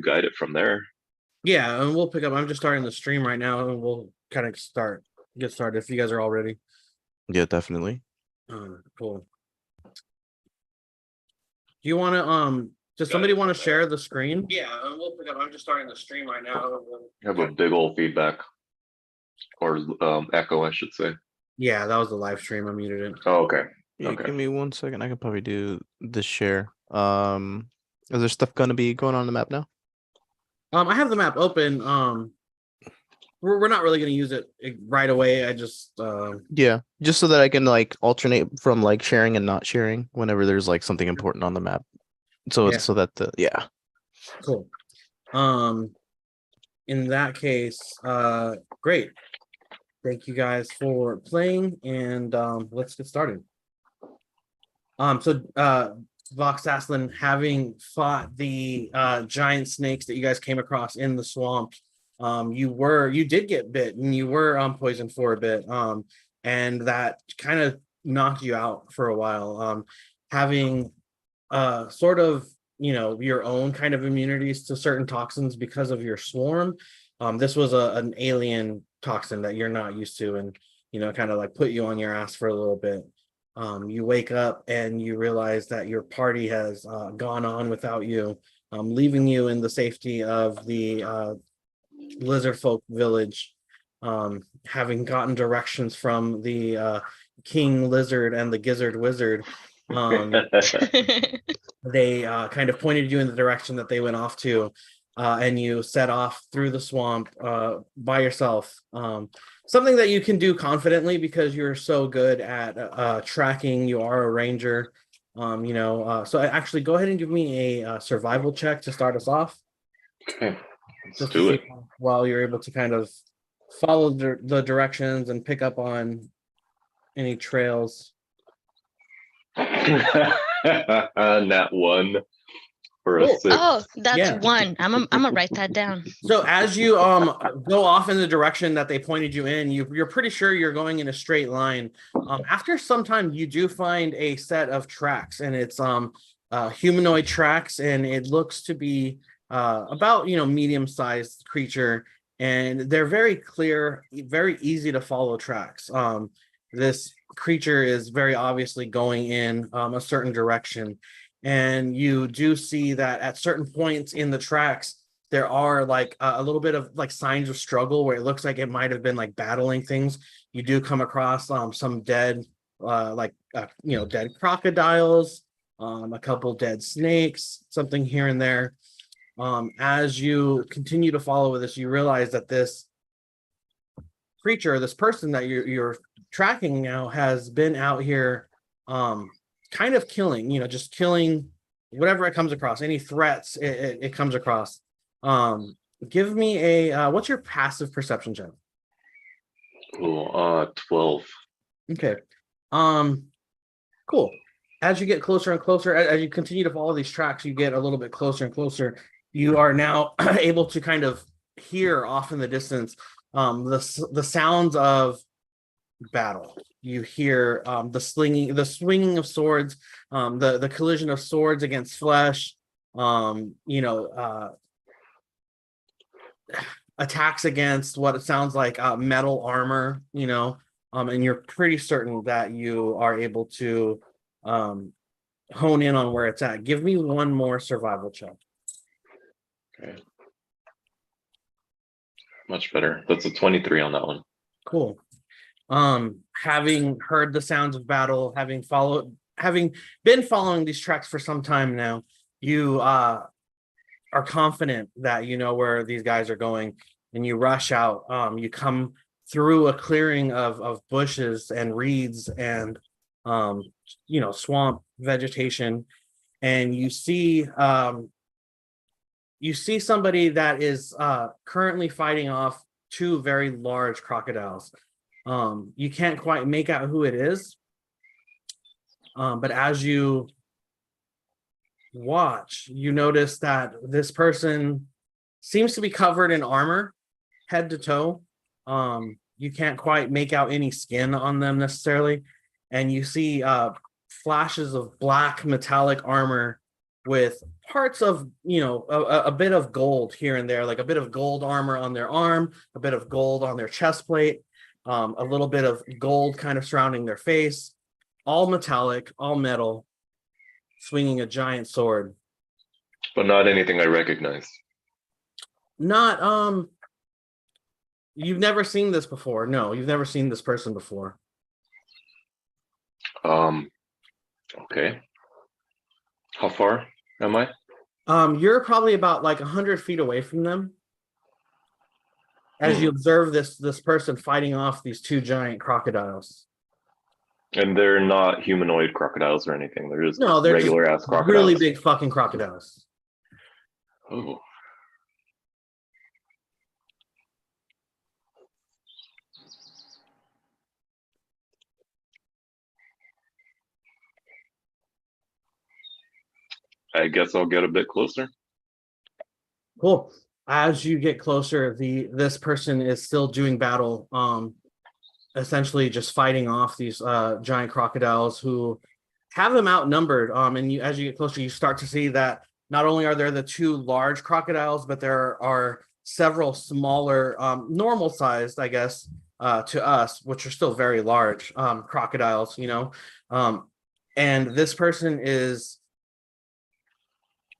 guide it from there. Yeah, and we'll pick up. I'm just starting the stream right now, and we'll kind of get started if you guys are all ready. Yeah, definitely. Cool. Do you want to does somebody want to share the screen? Yeah, and we'll pick up. I'm just starting the stream right now. You have a big old feedback or echo, I should say. Yeah, that was the live stream. I muted it. Oh, okay. Yeah, Okay. give me 1 second. I can probably do the share. Is there stuff gonna be going on the map now? I have the map open. We're not really going to use it right away. I just Yeah, just so that I can like alternate from like sharing and not sharing whenever there's like something important on the map. So Yeah. so that the cool. In that case, great. Thank you guys for playing, and let's get started. Vox Aslan, having fought the giant snakes that you guys came across in the swamp, you did get bit, and you were poisoned for a bit, and that kind of knocked you out for a while. Having sort of, your own kind of immunities to certain toxins because of your swarm. This was an alien toxin that you're not used to, and kind of like put you on your ass for a little bit. You wake up and you realize that your party has gone on without you, leaving you in the safety of the lizard folk village, having gotten directions from the king lizard and the gizzard wizard. They kind of pointed you in the direction that they went off to, and you set off through the swamp by yourself. Something that you can do confidently because you're so good at tracking. You are a ranger, so actually go ahead and give me a survival check to start us off. Okay, let's do it. While you're able to kind of follow the directions and pick up on any trails. Nat 1 for a 6. Oh, that's 1. I'm gonna write that down. So as you go off in the direction that they pointed you in, you're pretty sure you're going in a straight line. After some time, you do find a set of tracks, and it's humanoid tracks, and it looks to be about medium-sized creature, and they're very clear, very easy to follow tracks. This creature is very obviously going in a certain direction, and you do see that at certain points in the tracks there are like a little bit of like signs of struggle where it looks like it might have been like battling things. You do come across some dead dead crocodiles, a couple dead snakes, something here and there. As you continue to follow with this, you realize that this creature, this person that you're tracking now, has been out here kind of killing, just killing whatever it comes across, any threats it comes across. Give me a what's your passive perception check? Cool. 12. Okay. Cool. As you get closer and closer, as you continue to follow these tracks, you get a little bit closer and closer. You are now able to kind of hear off in the distance the sounds of battle. You hear the swinging of swords, the collision of swords against flesh, attacks against what it sounds like metal armor, and you're pretty certain that you are able to hone in on where it's at. Give me one more survival check. Okay. Much better. That's a 23 on that one. Cool. Having heard the sounds of battle, having been following these tracks for some time now, you are confident that you know where these guys are going, and you rush out. You come through a clearing of bushes and reeds and swamp vegetation, and you see somebody that is currently fighting off 2 very large crocodiles. You can't quite make out who it is, but as you watch, you notice that this person seems to be covered in armor, head to toe. You can't quite make out any skin on them necessarily, and you see flashes of black metallic armor with parts of, a bit of gold here and there, like a bit of gold armor on their arm, a bit of gold on their chest plate, a little bit of gold kind of surrounding their face, all metallic, all metal, swinging a giant sword. But not anything I recognize. Not, you've never seen this before. No, you've never seen this person before. Okay. How far am I? You're probably about like 100 feet away from them as you observe this person fighting off these two giant crocodiles. And they're not humanoid crocodiles or anything. They're just No, they're regular ass just crocodiles. really big fucking crocodiles. Oh. I guess I'll get a bit closer. Cool. As you get closer, this person is still doing battle, essentially just fighting off these giant crocodiles who have them outnumbered. And as you get closer, you start to see that not only are there the two large crocodiles, but there are several smaller, normal sized, I guess, to us, which are still very large crocodiles, and this person is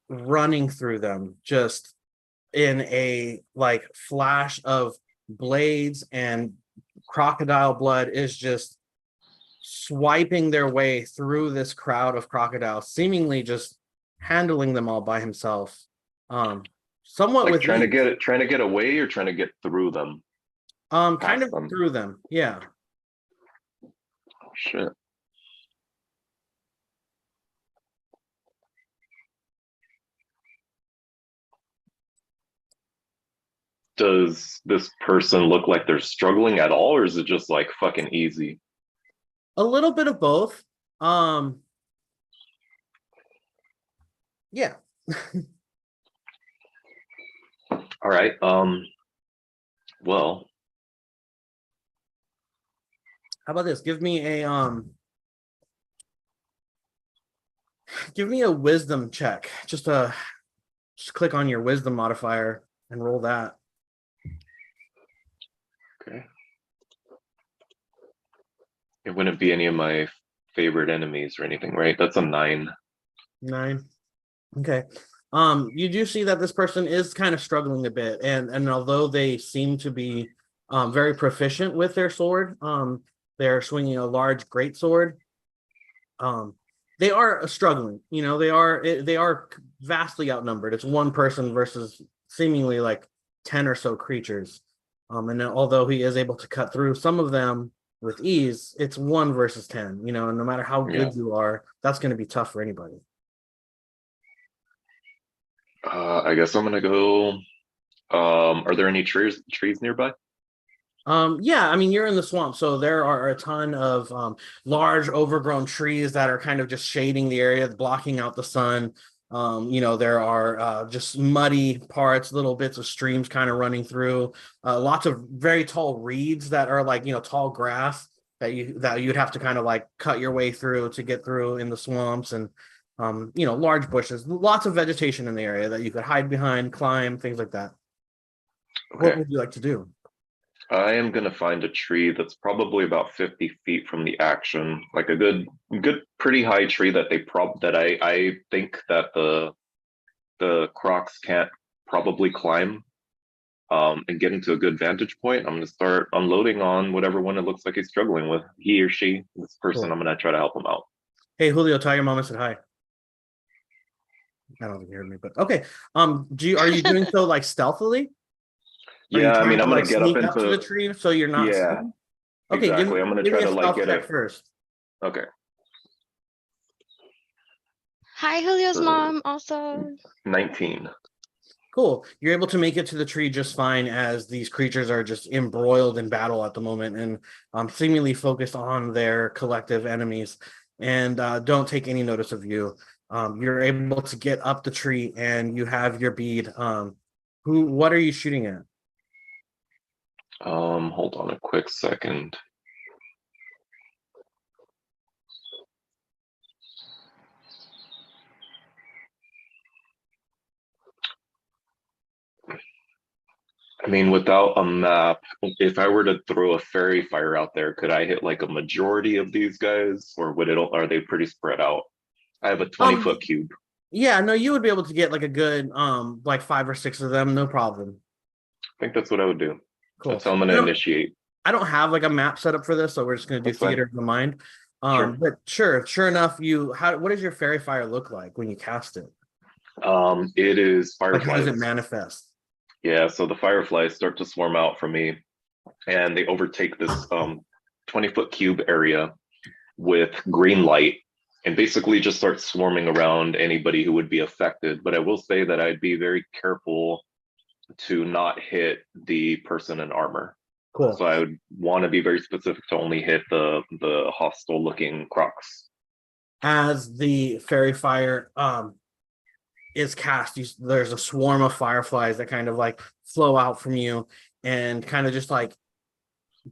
running through them just in a like flash of blades, and crocodile blood is just swiping their way through this crowd of crocodiles, seemingly just handling them all by himself. Somewhat Like with trying ease. to get away or trying to get through them. Kind of them. through them. Yeah. Oh, shit. Does this person look like they're struggling at all, or is it just like fucking easy? A little bit of both. Yeah. All right. Well, How about this? Give me a wisdom check. Just click on your wisdom modifier and roll that. okay. It wouldn't be any of my favorite enemies or anything, right? That's a 9. 9. Okay. You do see that this person is kind of struggling a bit, and although they seem to be very proficient with their sword, they're swinging a large greatsword. They are struggling. They are vastly outnumbered. It's one person versus seemingly like 10 or so creatures. And although he is able to cut through some of them with ease, it's 1 versus 10. And no matter how good you are, that's going to be tough for anybody. I guess I'm gonna go. Are there any trees nearby? Yeah, I mean, you're in the swamp, so there are a ton of large overgrown trees that are kind of just shading the area, blocking out the sun. There are just muddy parts, little bits of streams kind of running through, lots of very tall reeds that are like, tall grass that you'd have to kind of like cut your way through to get through in the swamps, and large bushes, lots of vegetation in the area that you could hide behind, climb, things like that. Okay. What would you like to do? I am gonna find a tree that's probably about 50 feet from the action, like a good, pretty high tree that I think that the crocs can't probably climb, and get into a good vantage point. I'm gonna start unloading on whatever one it looks like he's struggling with. He or she, this person. Cool. I'm gonna try to help him out. Hey, Julio, tell your mom I said hi. I don't think you heard me, but okay. Are you doing so like stealthily? Yeah, I mean, I'm gonna get up sneak to the into. tree so you're not. Yeah, seen? Okay, exactly. I'm gonna give try me a to like stealth get check it. first. Okay. Hi, Julio's mom. Also, 19. Cool. You're able to make it to the tree just fine, as these creatures are just embroiled in battle at the moment and seemingly focused on their collective enemies, and don't take any notice of you. You're able to get up the tree and you have your bead. What are you shooting at? Hold on a quick second. I mean, without a map, if I were to throw a fairy fire out there, could I hit like a majority of these guys, or are they pretty spread out? I have a 20-foot cube. Yeah, no, you would be able to get like a good like 5 or 6 of them, no problem. I think that's what I would do. Cool. That's how I'm gonna initiate. I don't have like a map set up for this, so we're just gonna do That's fine. theater of the mind. Sure. But sure enough, what does your fairy fire look like when you cast it? It is Like how does fireflies. it manifest? Yeah, so the fireflies start to swarm out from me, and they overtake this 20-foot cube area with green light, and basically just start swarming around anybody who would be affected. But I will say that I'd be very careful to not hit the person in armor. Cool. So I would want to be very specific to only hit the hostile looking crocs. As the fairy fire is cast, there's a swarm of fireflies that kind of like flow out from you and kind of just like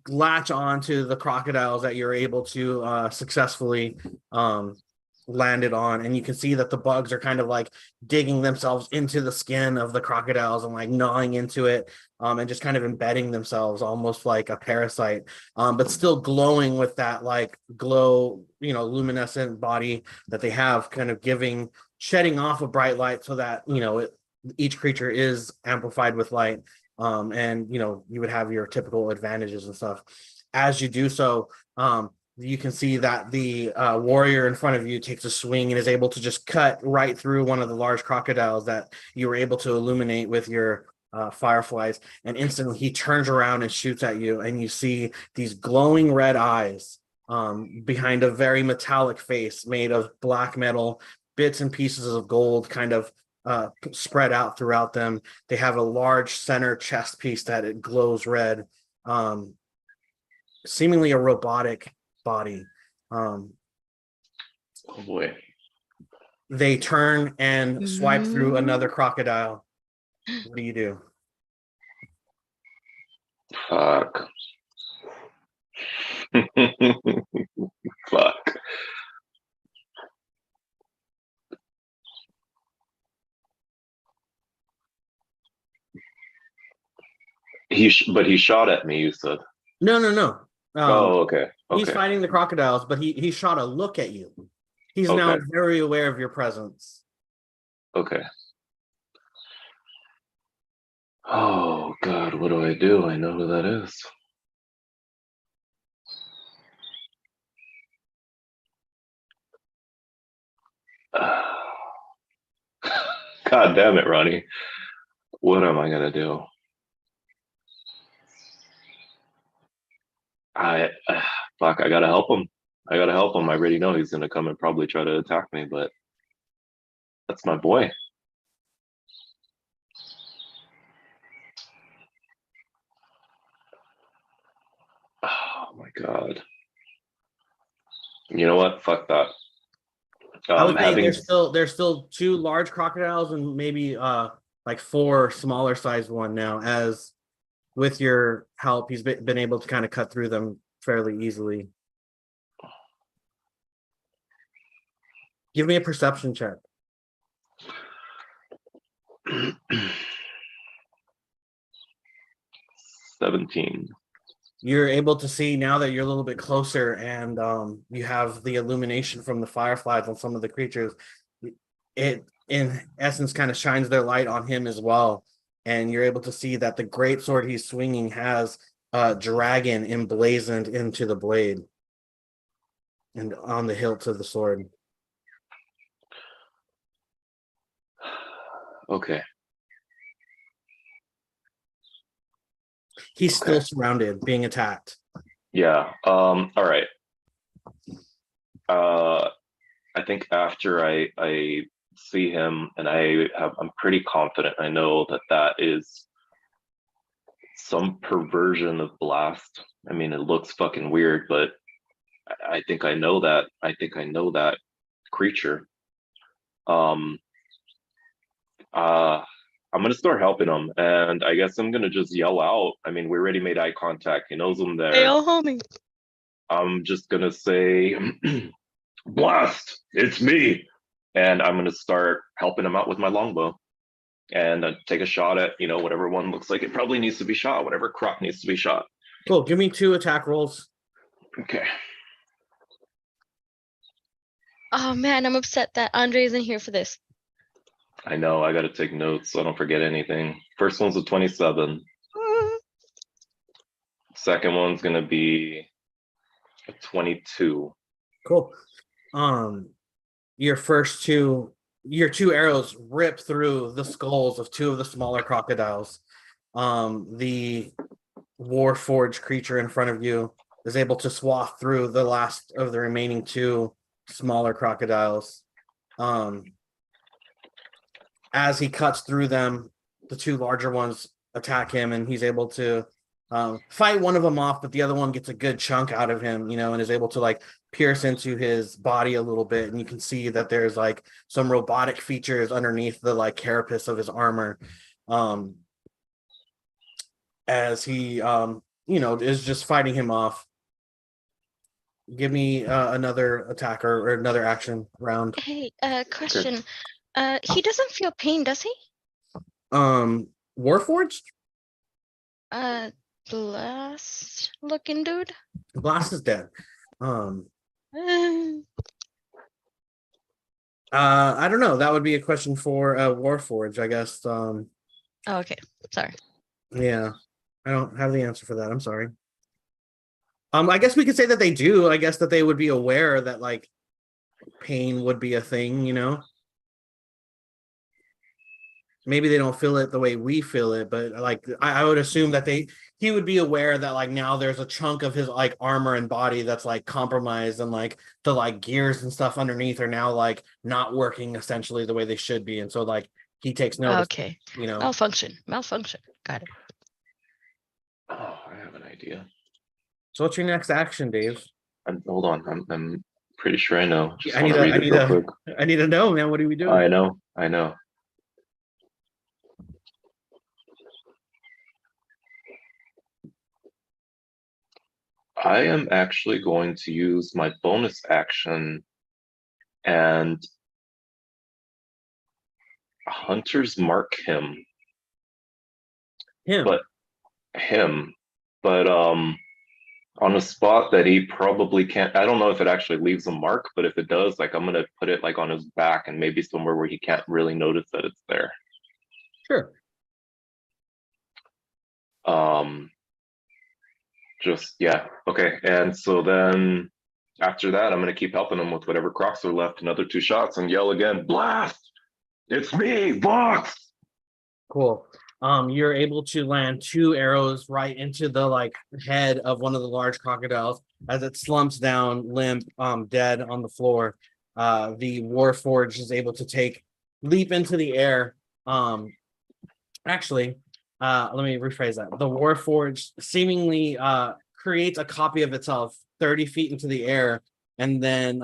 latch onto the crocodiles that you're able to successfully landed on, and you can see that the bugs are kind of like digging themselves into the skin of the crocodiles and like gnawing into it, and just kind of embedding themselves almost like a parasite, but still glowing with that like glow, luminescent body that they have, kind of shedding off a bright light so that each creature is amplified with light, and you would have your typical advantages and stuff. As you do so, you can see that the warrior in front of you takes a swing and is able to just cut right through one of the large crocodiles that you were able to illuminate with your fireflies, and instantly he turns around and shoots at you, and you see these glowing red eyes behind a very metallic face made of black metal, bits and pieces of gold kind of spread out throughout them. They have a large center chest piece that it glows red, seemingly a robotic body. Oh boy. They turn and swipe through another crocodile. What do you do? Fuck. Fuck. But he shot at me, you said. No. Okay. He's fighting the crocodiles, but he shot a look at you. He's now very aware of your presence. Okay. Oh God, what do? I know who that is. God damn it, Ronnie. What am I gonna do? Fuck, I gotta help him. I already know he's gonna come and probably try to attack me, but that's my boy. Oh my God. You know what? Fuck that. I would say there's still 2 large crocodiles and maybe like 4 smaller sized one now. As with your help, he's been able to kind of cut through them fairly easily. Give me a perception check. 17. You're able to see now that you're a little bit closer, and you have the illumination from the fireflies on some of the creatures. It, in essence, kind of shines their light on him as well, and you're able to see that the great sword he's swinging has a dragon emblazoned into the blade and on the hilt of the sword. Okay. He's still surrounded, being attacked. Yeah. All right. I think after I see him, and I'm pretty confident I know that is some perversion of blast. I mean, it looks fucking weird, but I think I know that. I think I know that creature. I'm gonna start helping him, and I guess I'm gonna just yell out. I mean, we already made eye contact. He knows I'm there. Hey, homie. I'm just gonna say, "Blast! It's me!" And I'm gonna start helping him out with my longbow. and take a shot at, whatever one looks like it probably needs to be shot, whatever croc needs to be shot. Cool. Give me 2 attack rolls. Okay. Oh man, I'm upset that Andre isn't here for this. I know, I gotta take notes so I don't forget anything. First one's a 27. Second one's gonna be a 22. Cool. Your two arrows rip through the skulls of 2 of the smaller crocodiles. The Warforged creature in front of you is able to swath through the last of the remaining 2 smaller crocodiles. As he cuts through them, the 2 larger ones attack him, and he's able to fight one of them off, but the other one gets a good chunk out of him, and is able to like pierce into his body a little bit, and you can see that there's like some robotic features underneath the like carapace of his armor, as he is just fighting him off. Give me another attack or another action round. Hey, question. He doesn't feel pain, does he? Warforged? Blast looking dude. Blast is dead. Uh, I don't know. That would be a question for Warforged, I guess. Oh, okay. Sorry. Yeah, I don't have the answer for that. I'm sorry. I guess we could say that they do. I guess that they would be aware that like pain would be a thing, Maybe they don't feel it the way we feel it, but like I would assume that he would be aware that like now there's a chunk of his like armor and body that's like compromised, and like the like gears and stuff underneath are now like not working essentially the way they should be, and so like he takes notice. Okay. Malfunction. Got it. Oh, I have an idea. So what's your next action, Dave? Hold on, I'm pretty sure I know. Just I need wanna read it real quick. I need to know, man. What are we doing? I know. I am actually going to use my bonus action and Hunter's mark him. Him. But on a spot that he probably can't. I don't know if it actually leaves a mark, but if it does, like I'm gonna put it like on his back and maybe somewhere where he can't really notice that it's there. Sure. Yeah, okay. And so then after that, I'm gonna keep helping him with whatever crocs are left, another 2 shots, and yell again, blast! It's me, Box! Cool. You're able to land 2 arrows right into the like head of one of the large crocodiles as it slumps down limp, dead on the floor. The Warforged is able to leap into the air. Actually, let me rephrase that. The Warforged seemingly creates a copy of itself 30 feet into the air, and then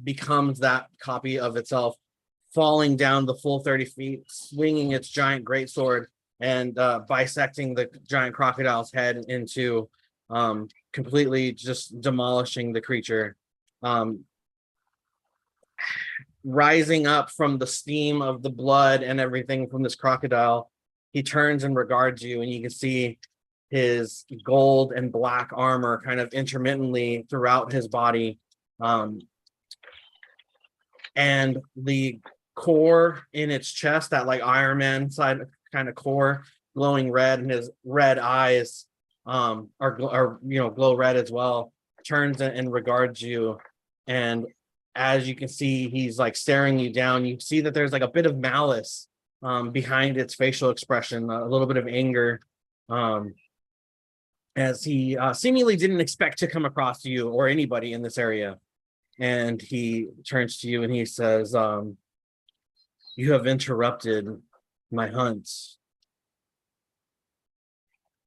becomes that copy of itself, falling down the full 30 feet, swinging its giant greatsword and bisecting the giant crocodile's head into completely just demolishing the creature. Rising up from the steam of the blood and everything from this crocodile, he turns and regards you, and you can see his gold and black armor kind of intermittently throughout his body. And the core in its chest, that like Iron Man side kind of core, glowing red, and his red eyes are glow red as well, turns and regards you. And as you can see, he's like staring you down. You see that there's like a bit of malice behind its facial expression, a little bit of anger, as he seemingly didn't expect to come across you or anybody in this area. And he turns to you and he says, you have interrupted my hunt.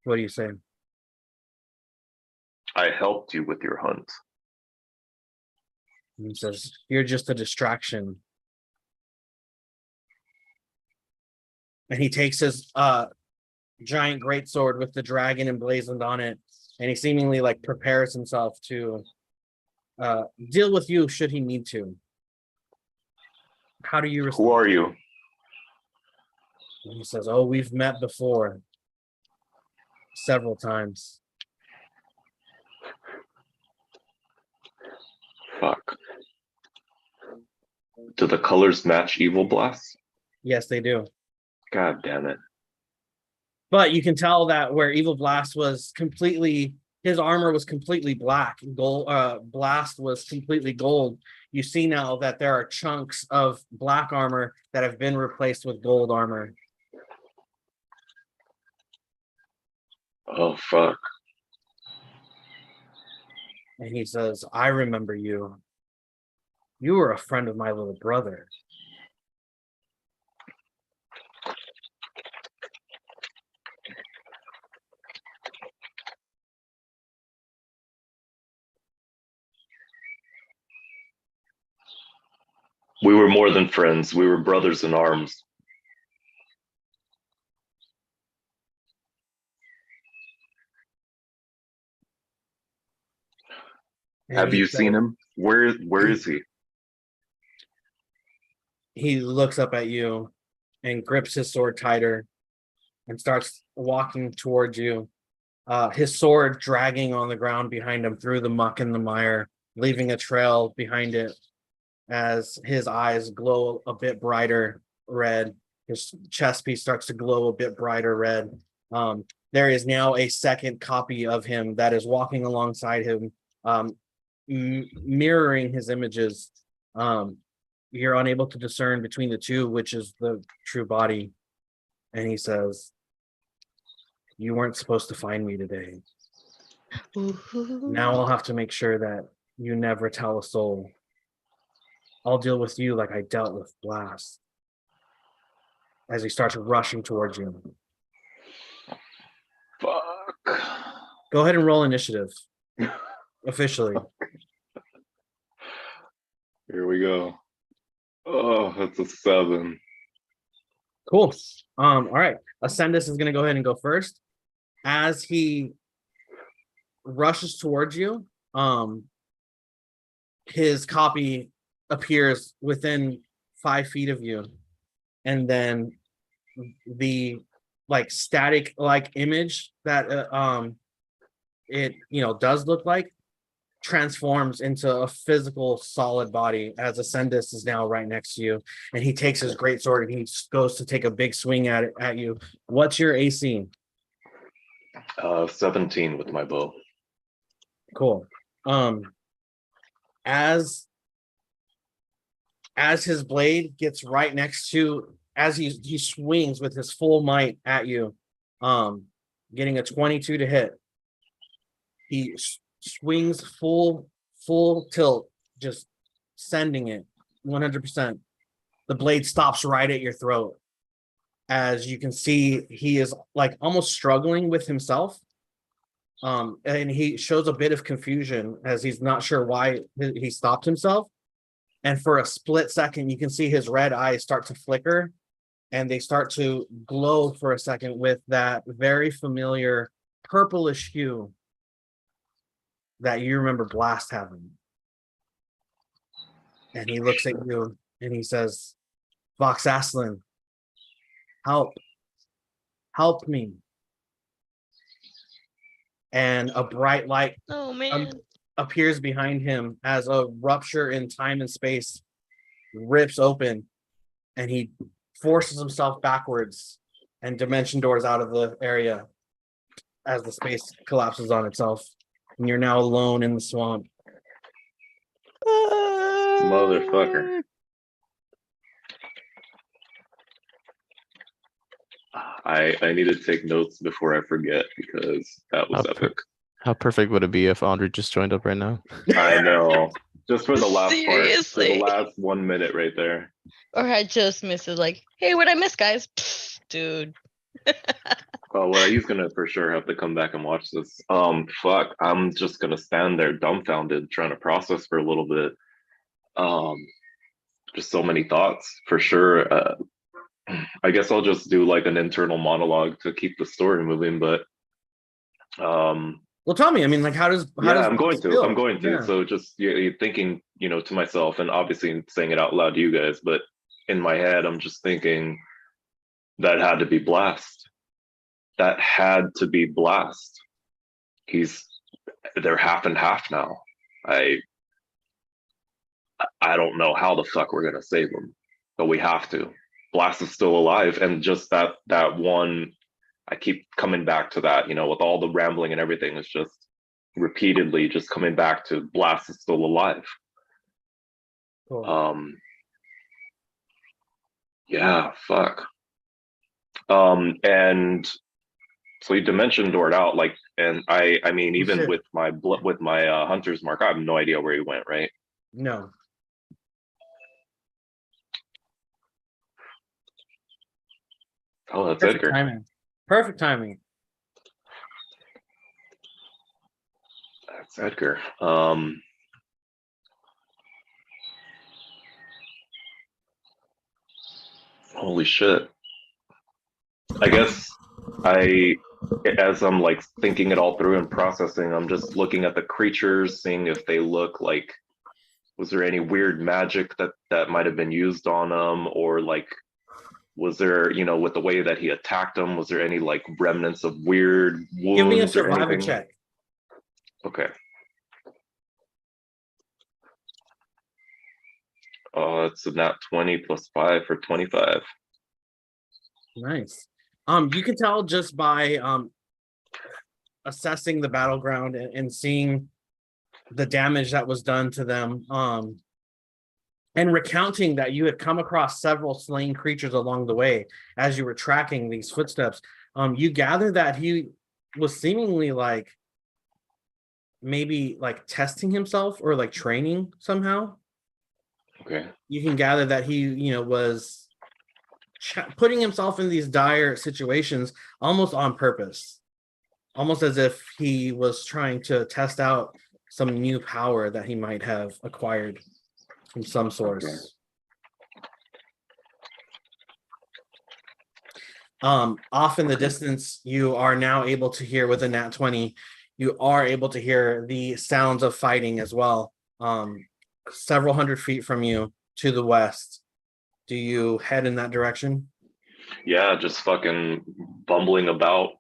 What do you say? I helped you with your hunt. He says, you're just a distraction. And he takes his giant greatsword with the dragon emblazoned on it, and he seemingly like prepares himself to deal with you should he need to. How do you respond? Who are you? And he says, "Oh, we've met before, several times." Fuck. Do the colors match Evil Blast? Yes, they do. God damn it. But you can tell that where Evil Blast was completely, his armor was completely black. Gold Blast was completely gold. You see now that there are chunks of black armor that have been replaced with gold armor. Oh, fuck. And he says, "I remember you. You were a friend of my little brother." We were more than friends. We were brothers in arms. And Have he you seen says- him? Where is he? He looks up at you and grips his sword tighter and starts walking towards you. His sword dragging on the ground behind him through the muck and the mire, leaving a trail behind it as his eyes glow a bit brighter red. His chest piece starts to glow a bit brighter red. There is now a second copy of him that is walking alongside him, mirroring his images. You're unable to discern between the two which is the true body. And he says, "You weren't supposed to find me today. Now I'll have to make sure that you never tell a soul. I'll deal with you like I dealt with Blast." As he starts rushing towards you. Fuck. Go ahead and roll initiative. Officially. Here we go. Oh, that's a 7. Cool. All right. Ascendus is gonna go ahead and go first. As he rushes towards you, his copy appears within 5 feet of you, and then the like static like image that it does look like transforms into a physical solid body as Ascendus is now right next to you, and he takes his great sword and he goes to take a big swing at it at you. What's your AC? 17 with my bow. Cool. As his blade gets right next to, as he swings with his full might at you, getting a 22 to hit. He swings full tilt, just sending it 100%. The blade stops right at your throat. As you can see, he is like almost struggling with himself. And he shows a bit of confusion as he's not sure why he stopped himself. And for a split second, you can see his red eyes start to flicker and they start to glow for a second with that very familiar purplish hue that you remember Blast having. And he looks at you and he says, "Vox Aslan, help me." And a bright light Oh man. appears behind him as a rupture in time and space rips open, and he forces himself backwards and dimension doors out of the area as the space collapses on itself. And you're now alone in the swamp. Motherfucker. I need to take notes before I forget because that was epic. How perfect would it be if Andre just joined up right now? I know. Just for the last part, for Seriously. the last 1 minute right there. Or I just missed it. Like, hey, what'd I miss, guys? Pfft, dude. Oh well, he's gonna for sure have to come back and watch this. Fuck, I'm just gonna stand there dumbfounded, trying to process for a little bit. Just so many thoughts for sure. I guess I'll just do like an internal monologue to keep the story moving, but Well, tell me, I mean, like, how does I'm going Vox to. feel? I'm going to. Yeah. So just thinking, to myself, and obviously saying it out loud to you guys, but in my head, I'm just thinking, That had to be Blast. That had to be Blast. They're half and half now. I don't know how the fuck we're gonna save them, but we have to. Blast is still alive, and just that one. I keep coming back to that, with all the rambling and everything, it's just repeatedly just coming back to Blast is still alive. Cool. Yeah, fuck. And so you dimension doored out, like, and I mean, even Shit. with my hunter's mark, I have no idea where he went, right? No. Oh, that's Perfect Edgar. timing. Perfect timing. That's Edgar. Holy shit. I guess as I'm like thinking it all through and processing, I'm just looking at the creatures, seeing if they look like, was there any weird magic that might have been used on them, or like, was there, with the way that he attacked them, was there any like remnants of weird wounds? Give me a or survival anything? check. Okay. It's a nat 20 plus 5 for 25. Nice. You can tell just by assessing the battleground and seeing the damage that was done to them, and recounting that you had come across several slain creatures along the way as you were tracking these footsteps. You gather that he was seemingly like maybe like testing himself or like training somehow. Okay. You can gather that he, was putting himself in these dire situations almost on purpose, almost as if he was trying to test out some new power that he might have acquired from some source. Okay. Off in the distance, you are now able to hear with a nat 20, you are able to hear the sounds of fighting as well. Several hundred feet from you to the west. Do you head in that direction? Yeah, just fucking bumbling about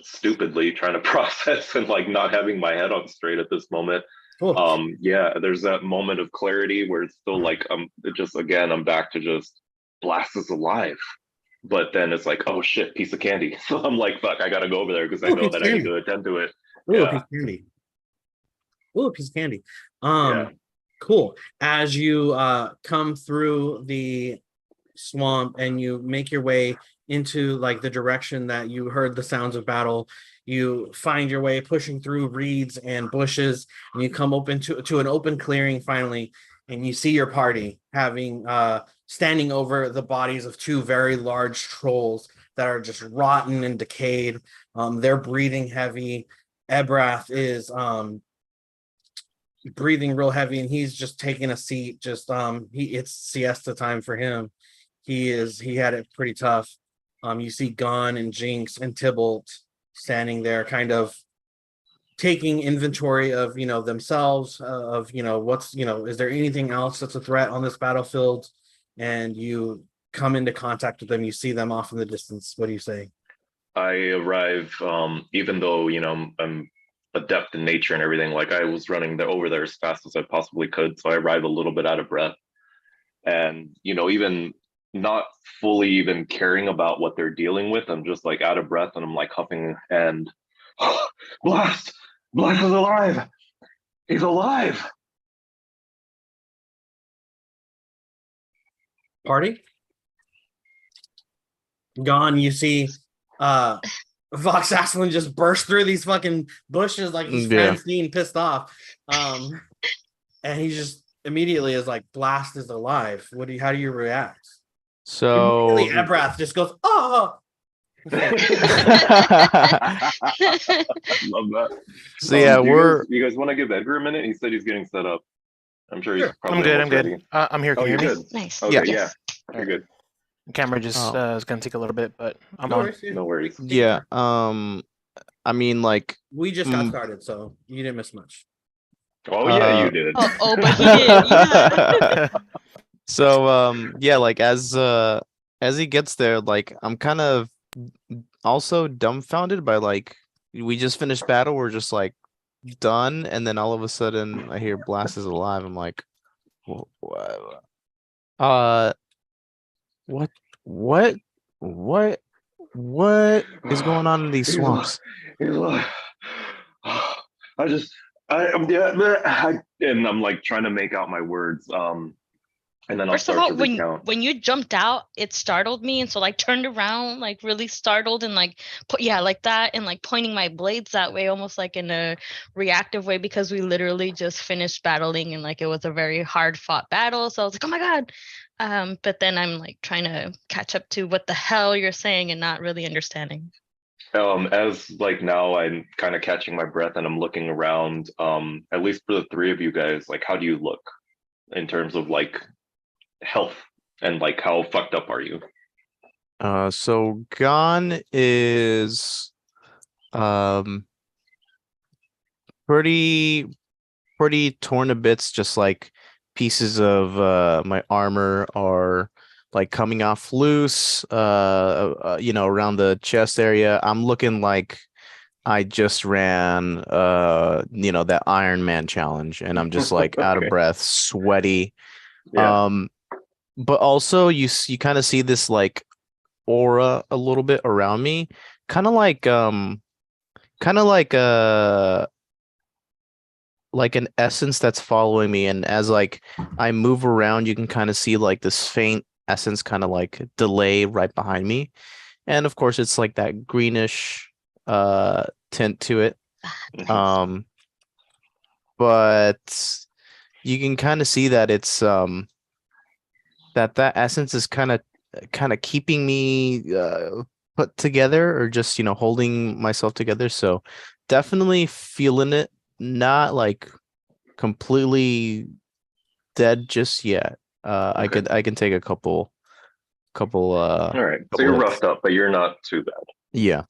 stupidly, trying to process and like not having my head on straight at this moment. Cool. Yeah, there's that moment of clarity where it's still like I'm back to just Blast is alive. But then it's like, oh shit, piece of candy. So I'm like, fuck, I gotta go over there because I Ooh, know piece that of I need candy. to attend to it. Ooh, a Yeah. piece of candy. Ooh, a piece of candy. Yeah. Cool. As you come through the swamp and you make your way into like the direction that you heard the sounds of battle, you find your way pushing through reeds and bushes, and you come open to an open clearing finally, and you see your party having standing over the bodies of two very large trolls that are just rotten and decayed. They're breathing heavy. Ebrath is breathing real heavy, and he's just taking a seat. Just it's siesta time for him. He had it pretty tough. You see Gon and Jinx and Tybalt standing there, kind of taking inventory of themselves, of what's is there anything else that's a threat on this battlefield? And you come into contact with them. You see them off in the distance. What do you say? I arrive, even though, I'm adept in nature and everything, like I was running over there as fast as I possibly could. So I arrive a little bit out of breath. And, even not fully even caring about what they're dealing with, I'm just like out of breath and I'm like huffing and Blast! Blast is alive! He's alive! Party? Gone. You see Vox Aslan just burst through these fucking bushes like he's Francine pissed off. And he just immediately is like, Blast is alive. How do you react? So immediately Ebrath just goes, oh. Love that. So yeah, you guys want to give Edgar a minute? He said he's getting set up. I'm sure he's Sure. probably I'm good. ready. I'm here. Can Oh, you you're hear me? good. Nice. Okay, Yes. yeah. You're good. The camera just is gonna take a little bit, but I'm No on. worries, yeah. No worries. yeah, I mean, like, We just got started, so you didn't miss much. Oh yeah, you did. Oh, but he did. Yeah. So yeah, like as as he gets there, like I'm kind of also dumbfounded by like we just finished battle, we're just like done, and then all of a sudden I hear Blast is alive. I'm like, uh, what, what, what, what is going on in these He's alive. swamps? He's alive. I just, I'm yeah, and I'm like trying to make out my words. And then I'll First of start all, to recount. when you jumped out, it startled me, and so like turned around, like really startled, and like like that, and like pointing my blades that way, almost like in a reactive way, because we literally just finished battling, and like it was a very hard fought battle. So I was like, oh my god. But then I'm like trying to catch up to what the hell you're saying and not really understanding. As like now I'm kind of catching my breath and I'm looking around. At least for the three of you guys, like how do you look in terms of like health and like how fucked up are you? So Gon is um pretty torn to bits, just like pieces of my armor are like coming off loose, around the chest area. I'm looking like I just ran that Iron Man challenge, and I'm just like out of Okay. breath, sweaty. Yeah. But also you kind of see this like aura a little bit around me, kind of like kind of like an essence that's following me, and as like I move around you can kind of see like this faint essence kind of like delay right behind me, and of course it's like that greenish tint to it. Nice. But you can kind of see that it's that essence is kind of keeping me put together, or just holding myself together. So definitely feeling it, not like completely dead just yet. I Okay. can take a couple All right. So couple you're hits. roughed up, but you're not too bad. Yeah.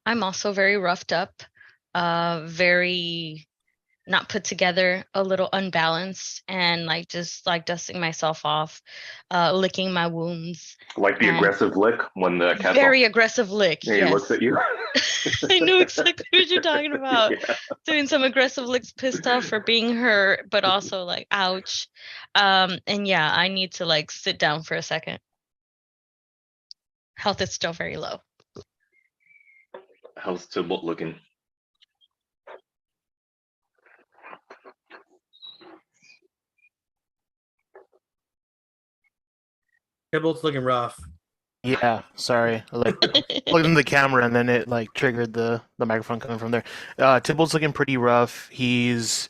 I'm also very roughed up, very not put together, a little unbalanced, and like just like dusting myself off, licking my wounds. Like the And aggressive lick when the cat's very aggressive lick. he Yes. looks at you. I knew exactly what you're talking about. Yeah. Doing some aggressive licks, pissed off for being hurt, but also like ouch. And yeah, I need to like sit down for a second. Health is still very low. How's Tybalt looking? Tibalt's looking rough. Yeah, sorry. I, like plugged in the camera and then it like triggered the microphone coming from there. Tybalt's looking pretty rough. He's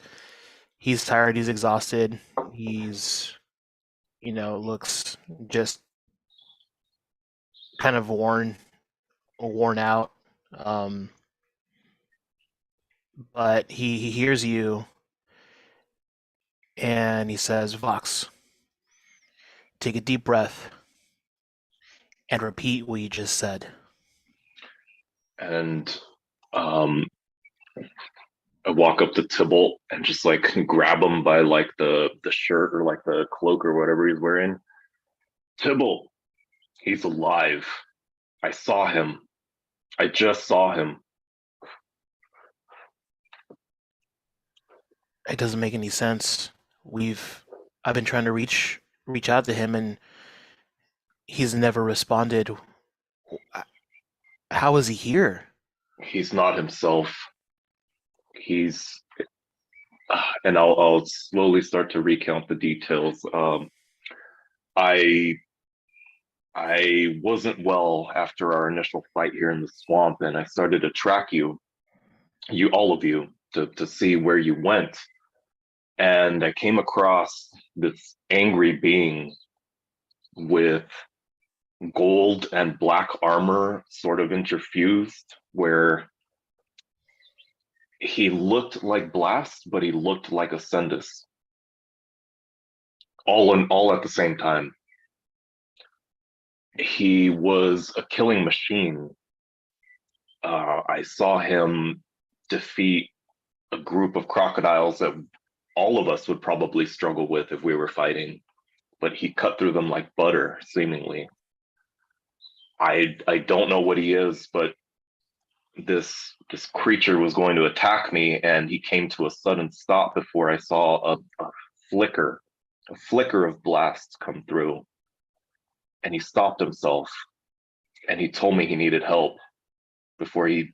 tired. He's exhausted. He's looks just kind of worn out. But he hears you and he says, "Vox, take a deep breath and repeat what you just said." And I walk up to Tybalt and just like grab him by like the shirt or like the cloak or whatever he's wearing. Tybalt, he's alive. I saw him. I just saw him. It doesn't make any sense. I've been trying to reach out to him and he's never responded. How is he here? He's not himself. He's and I'll slowly start to recount the details. I wasn't well after our initial fight here in the swamp, and I started to track you, all of you, to see where you went. And I came across this angry being with gold and black armor sort of interfused, where he looked like Blast, but he looked like Ascendus. All at the same time. He was a killing machine. I saw him defeat a group of crocodiles that all of us would probably struggle with if we were fighting. but he cut through them like butter, seemingly. I don't know what he is, but this creature was going to attack me, and he came to a sudden stop before I saw a flicker of blast come through, and he stopped himself, and he told me he needed help before he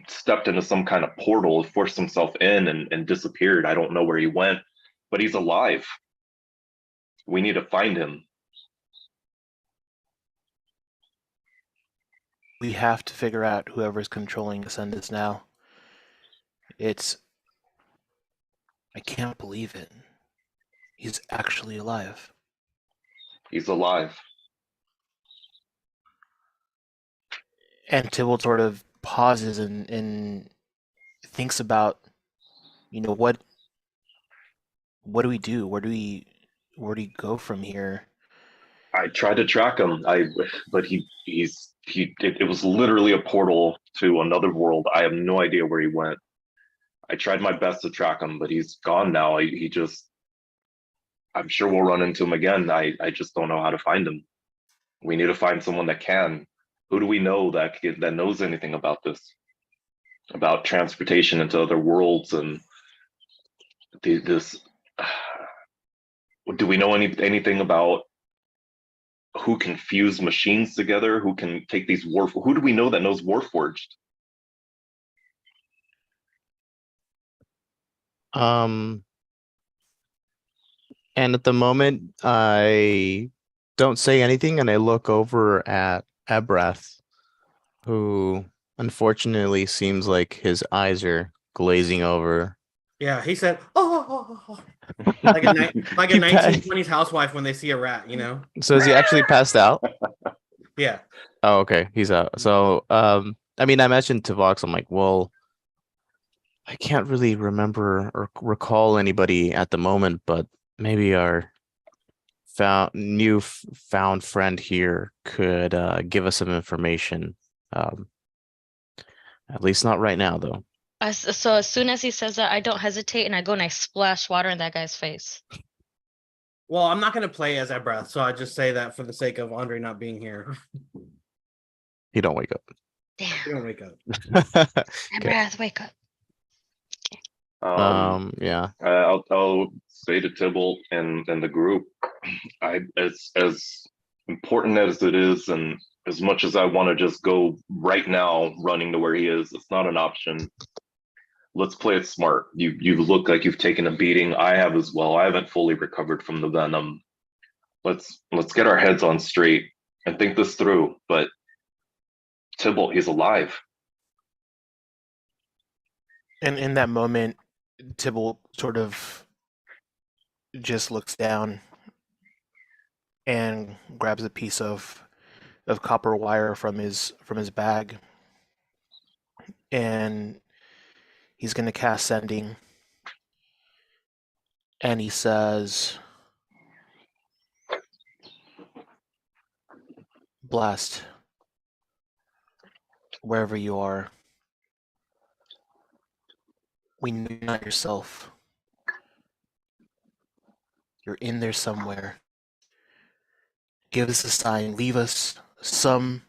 stepped into some kind of portal, forced himself in, and disappeared. I don't know where he went, but he's alive. We need to find him. We have to figure out whoever's controlling Ascendus now. I can't believe it. He's actually alive. He's alive. And Tybalt sort of pauses and thinks about, what do we do? Where do we go from here? I tried to track him. But it was literally a portal to another world. I have no idea where he went. I tried my best to track him, but he's gone now. I'm sure we'll run into him again. I just don't know how to find him. We need to find someone that can. Who do we know that knows anything about this? About transportation into other worlds and this. Do we know anything about who can fuse machines together? Who can take these who do we know that knows Warforged? And at the moment, I don't say anything, and I look over at Abrath, who unfortunately seems like his eyes are glazing over. Yeah, he said, "Oh," like a He 1920s housewife when they see a rat, you know. So is he actually passed out? Yeah. Oh, okay, he's out. So, I mean, I mentioned to Vox, I'm like, well, I can't really remember or recall anybody at the moment, but maybe our found friend here could give us some information. At least not right now, though. So as soon as he says that, I don't hesitate and I go and I splash water in that guy's face. Well, I'm not going to play as Abrath, so I just say that for the sake of Andre not being here. He don't wake up. You Damn. don't wake up. Abrath, wake up. Yeah. I'll say to Tybalt and the group, as important as it is, and as much as I want to just go right now running to where he is, it's not an option. Let's play it smart. You look like you've taken a beating. I have as well. I haven't fully recovered from the venom. Let's get our heads on straight and think this through. But Tybalt, he's alive. And in that moment, Tybalt sort of just looks down and grabs a piece of copper wire from his bag, and he's going to cast Sending, and he says, "Blast, wherever you are. We know you're not yourself. You're in there somewhere. Give us a sign. Leave us some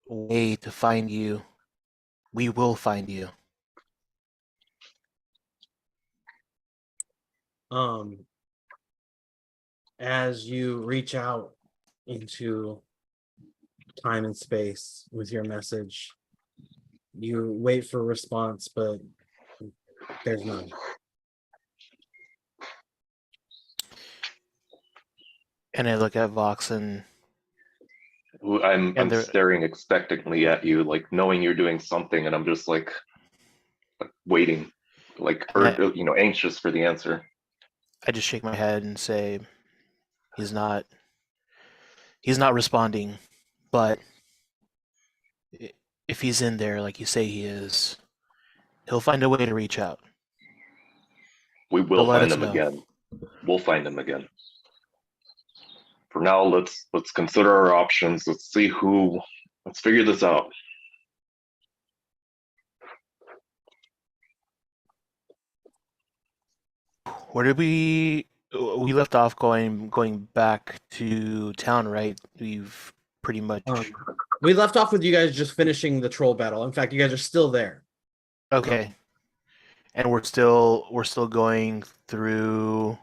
way to find you. We will find you." As you reach out into time and space with your message, you wait for a response, but there's none. And I look at Vox and I'm they're- staring expectantly at you, like knowing you're doing something, and I'm just like waiting, like anxious for the answer. I just shake my head and say, he's not responding, but if he's in there like you say he is, he'll find a way to reach out. We will Let find us him know. again. We'll find him again. For now, let's consider our options. Let's figure this out. Where did we We left off going back to town, right? We've pretty much We left off with you guys just finishing the troll battle. In fact, you guys are still there. okay. And we're still going through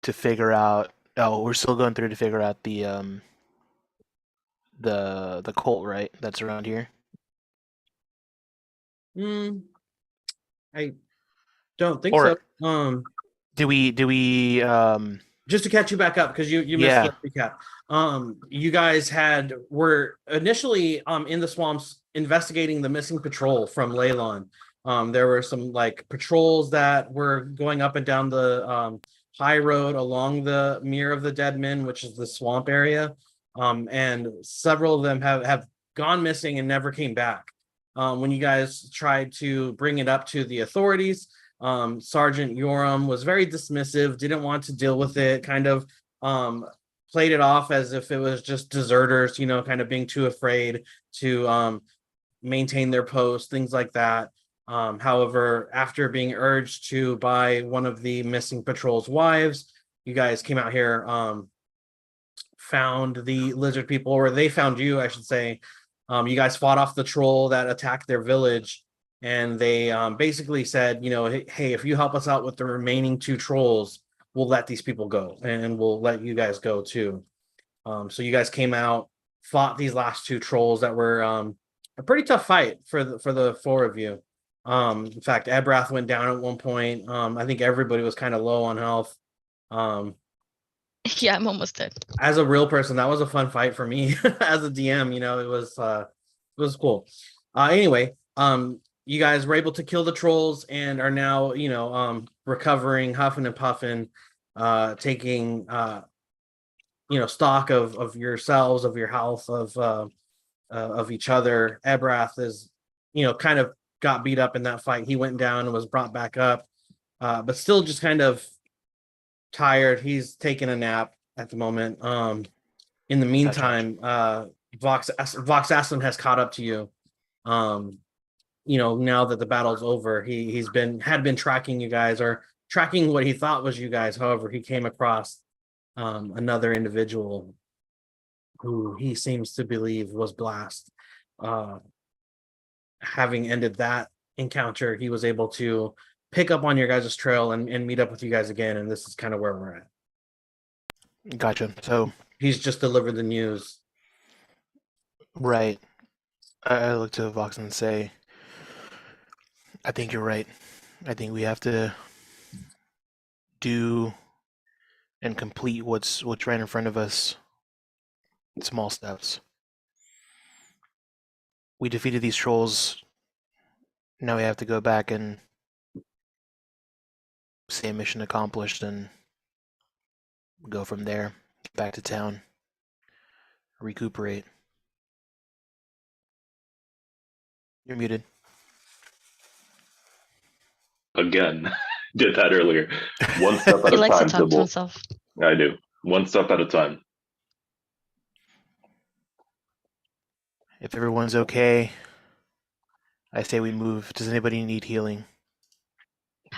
to figure out. Oh, we're still going through to figure out the cult, right? That's around here. I don't think Or- so. Do we Just to catch you back up because you missed Yeah. the recap. You guys were initially in the swamps investigating the missing patrol from Leylon. There were some like patrols that were going up and down the high road along the Mere of the Dead Men, which is the swamp area. And several of them have gone missing and never came back. When you guys tried to bring it up to the authorities, Sergeant Yoram was very dismissive, didn't want to deal with it, kind of played it off as if it was just deserters, kind of being too afraid to maintain their post, things like that. However, after being urged to by one of the missing patrol's wives, you guys came out here, found the lizard people, or they found you, I should say. You guys fought off the troll that attacked their village, and they basically said, hey, if you help us out with the remaining 2 trolls, we'll let these people go, and we'll let you guys go too. So you guys came out, fought these last 2 trolls that were a pretty tough fight for the 4 of you. In fact, Ebrath went down at one point. I think everybody was kind of low on health. Yeah, I'm almost dead. As a real person, that was a fun fight for me as a DM. It was cool. Anyway, you guys were able to kill the trolls and are now, recovering, huffing and puffing, taking, stock of yourselves, of your health, of each other. Ebrath is, kind of got beat up in that fight. He went down and was brought back up, but still just kind of tired. He's taking a nap at the moment. In the meantime, Vox Aslan has caught up to you. Now that the battle's over, had been tracking you guys, or tracking what he thought was you guys. However, he came across another individual who he seems to believe was Blast. Having ended that encounter, he was able to pick up on your guys' trail and meet up with you guys again, and this is kind of where we're at. Gotcha. So He's just delivered the news. right. I look to Vox and say, I think you're right. I think we have to do and complete what's right in front of us. Small steps. We defeated these trolls. Now we have to go back and say mission accomplished and go from there. Back to town. Recuperate. You're muted. Again, did that earlier. One step at He a likes to time, talk to Sybil. himself. I do. One step at a time. If everyone's okay, I say we move. Does anybody need healing?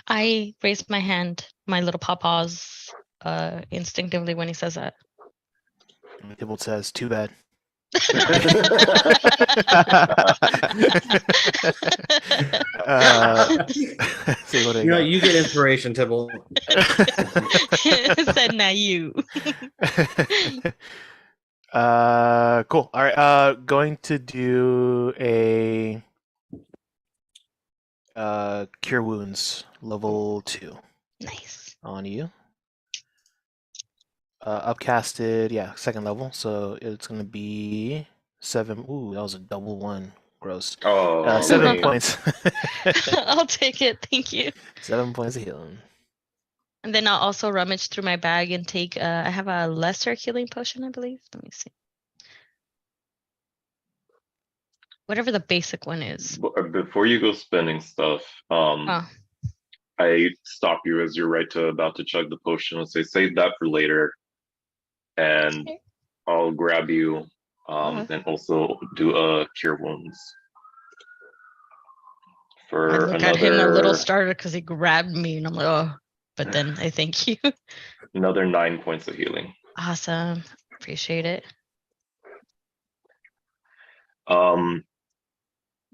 I raise my hand, my little pawpaws, instinctively when he says that. And Tybalt says, too bad. See what I got. You get inspiration, Tibble. Said not you. Cool. All right. Going to do a cure wounds level 2 Nice. on you. Upcasted, yeah, 2nd level, so it's gonna be 7. Ooh, that was a double 1. Gross. Oh, 7 man. points. I'll take it. Thank you. 7 points of healing. And then I'll also rummage through my bag and take. I have a lesser healing potion, I believe. Let me see. Whatever the basic one is. Before you go spending stuff, Oh. I stop you as you're about to chug the potion and say, save that for later. And Okay. I'll grab you and also do a cure wounds. I For look at him a little another startled because he grabbed me, and I'm like, oh. But then I thank you. Another 9 points of healing. Awesome. Appreciate it.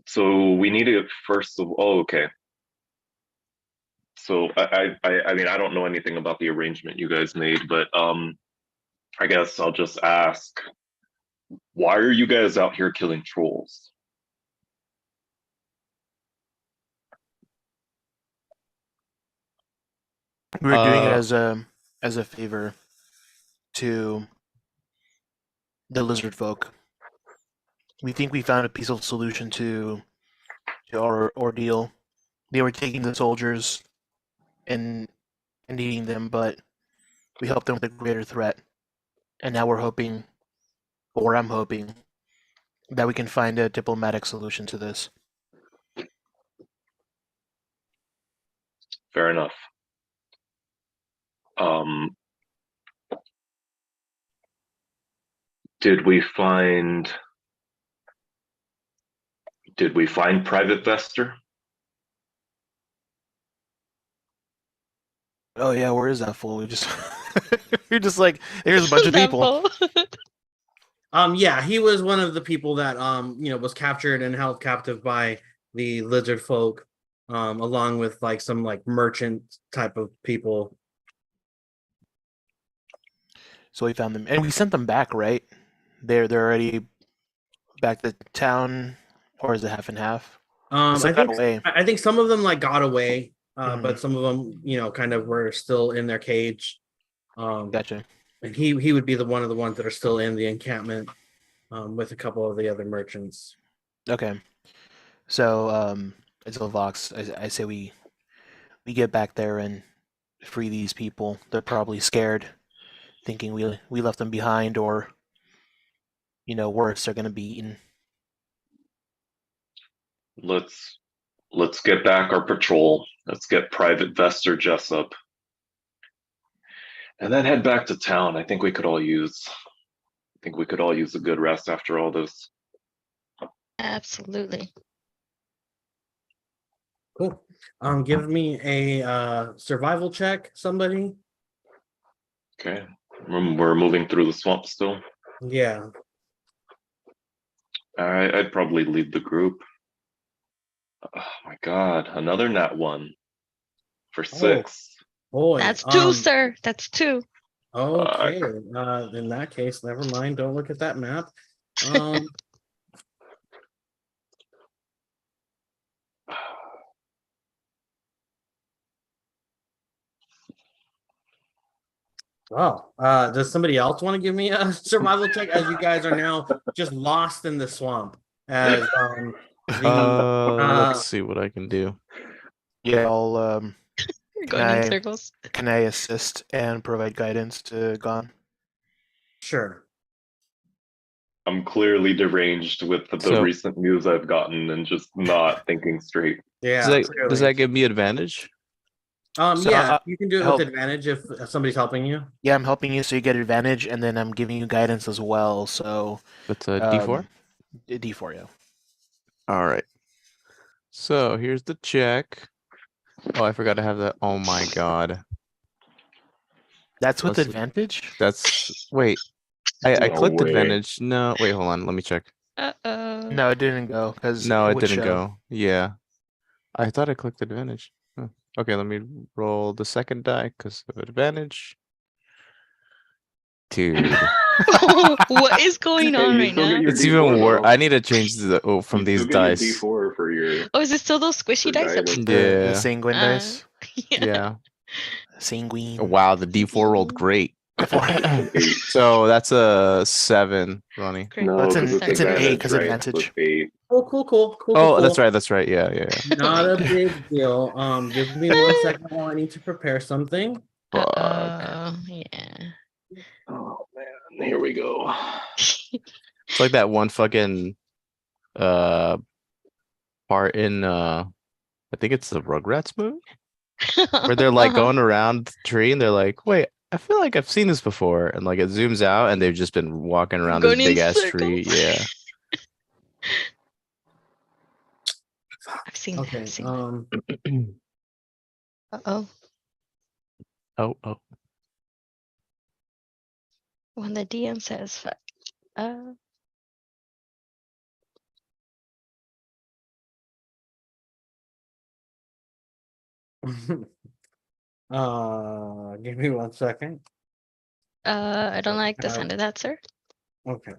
So we need to first of okay. So I mean I don't know anything about the arrangement you guys made, but I guess I'll just ask, why are you guys out here killing trolls? We were doing it Uh, as a favor to the lizard folk. We think we found a peaceful solution to our ordeal. They were taking the soldiers and eating them, but we helped them with a greater threat. And now we're hoping, or I'm hoping, that we can find a diplomatic solution to this. Fair enough. Did we find Private Vester? Oh yeah, where is that fool? We just you're just like, here's a bunch of That people. fool. Yeah, he was one of the people that was captured and held captive by the lizard folk, along with like some like merchant type of people. So we found them, and we sent them back, right? They're already back to town, or is it half and half? It's like I got think away. I think some of them like got away, Mhm. but some of them, kind of were still in their cage. Gotcha. And he would be one of the ones that are still in the encampment, with a couple of the other merchants. Okay. So, until Vox, I say we get back there and free these people. They're probably scared, thinking we left them behind, or worse, they're gonna be eaten. Let's get back our patrol. Let's get Private Vester Jessup. And then head back to town. I think we could all use a good rest after all this. Absolutely. Cool. Give me a survival check, somebody. Okay. We're moving through the swamp still. Yeah. I'd probably lead the group. Oh my god, another nat 1 for 6. Boy. That's two, sir. That's two. Okay. In that case, never mind. Don't look at that map. Well, does somebody else want to give me a survival check, as you guys are now just lost in the swamp? As let's see what I can do. Yeah, I'll You're going in circles. can I assist and provide guidance to Gon? Sure. I'm clearly deranged with the So- recent news I've gotten and just not thinking straight. Yeah. Does clearly. that give me advantage? So, Yeah, you can do it help- with advantage if somebody's helping you. Yeah, I'm helping you, so you get advantage, and then I'm giving you guidance as well. So That's a D4. D4, yeah. All right. So here's the check. Oh, I forgot to have that. Oh my god. That's with Let's- advantage. Wait. I No clicked way. advantage. No, wait, hold on. Let me check. Uh-oh. No, it didn't go because No, it would didn't show. go. Yeah. I thought I clicked advantage. Huh. Okay, let me roll the second die because of advantage. Dude. What is going on you right still get now? your It's D4 even worse. though. I need to change the from You these still get your dice. D4 for your Oh, is it still those squishy For dice? guidance. The Yeah. sanguine dice. Yeah. Sanguine. Wow, the D4 rolled great. So that's a 7, Ronnie. Great. no, It's an- because it's an eight, 'cause right? advantage. With 8. Cool. Oh, that's right. That's right. Yeah. Not Oh a my big deal. Give me 1 second while I need to prepare something. Fuck. Yeah. Oh man, here we go. It's like that one fucking part in I think it's the Rugrats movie where they're like Uh-huh. going around the tree and they're like, wait, I feel like I've seen this before, and like it zooms out and they've just been walking around this Going in big ass tree. circles. Yeah. I've seen that. Okay. I've seen that. Uh-oh. Oh, When the DM says, Give me 1 second. I don't like the sound of that, sir. Okay.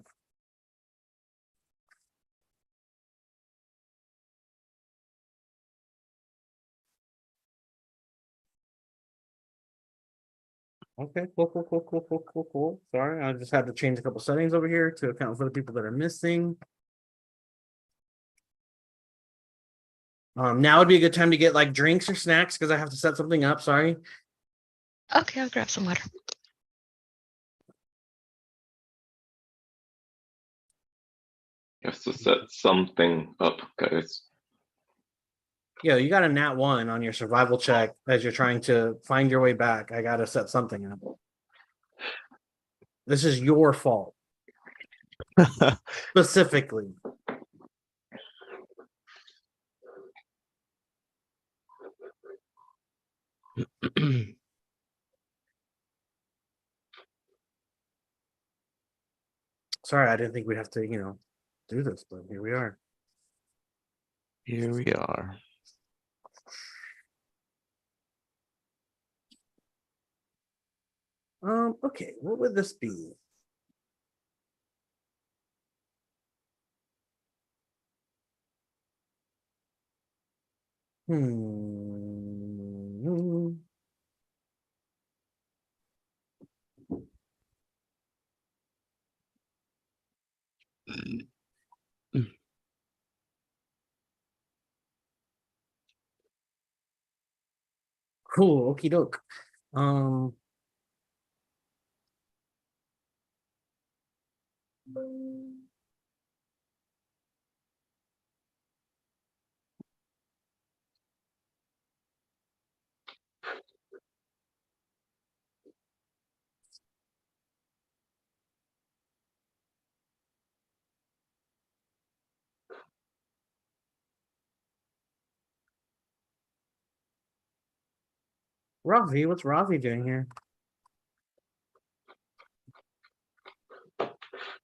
Okay, cool. Sorry, I just had to change a couple settings over here to account for the people that are missing. Now would be a good time to get like drinks or snacks because I have to set something up. Sorry. Okay, I'll grab some water. You have to set something up, guys. Yeah, you got a nat 1 on your survival check as you're trying to find your way back. I gotta set something up. This is your fault specifically. Sorry, I didn't think we'd have to, do this, but here we are. Here we are. Okay, what would this be? Hmm. Cool, okie doke. Ravi, what's Ravi doing here?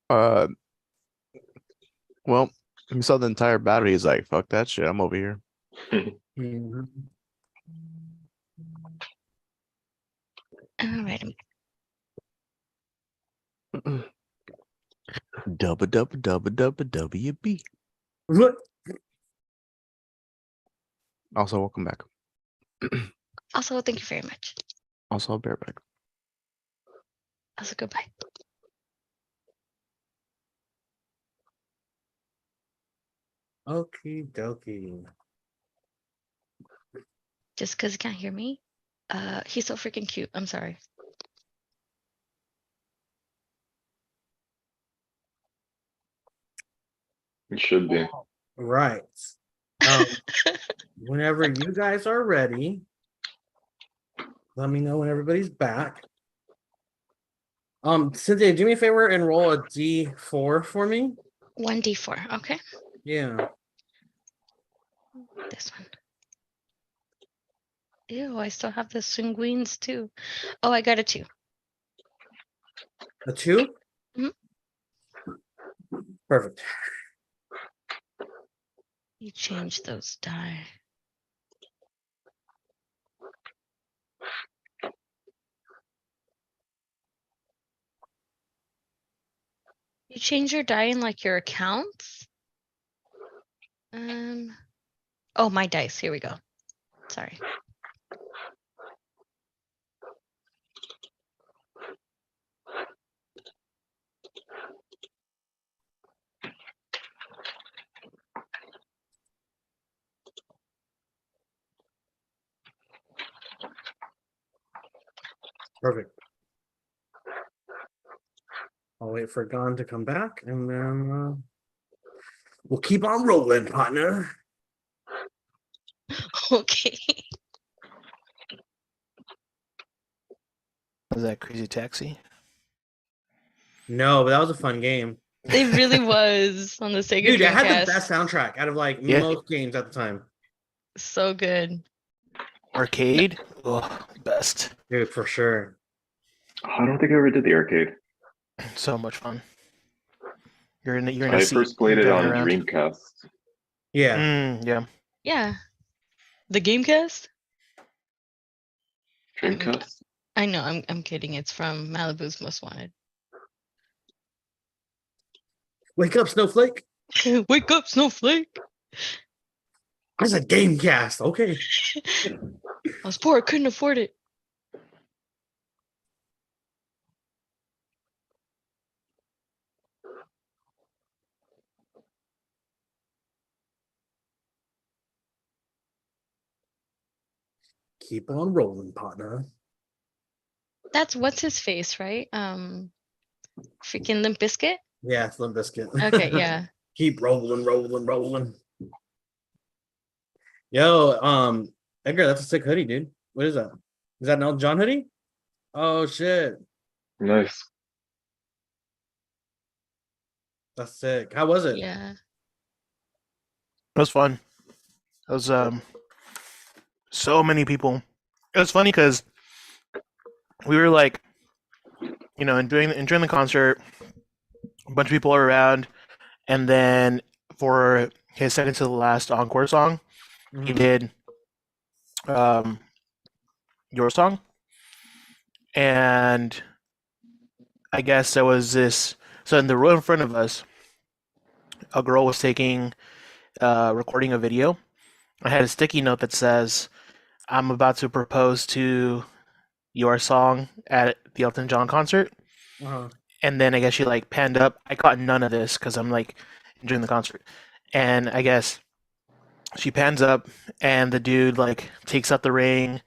Well, he saw the entire battle. He's like, "Fuck that shit. I'm over here." Mhm. All right. WB. Look, Also, welcome back. Also, thank you very much. Also, I'll be right back. Also, goodbye. okie dokie. Just because you can't hear me. He's so freaking cute. I'm sorry. It should be. Right. Whenever you guys are ready, let me know when everybody's back. Cynthia, do me a favor and roll a D4 for me. 1d4. Okay. Yeah. This one. Ew, I still have the sanguines too. Oh, I got a 2. A 2? Mhm. Perfect. You change those die. You change your die in like your accounts? Oh, my dice. Here we go. Sorry. Perfect. I'll wait for Gon to come back and then we'll keep on rolling, partner. Okay. Was that Crazy Taxi? No, but that was a fun game. It really was on the Sega Dude, I Dreamcast. had the best soundtrack out of like Yeah. most games at the time. So good. Arcade, oh, best. Dude, for sure. I don't think I ever did the arcade. So much fun. You're in a I seat first played it on driving around. Dreamcast. Yeah. Yeah. Yeah. The Gamecast? Dreamcast? I know, I'm kidding. It's from Malibu's Most Wanted. Wake up, Snowflake. Wake up, Snowflake. There's a Gamecast. Okay. I was poor, couldn't afford it. Keep on rolling, partner. That's what's his face, right? Freaking Limp Bizkit. Yeah, it's Limp Bizkit. Okay, yeah. Keep rolling, rolling, rolling. Yo, Edgar, that's a sick hoodie, dude. What is that? Is that an Elton John hoodie? Oh shit, Nice. that's sick. How was it? Yeah. It was fun. It was so many people. It was funny because we were like, enjoying the concert. A bunch of people are around, and then for his second to the last encore song, he Mhm. did your song, and I guess there was this. So in the row in front of us, a girl was recording a video. I had a sticky note that says, "I'm about to propose to your song at the Elton John concert." Uh-huh. And then I guess she like panned up. I caught none of this because I'm like enjoying the concert. And I guess she pans up and the dude like takes out the ring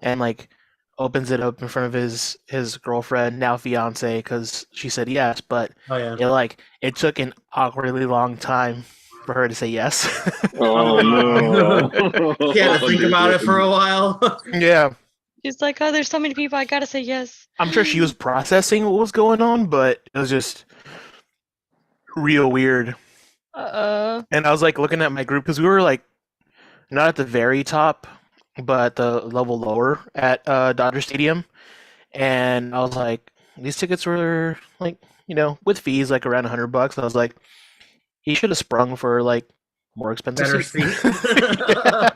and like opens it up in front of his girlfriend, now fiance, because she said yes, but Oh yeah. it took an awkwardly long time for her to say yes. Oh no. He had to think about it for a while. Yeah. He's like, oh, there's so many people. I gotta say yes. I'm sure she was processing what was going on, but it was just real weird. And I was like looking at my group because we were like not at the very top, but the level lower at Dodger Stadium. And I was like, these tickets were like, with fees like around $100. I was like, he should have sprung for like more expensive Better seats. seat. Yeah,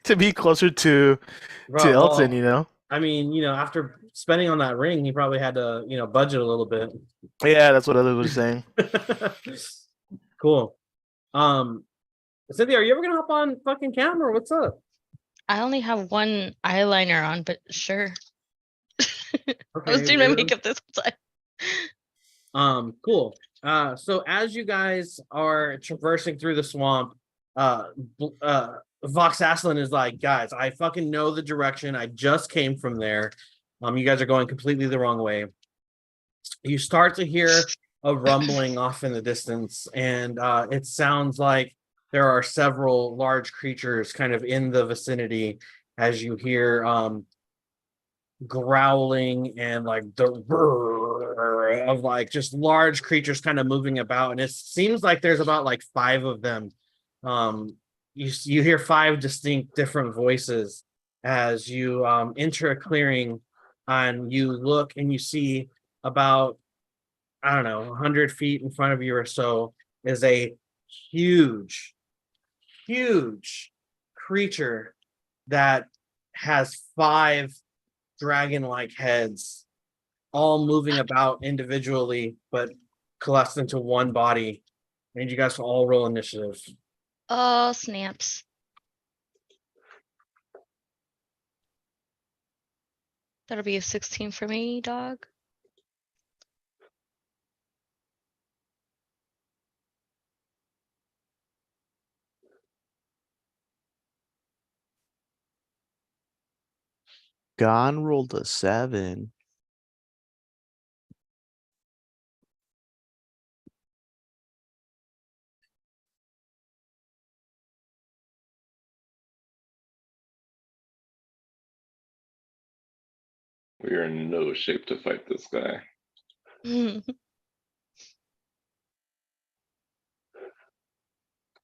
to be closer to Bro, Elton, well, I mean, after spending on that ring, he probably had to, budget a little bit. Yeah, that's what others were saying. Cool. Cynthia, are you ever gonna hop on fucking camera? What's up? I only have one eyeliner on, but sure. I was Okay, doing my weirdo. makeup this whole time. Cool. So as you guys are traversing through the swamp, Vox Aslan is like, guys, I fucking know the direction. I just came from there. You guys are going completely the wrong way. You start to hear a rumbling off in the distance, and it sounds like there are several large creatures kind of in the vicinity as you hear growling and like the brrr of like just large creatures kind of moving about, and it seems like there's about like 5 of them. You hear 5 distinct different voices as you enter a clearing, and you look and you see about, I don't know, 100 feet in front of you or so is a huge creature that has 5 dragon-like heads, all moving about individually, but collapsed into one body. I need you guys to all roll initiative. Oh, snaps. That'll be a 16 for me, dog. Gon rolled a 7. We are in no shape to fight this guy.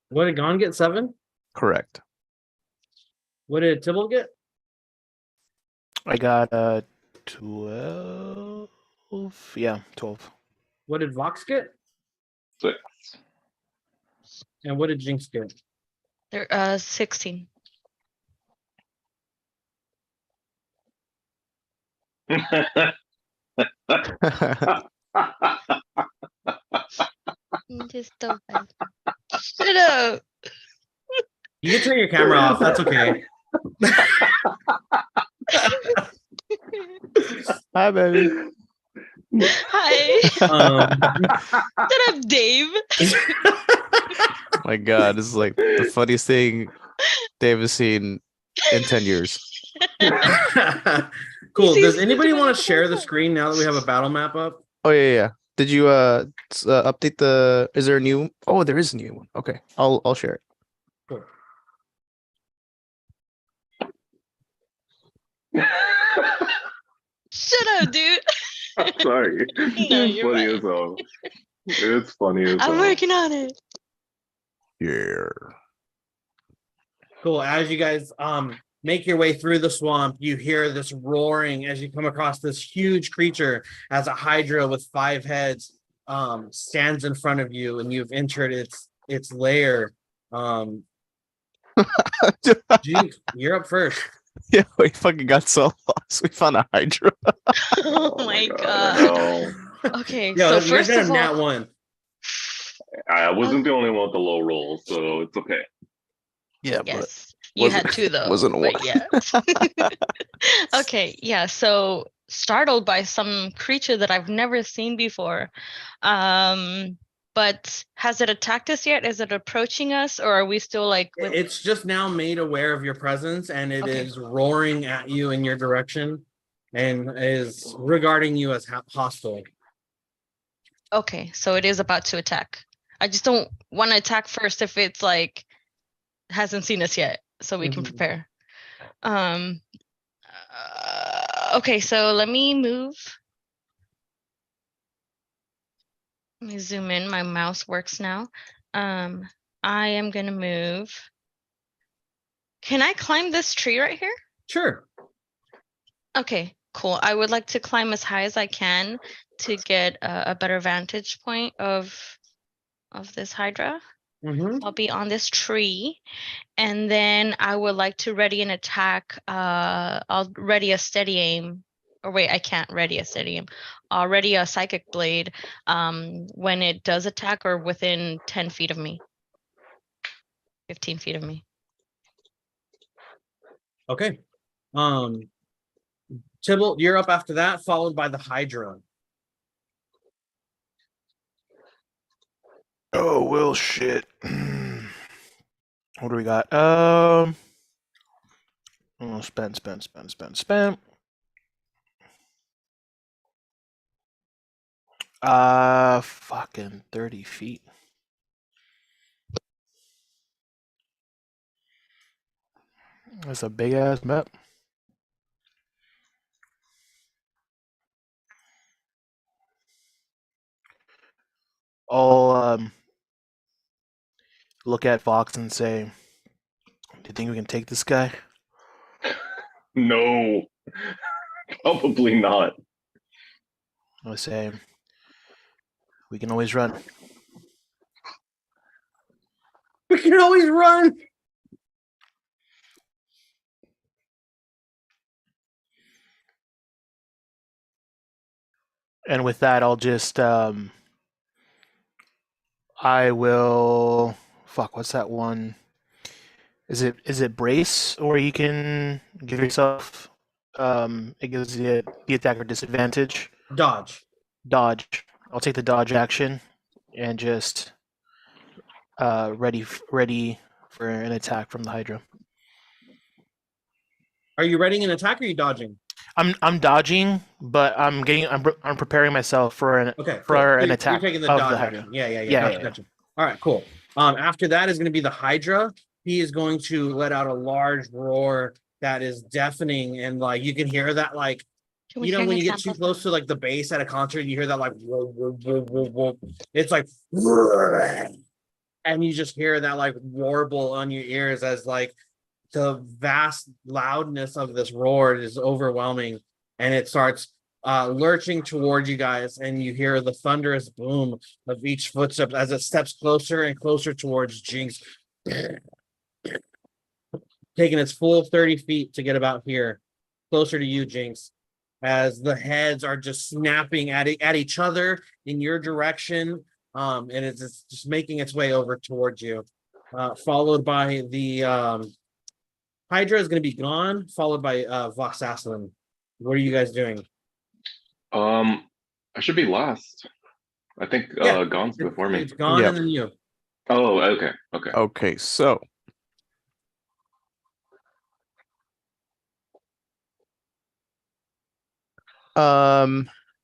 What did Gon get? 7? Correct. What did Tibble get? I got 12. Yeah, 12. What did Vox get? 6. And what did Jinx get? They're 16. Just so bad. Shut up. You can turn your camera off. That's okay. Hi, baby. Hi. Shut up, Dave. My God, this is like the funniest thing Dave has seen in 10 years. Cool. He Does sees anybody this want one to share the all the screen now that we have a battle map up? Oh yeah. Did you update the? Is there a new? Oh, there is a new one. Okay, I'll share it. Cool. Shut up, dude. I'm sorry. No, It's you're funny fine. as hell. It's funny as I'm hell. working on it. Yeah. Cool. As you guys make your way through the swamp, you hear this roaring as you come across this huge creature as a hydra with 5 heads stands in front of you, and you've entered its lair. Jinx, you're up first. Yeah, we fucking got so lost. We found a Hydra. Oh my I god. know. Okay, Yeah, so you guys first got of a nat all, 1. I wasn't the only one with the low roll, so it's okay. Yeah, yes, you had 2 though. wasn't a but one. yeah. Okay, yeah. So startled by some creature that I've never seen before. But has it attacked us yet? Is it approaching us, or are we still like with? It's just now made aware of your presence, and it Okay. is roaring at you in your direction and is regarding you as hostile. Okay, so it is about to attack. I just don't want to attack first if it's like hasn't seen us yet, so we can Mhm. prepare. Okay, so let me move. Let me zoom in. My mouse works now. I am gonna move. Can I climb this tree right here? Sure. Okay, cool. I would like to climb as high as I can to get a better vantage point of this hydra. Mm-hmm. I'll be on this tree, and then I would like to ready an attack. I'll ready a steady aim. Or wait, I can't ready a steady aim. I'll ready a psychic blade when it does attack or within 10 feet of me. 15 feet of me. Okay. Tybalt, you're up after that, followed by the Hydra. Oh well, shit. What do we got? Spend. Fucking 30 feet. That's a big ass map. I'll look at Fox and say, "Do you think we can take this guy?" No. Probably not. I say, "We can always run." We can always run. And with that, I'll just I will. Fuck. What's that one? Is it brace, or you can give yourself? It gives the attacker disadvantage. Dodge. Dodge. I'll take the dodge action and just ready for an attack from the Hydra. Are you readying an attack or are you dodging? I'm dodging, but I'm preparing myself for an Okay. for Cool. an You're attack taking the of dodge the Hydra. action. Yeah. Yeah, Gotcha. All right, cool. After that is going to be the Hydra. He is going to let out a large roar that is deafening, and like you can hear that, like Can we you know hear an when you get example too of close that? to like the bass at a concert, you hear that like whoa, whoa, whoa, whoa, whoa. It's like and you just hear that like warble on your ears as like the vast loudness of this roar is overwhelming, and it starts lurching towards you guys, and you hear the thunderous boom of each footstep as it steps closer and closer towards Jinx, taking its full 30 feet to get about here, closer to you, Jinx, as the heads are just snapping at each other in your direction, and it's just making its way over towards you, followed by the Hydra is going to be gone, followed by Vox Aslan. What are you guys doing? I should be last. I think Yeah, Gon's before me. It's gone, Yep. and then you. Oh, okay, okay. Okay, so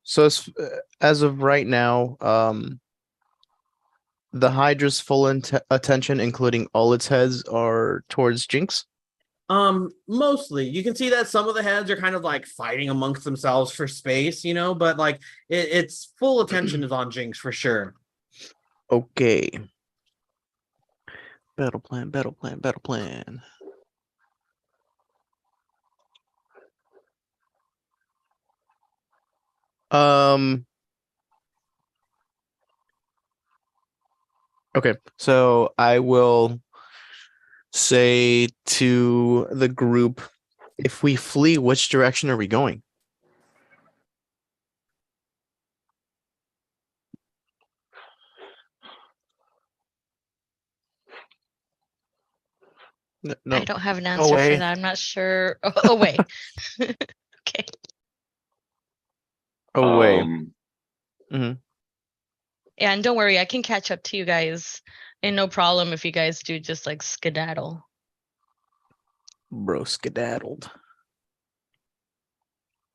so as of right now, the Hydra's full attention, including all its heads, are towards Jinx. Mostly you can see that some of the heads are kind of like fighting amongst themselves for space, but like its full attention is on Jinx for sure. Okay. Battle plan, battle plan, battle plan. Okay, so I will say to the group, if we flee, which direction are we going? No. I don't have an answer for Away. that. I'm not sure. Oh, wait. Okay. Away. Yeah, and don't worry, I can catch up to you guys. And no problem if you guys do just like skedaddle. Bro skedaddled.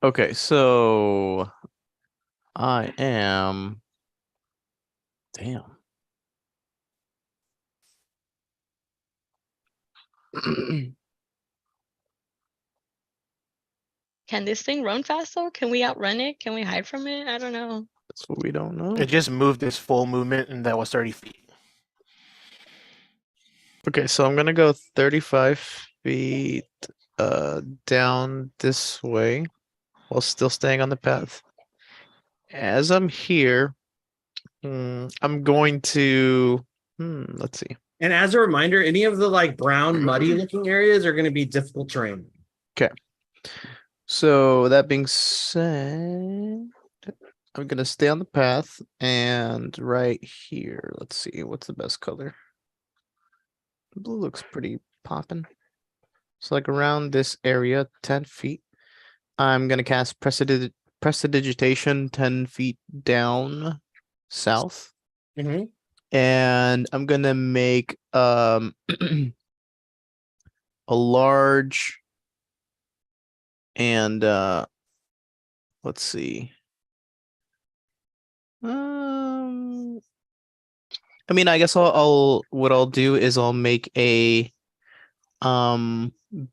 Okay, so I am. Damn. Can this thing run fast though? Can we outrun it? Can we hide from it? I don't know. That's what we don't know. It just moved its full movement, and that was 30 feet. Okay, so I'm gonna go 35 feet down this way while still staying on the path. As I'm here, I'm going to let's see. And as a reminder, any of the like brown muddy looking areas are going to be difficult terrain. Okay. So that being said, I'm gonna stay on the path, and right here, let's see, what's the best color? Blue looks pretty poppin'. So like around this area, 10 feet. I'm gonna cast Prestidigitation 10 feet down south. Mm-hmm. And I'm gonna make a large and let's see. I mean, I guess what I'll do is I'll make a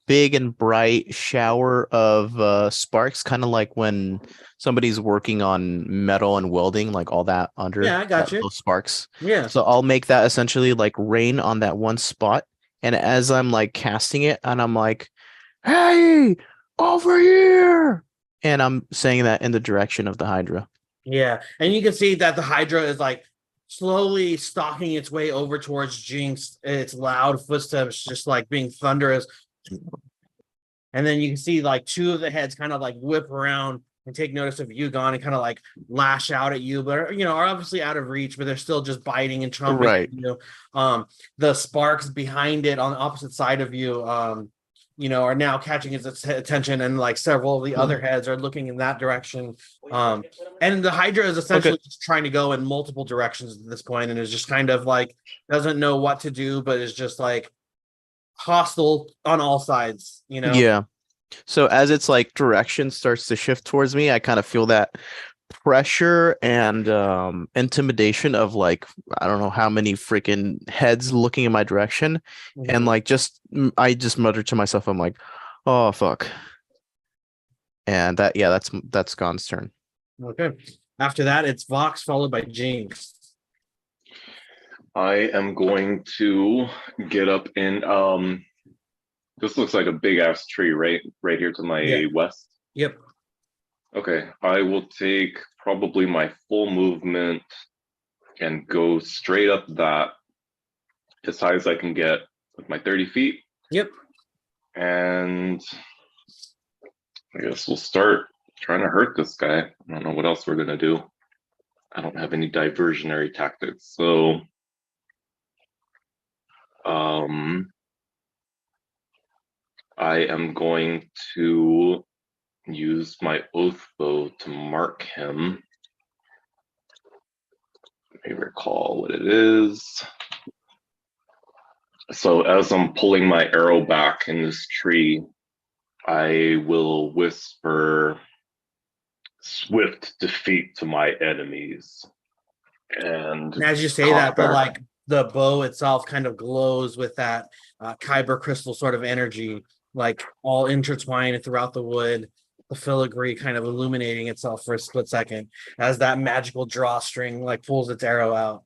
big and bright shower of sparks, kind of like when somebody's working on metal and welding, like all that under. Yeah, I got you. Those sparks. Yeah. So I'll make that essentially like rain on that one spot, and as I'm like casting it, and I'm like, "Hey, over here!" and I'm saying that in the direction of the Hydra. Yeah, and you can see that the Hydra is like slowly stalking its way over towards Jinx. Its loud footsteps just like being thunderous. And then you can see like two of the heads kind of like whip around and take notice of Yugon and kind of like lash out at you, but are obviously out of reach, but they're still just biting and chomping Right. at you. The sparks behind it on the opposite side of you, are now catching its attention, and like several of the other heads are looking in that direction. And the Hydra is essentially just trying to go in multiple directions at this point, and is just kind of like doesn't know what to do, but is just like hostile on all sides. Yeah. So as its like direction starts to shift towards me, I kind of feel that pressure and intimidation of like I don't know how many freaking heads looking in my direction, and like I just mutter to myself, I'm like, oh fuck. And that's Gon's turn. Okay. After that, it's Vox followed by Jinx. I am going to get up and This looks like a big ass tree, right? Right here to my Yeah. west. Yep. Okay, I will take probably my full movement and go straight up that as high as I can get with my 30 feet. Yep. And I guess we'll start trying to hurt this guy. I don't know what else we're gonna do. I don't have any diversionary tactics, so I am going to use my oath bow to mark him. Let me recall what it is. So as I'm pulling my arrow back in this tree, I will whisper swift defeat to my enemies. And as you say that, conquer. the bow itself kind of glows with that kyber crystal sort of energy, like all intertwined throughout the wood. The filigree kind of illuminating itself for a split second as that magical drawstring like pulls its arrow out.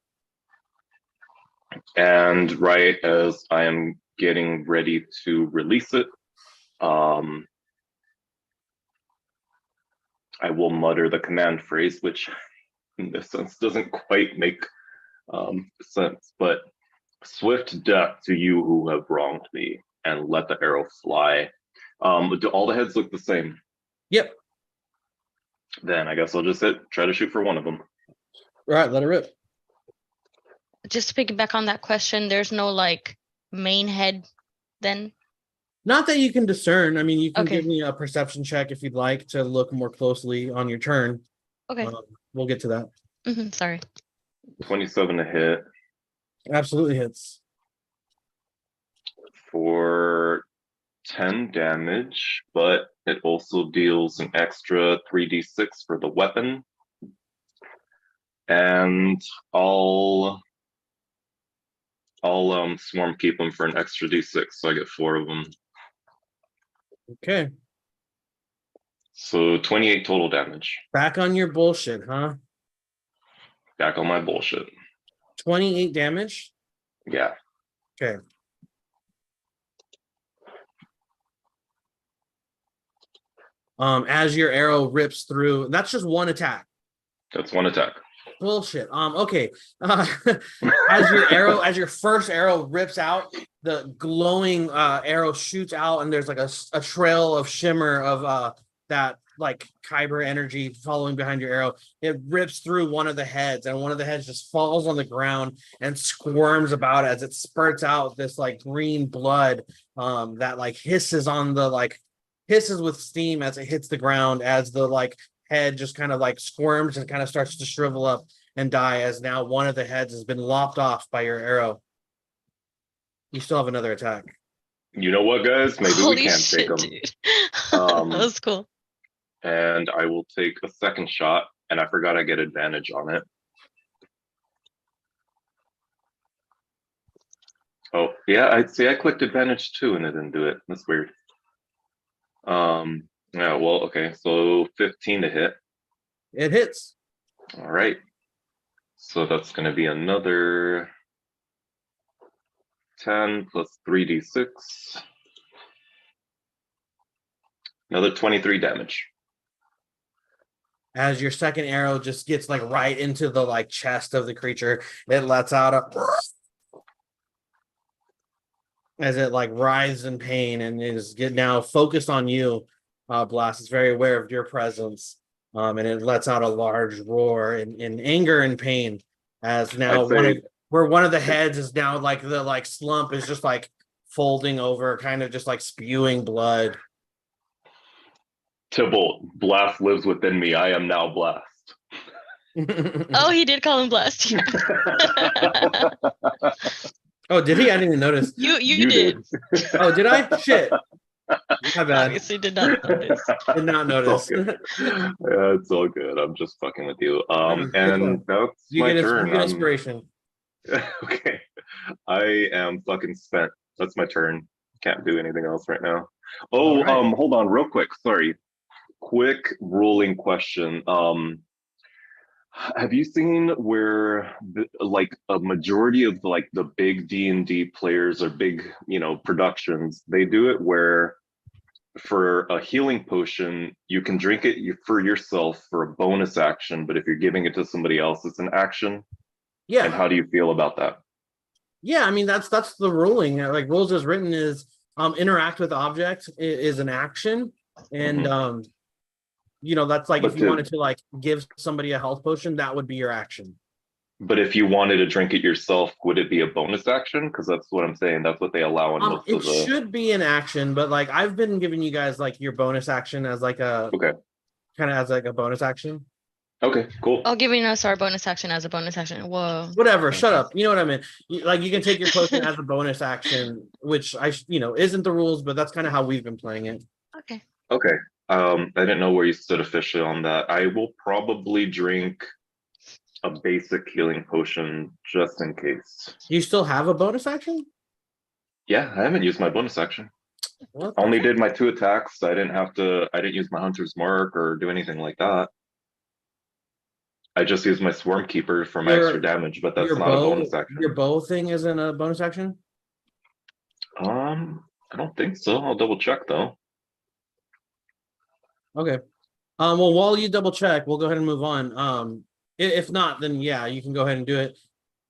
And right as I am getting ready to release it, I will mutter the command phrase, which in this sense doesn't quite make sense, but swift death to you who have wronged me, and let the arrow fly. Do all the heads look the same? Yep. Then I guess I'll just try to shoot for one of them. All right, let it rip. Just to piggyback on that question, there's no like main head then? Not that you can discern. I mean, you can Okay. give me a perception check if you'd like to look more closely on your turn. Okay. We'll get to that. Sorry. 27 to hit Absolutely hits. for 10 damage, but it also deals an extra 3d6 for the weapon. And I'll swarm keep them for an extra d6, so I get 4 of them. Okay. So 28 total damage. Back on your bullshit, huh? Back on my bullshit. 28 damage. Yeah. Okay. As your arrow rips through, that's just one attack. That's one attack. Bullshit. Okay. As your first arrow rips out, the glowing arrow shoots out, and there's like a trail of shimmer of that like kyber energy following behind your arrow. It rips through one of the heads, and one of the heads just falls on the ground and squirms about as it spurts out this like green blood that like hisses with steam as it hits the ground, as the like head just kind of like squirms and kind of starts to shrivel up and die, as now one of the heads has been lopped off by your arrow. You still have another attack. You know what, guys? Maybe Holy we can shit, take them. dude. That was cool. And I will take a second shot, and I forgot I get advantage on it. Oh, yeah, I clicked advantage too, and it didn't do it. That's weird. Yeah, well, okay, so 15 to hit. It hits. All right. So that's going to be another 10 plus 3d6. Another 23 damage. As your second arrow just gets like right into the like chest of the creature, it lets out a as it like writhes in pain and is now focused on you. Blast is very aware of your presence, and it lets out a large roar in anger and pain, as now one of the heads is now like the like slump is just like folding over, kind of just like spewing blood. Tybalt, Blast lives within me. I am now Blast. Oh, he did call him Blast. Oh, did he? I didn't even notice. You did. Oh, did I? Shit. My bad. Obviously did not notice. Did not notice. Yeah, it's all good. I'm just fucking with you. And that's you my get turn. You get inspiration. Okay. I am fucking spent. That's my turn. Can't do anything else right now. Oh, right. Hold on real quick. Sorry. Quick ruling question. Have you seen where like a majority of like the big D&D players or big, productions, they do it where for a healing potion, you can drink it for yourself for a bonus action, but if you're giving it to somebody else, it's an action. And Yeah, how do you feel about that? yeah. I mean, that's the ruling. Like rules as written is interact with object is an action, and Mhm. that's like if But you wanted to like give somebody a health potion, that would be your action. if you wanted to drink it yourself, would it be a bonus action? Because that's what I'm saying. That's what they allow in most It of the. should be an action, but like I've been giving you guys like your bonus action as like a Okay. kind of as like a bonus action. Okay. Cool. Oh, giving us our bonus action as a bonus action. Whoa. Whatever, shut up. You know what I mean? Like you can take your potion as a bonus action, which isn't the rules, but that's kind of how we've been playing it. Okay. Okay. I didn't know where you stood officially on that. I will probably drink a basic healing potion just in case. You still have a bonus action? Yeah, I haven't used my bonus action. What the Only fuck? did my 2 attacks. I didn't use my hunter's mark or do anything like that. I just used my swarm keeper for my extra damage, but that's not a bonus action. Your bow thing isn't a bonus action? I don't think so. I'll double check though. Okay. Well, while you double check, we'll go ahead and move on. If not, then yeah, you can go ahead and do it.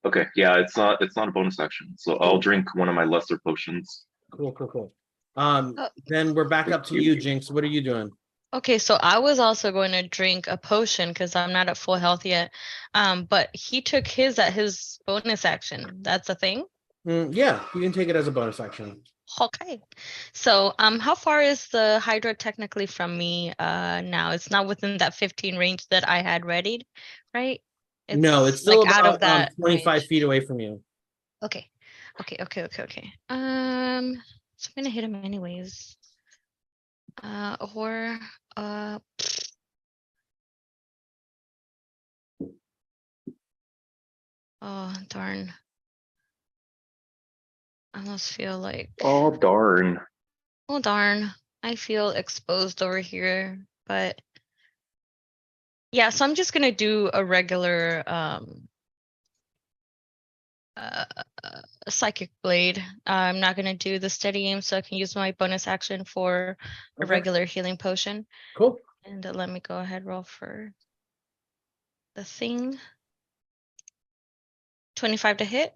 Okay, yeah, it's not a bonus action. So I'll drink one of my lesser potions. Cool. Oh. Then we're back up to Thank you, you. Jinx. What are you doing? Okay, so I was also going to drink a potion because I'm not at full health yet. But he took his at his bonus action. That's a thing. Yeah, you can take it as a bonus action. Okay. So how far is the Hydra technically from me now? It's not within that 15 range that I had readied, right? No, it's still like out of about that 25 range. feet away from you. Okay. So I'm gonna hit him anyways. Or oh darn. I almost feel like Oh darn. oh darn. I feel exposed over here, but yeah, so I'm just gonna do a regular a psychic blade. I'm not gonna do the steady aim, so I can use my bonus action for a Okay. regular healing potion. Cool. And let me go ahead roll for the thing. 25 to hit.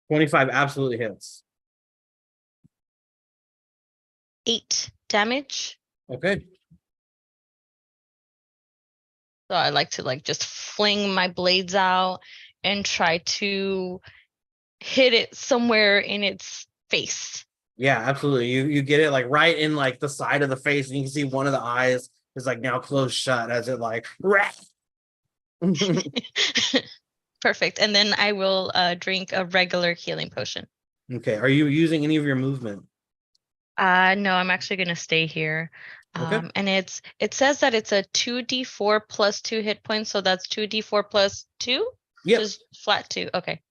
25 absolutely hits. 8 damage. Okay. So I like to just fling my blades out and try to hit it somewhere in its face. Yeah, absolutely. You get it like right in like the side of the face, and you can see one of the eyes is like now closed shut as it like Perfect. And then I will drink a regular healing potion. Okay. Are you using any of your movement? No, I'm actually gonna stay here. Okay. And it says that it's a 2d4 plus 2 hit points, so that's 2d4 plus 2? Yep. Just flat 2. Okay.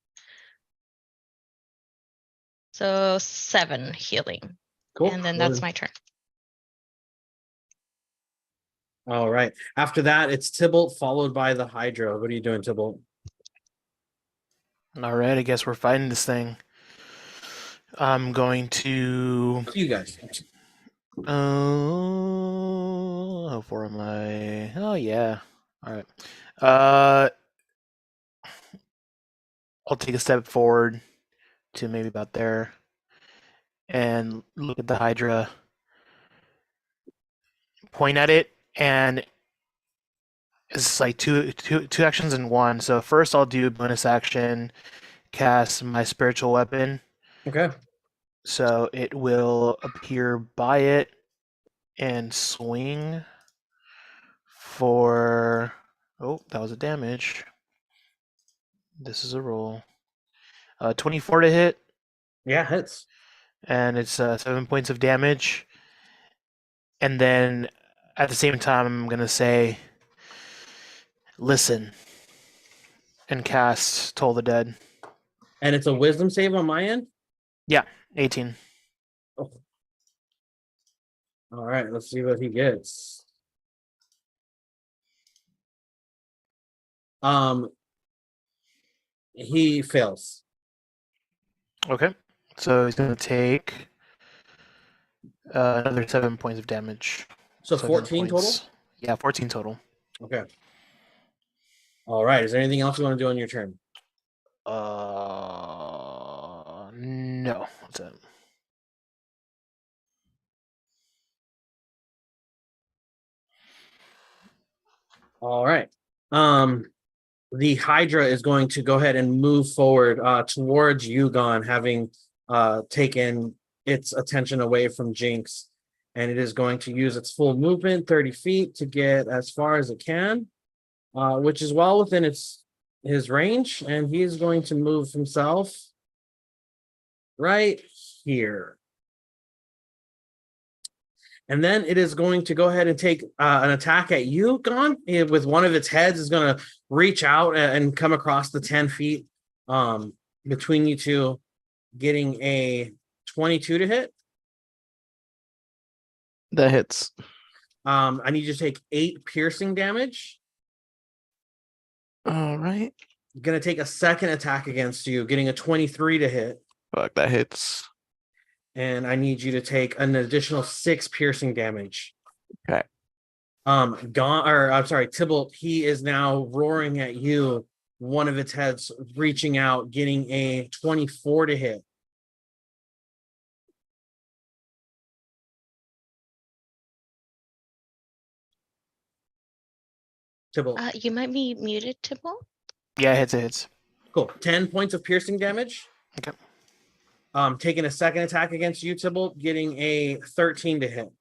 So 7 healing. Cool. And then that's my turn. All right. After that, it's Tybalt followed by the Hydra. What are you doing, Tybalt? All right, I guess we're fighting this thing. I'm going to. You guys. How far am I? Oh yeah. All right. I'll take a step forward to maybe about there, and look at the Hydra. Point at it, and it's like two actions in one. So first, I'll do bonus action, cast my spiritual weapon. Okay. So it will appear by it and swing for. Oh, that was a damage. This is a roll. 24 to hit, Yeah, hits. and it's 7 points of damage. And then at the same time, I'm gonna say, "Listen," and cast Toll the Dead. And it's a wisdom save on my end. Yeah, 18. Oh. All right, let's see what he gets. He fails. Okay. So he's gonna take another 7 points of damage. So 7 14 total? points. Yeah, 14 total. Okay. All right. Is there anything else you want to do on your turn? No. That's it. All right. The Hydra is going to go ahead and move forward towards Yugon, having taken its attention away from Jinx. And it is going to use its full movement, 30 feet, to get as far as it can, which is well within his range. And he is going to move himself right here. And then it is going to go ahead and take an attack at you, Gon. With one of its heads is going to reach out and come across the 10 feet between you two, getting a 22 to hit. That hits. I need you to take 8 piercing damage. All right. Going to take a second attack against you, getting a 23 to hit. Fuck, that hits. And I need you to take an additional 6 piercing damage. Okay. Tybalt, he is now roaring at you. One of its heads reaching out, getting a 24 to hit. Tybalt. You might be muted, Tybalt. Yeah, it hits. Cool. 10 points of piercing damage. Okay. Taking a second attack against you, Tybalt, getting a 13 to hit.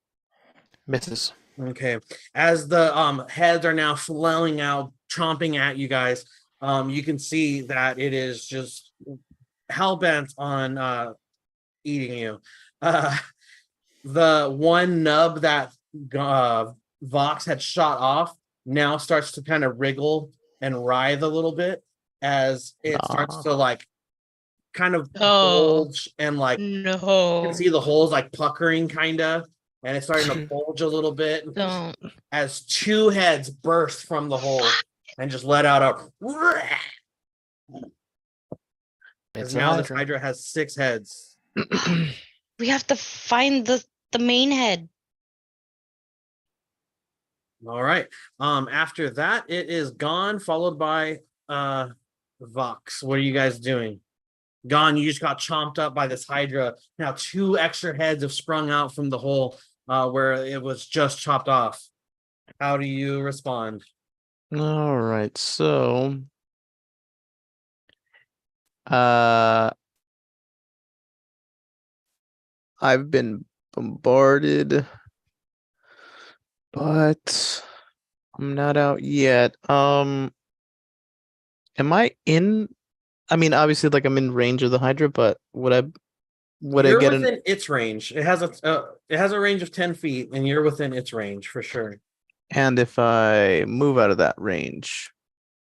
Misses. Okay. As the heads are now flailing out, chomping at you guys, you can see that it is just hell-bent on eating you. The one nub that Vox had shot off now starts to kind of wriggle and writhe a little bit as it starts to like kind of bulge and like you can see the holes like puckering kind of, and it's starting to bulge a little bit as 2 heads burst from the hole and just let out a as now this Hydra has 6 heads. We have to find the main head. All right. After that, it is Gone, followed by Vox. What are you guys doing? Gone, you just got chomped up by this Hydra. Now 2 extra heads have sprung out from the hole where it was just chopped off. How do you respond? All right. So I've been bombarded, but I'm not out yet. Am I in? I mean, obviously, like I'm in range of the Hydra, but would I You're get within its range. It has a range of 10 feet, and you're within its range for sure. And if I move out of that range,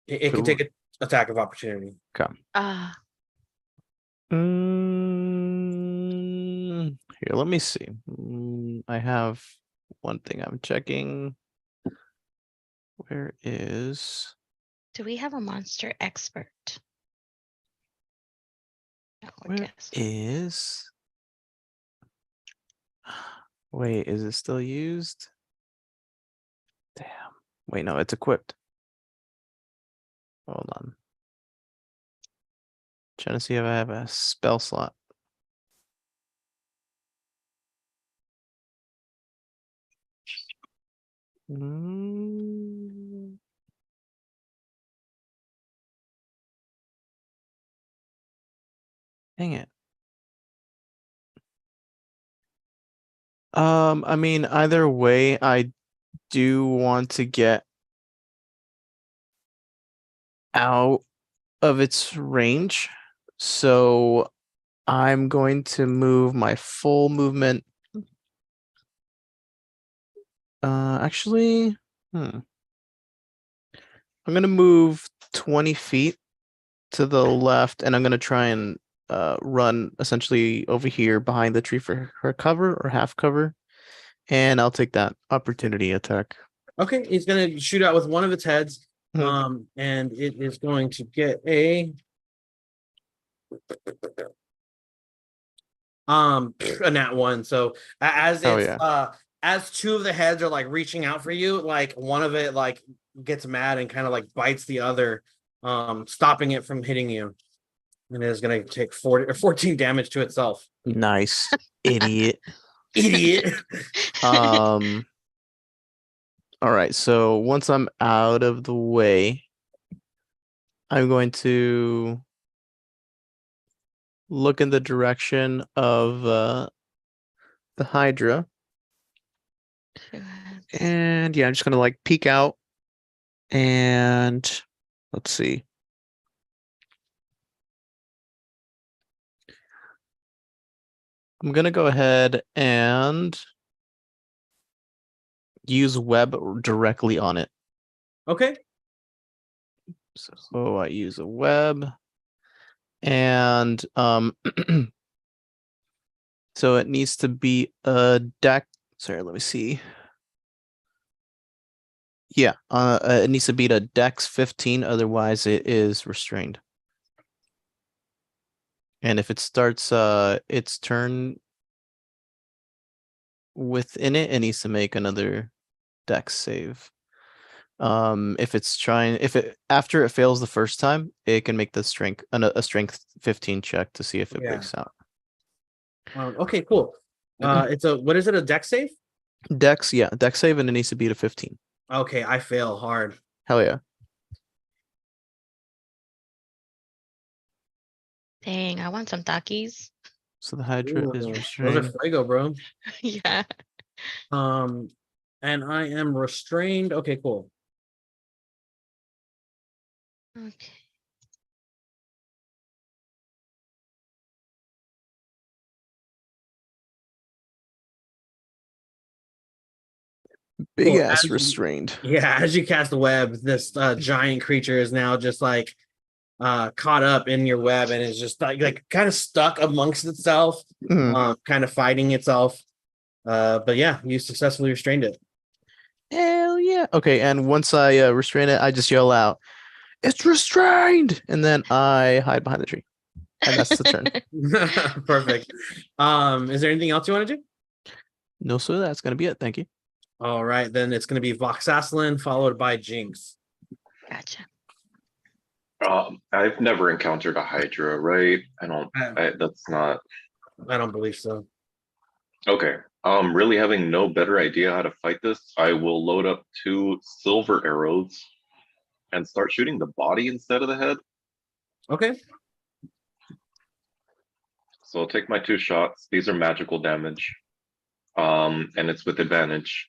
It can take an attack of opportunity. come. Here, let me see. I have one thing I'm checking. Where is? Do we have a monster expert? No, Where is? Wait, is it still used? Damn. Wait, no, it's equipped. Hold on. Trying to see if I have a spell slot. Dang it. I mean, either way, I do want to get out of its range. So I'm going to move my full movement. Actually, I'm going to move 20 feet to the left, and I'm going to try and run essentially over here behind the tree for her cover or half cover. And I'll take that opportunity attack. Okay, he's going to shoot out with one of its heads. And it is going to get a nat one. So as Oh, it's yeah. as two of the heads are like reaching out for you, like one of it like gets mad and kind of like bites the other, stopping it from hitting you. And it is gonna take 14 damage to itself. Nice. Idiot. Idiot. Um all right, so once I'm out of the way, I'm going to look in the direction of the Hydra. And yeah, I'm just gonna like peek out and let's see. I'm gonna go ahead and use web directly on it. Okay. So I use a web and so it needs to be a deck. Sorry, let me see. Yeah, it needs to beat a dex 15, otherwise it is restrained. And if it starts its turn within it, it needs to make another dex save. If it after it fails the first time, it can make the strength a strength 15 check to see if it Yeah. breaks out. Okay, cool. It's what is it? A deck save? Dex, yeah, dex save, and it needs to beat a 15. Okay, I fail hard. Hell yeah. Dang, I want some Takis. So the Hydra is Ooh, those are restrained. fuego, bro. Yeah. And I am restrained. Okay, cool. Okay. Big Cool. ass As you- restrained. Yeah, as you cast the web, this giant creature is now just like caught up in your web and is just like kind of stuck amongst itself, kind of fighting itself. But yeah, you successfully restrained it. Hell yeah. Okay, and once I restrain it, I just yell out, "It's restrained!" And then I hide behind the tree. And that's the turn. Perfect. Is there anything else you want to do? No, sir, that's gonna be it. Thank you. All right, then it's going to be Voxaslin followed by Jinx. Gotcha. I've never encountered a Hydra, right? That's not I don't believe so. okay. Really having no better idea how to fight this, I will load up 2 silver arrows and start shooting the body instead of the head. Okay. So I'll take my 2 shots. These are magical damage. And it's with advantage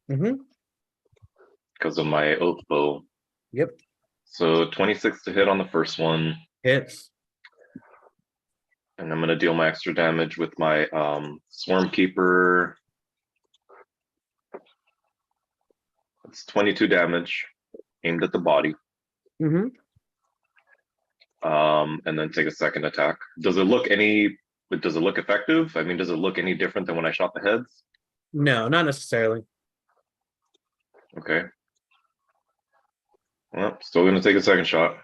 because of my oath bow. Yep. So 26 to hit on the first one. Hits. And I'm gonna deal my extra damage with my Swarm Keeper. It's 22 damage aimed at the body. And then take a second attack. Does it look effective? I mean, does it look any different than when I shot the heads? No, not necessarily. Okay. Well, still gonna take a second shot.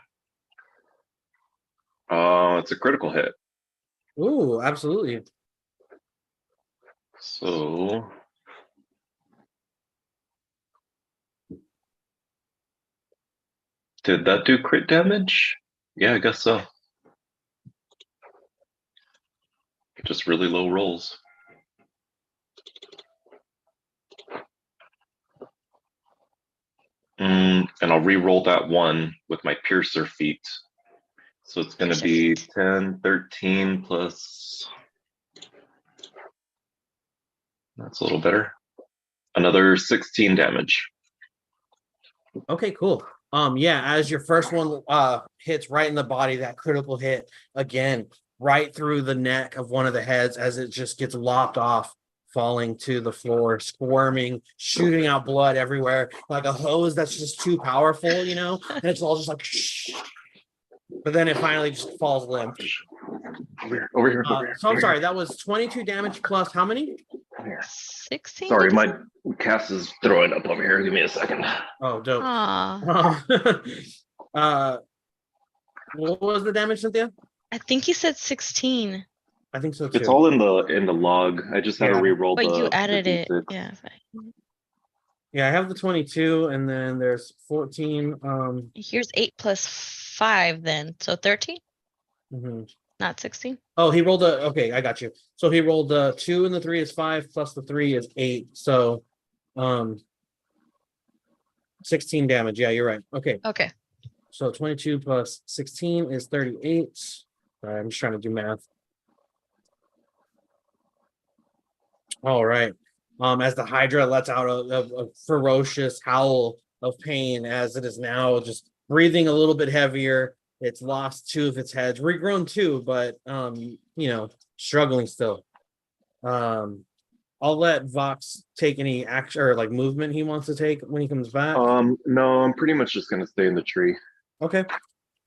It's a critical hit. Ooh, absolutely. So did that do crit damage? Yeah, I guess so. Just really low rolls. And I'll re-roll that one with my Piercer feat. So it's going to be 10, 13 plus. That's a little better. Another 16 damage. Okay, cool. Yeah, as your first one hits right in the body, that critical hit again, right through the neck of one of the heads as it just gets lopped off, falling to the floor, squirming, shooting out blood everywhere, like a hose that's just too powerful, you know, and it's all just like shh. But then it finally just falls limp. Over here. So I'm sorry, that was 22 damage plus how many? here. 16. Sorry, did you say? my cast is throwing up over here. Give me a second. Oh, dope. Aw, What was the damage, Cynthia? I think he said 16, I think so too. It's all in the log. I just had to Yeah. re-roll but you the added it. D6. Yeah. Yeah, I have the 22, and then there's 14. Here's 8 plus 5 then. So 13, Mhm. not 16. Oh, he rolled a. Okay, I got you. So he rolled the 2 and the 3 is 5 plus the 3 is 8. So, 16 damage. Yeah, you're right. Okay, Okay. so 22 plus 16 is 38. Sorry, I'm just trying to do math. All right. As the Hydra lets out a ferocious howl of pain, as it is now just breathing a little bit heavier. It's lost 2 of its heads, regrown 2, but struggling still. I'll let Vox take any action or like movement he wants to take when he comes back. No, I'm pretty much just gonna stay in the tree. Okay.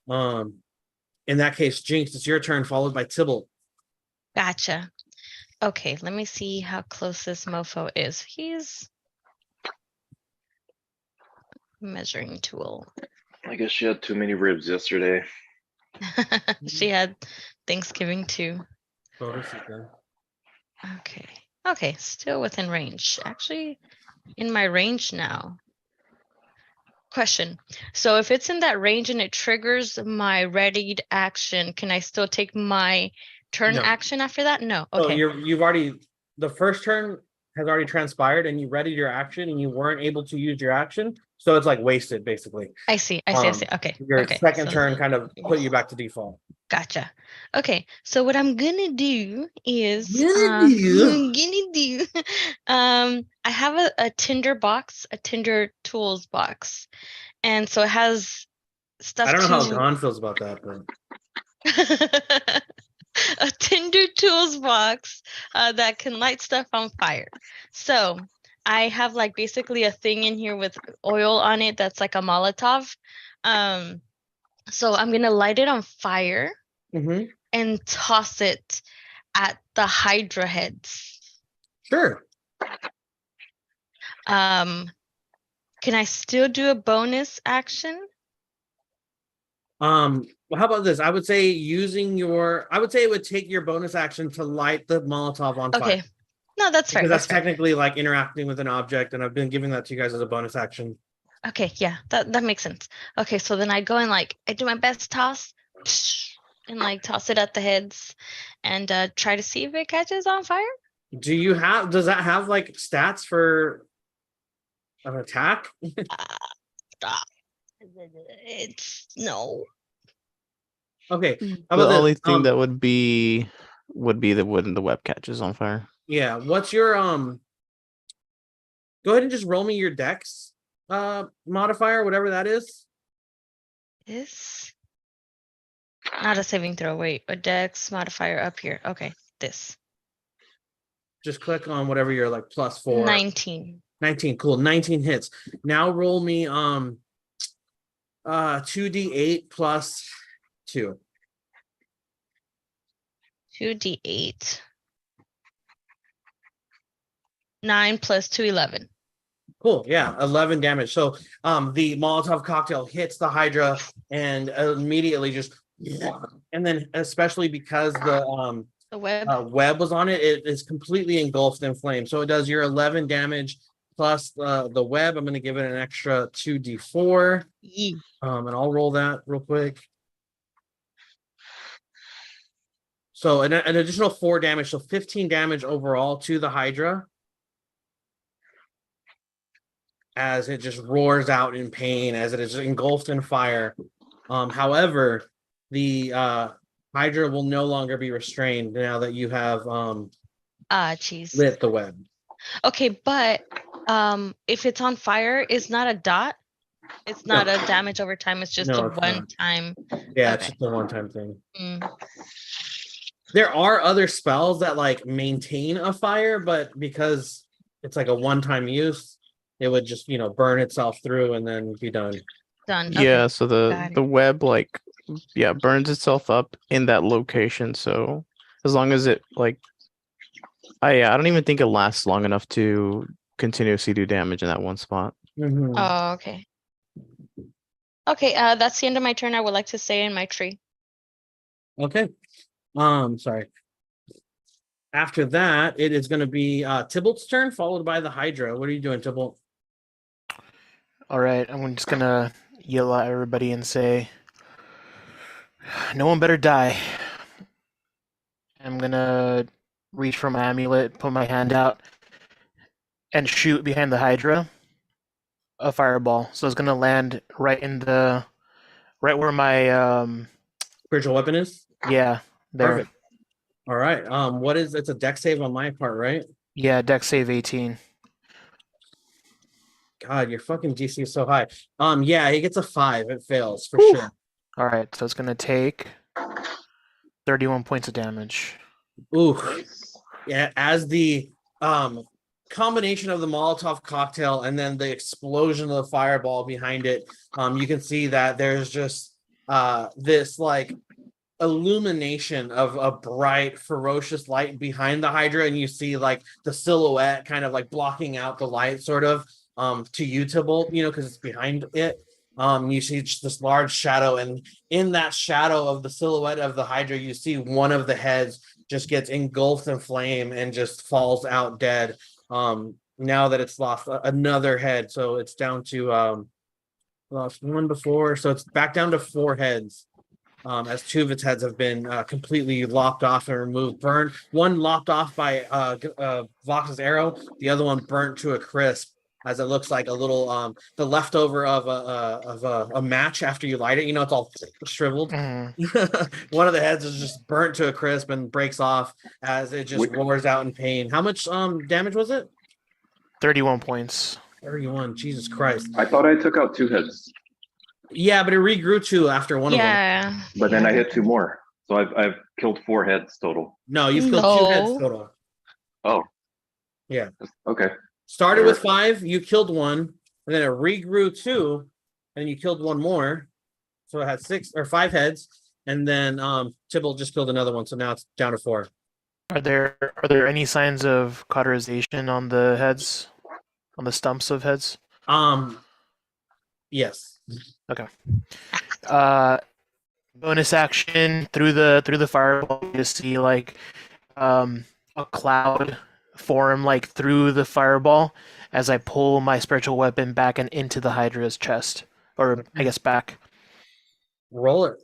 In that case, Jinx, it's your turn, followed by Tybalt. Gotcha. Okay, let me see how close this mofo is. He's measuring tool. I guess she had too many ribs yesterday. She had Thanksgiving too. Okay. Okay, still within range. Actually, in my range now. Question. So if it's in that range and it triggers my readied action, can I still take my turn No. action after that? No. So Okay. you've already, the first turn has already transpired and you readied your action and you weren't able to use your action. So it's like wasted basically. I see. I see. Okay. Your Okay. second So- turn kind of put you back to default. Gotcha. Okay. So what I'm gonna do is I have a Tinder box, a Tinder tools box. And so it has stuff I don't know how to Gon feels about that, but a Tinder tools box that can light stuff on fire. So I have like basically a thing in here with oil on it that's like a Molotov. So I'm gonna light it on fire and toss it at the Hydra heads. Sure. Can I still do a bonus action? Well, how about this? I would say it would take your bonus action to light the Molotov on fire. Okay. No, that's fair. Because that's fair. technically like interacting with an object, and I've been giving that to you guys as a bonus action. Okay, yeah, that makes sense. Okay, so then I go and like I do my best toss and like toss it at the heads and try to see if it catches on fire. Does that have like stats for an attack? It's no. Okay. How The about only this? thing that would be the when the web catches on fire. Yeah, what's your go ahead and just roll me your dex modifier, whatever that is. This not a saving throw. Wait, a dex modifier up here. Okay, this Just click on whatever your like +4. 19. 19, cool. 19 hits. Now roll me 2d8 plus 2. 2d8. 9 plus 2, 11. Cool. Yeah, 11 damage. So the Molotov cocktail hits the Hydra and immediately just, and then especially because the web. Web was on it, it is completely engulfed in flame. So it does your 11 damage plus the web. I'm going to give it an extra 2d4. And I'll roll that real quick. So an additional 4 damage, so 15 damage overall to the Hydra, as it just roars out in pain as it is engulfed in fire. However, the Hydra will no longer be restrained now that you have lit the web. Okay, but if it's on fire, it's not a dot. It's not a damage over time. It's just a one-time. Yeah, it's just a one-time thing. Mm. There are other spells that like maintain a fire, but because it's like a one-time use, it would just burn itself through and then be done. Done. Yeah, Okay. so the web burns itself up in that location. So as long as it I don't even think it lasts long enough to continuously do damage in that one spot. Mhm. Oh, okay. Okay, that's the end of my turn. I would like to stay in my tree. Okay. Sorry. After that, it is going to be Tybalt's turn, followed by the Hydra. What are you doing, Tybalt? All right, I'm just gonna yell at everybody and say, "No one better die." I'm gonna reach for my amulet, put my hand out, and shoot behind the Hydra a fireball. So it's gonna land right where my Spiritual weapon is yeah, there. perfect. All right. What is it's a deck save on my part, right? Yeah, deck save 18. God, your fucking DC is so high. Yeah, he gets a 5. It fails for Whew. sure. All right, so it's gonna take 31 points of damage. Ooh. Yeah, as the combination of the Molotov cocktail and then the explosion of the fireball behind it, you can see that there's just this like illumination of a bright, ferocious light behind the Hydra, and you see like the silhouette kind of like blocking out the light, sort of to you, Tybalt, because it's behind it. You see just this large shadow, and in that shadow of the silhouette of the Hydra, you see one of the heads just gets engulfed in flame and just falls out dead. Now that it's lost another head, so it's down to lost one before, so it's back down to 4 heads. As 2 of its heads have been completely lopped off and removed, burned. One lopped off by Vox's arrow, the other one burnt to a crisp, as it looks like a little the leftover of a match after you light it. It's all shriveled. Mhm. One of the heads is just burnt to a crisp and breaks off as it just roars out in pain. How much damage was it? 31 points. 31. Jesus Christ. I thought I took out 2 hits, Yeah, but it regrew 2 after one of them. Yeah. but then I hit 2 more. So I've killed 4 heads total. No, you've killed 2 heads No. total. Oh. Yeah. Okay. Started with 5, you killed 1, and then it regrew 2, and you killed 1 more. So it had 6 or 5 heads, and then Tybalt just killed another one, so now it's down to 4. Are there any signs of cauterization on the heads? On the stumps of heads? Yes. Okay. Bonus action through the fireball, you just see like a cloud form like through the fireball as I pull my spiritual weapon back and into the Hydra's chest. Or I guess back. Roll it.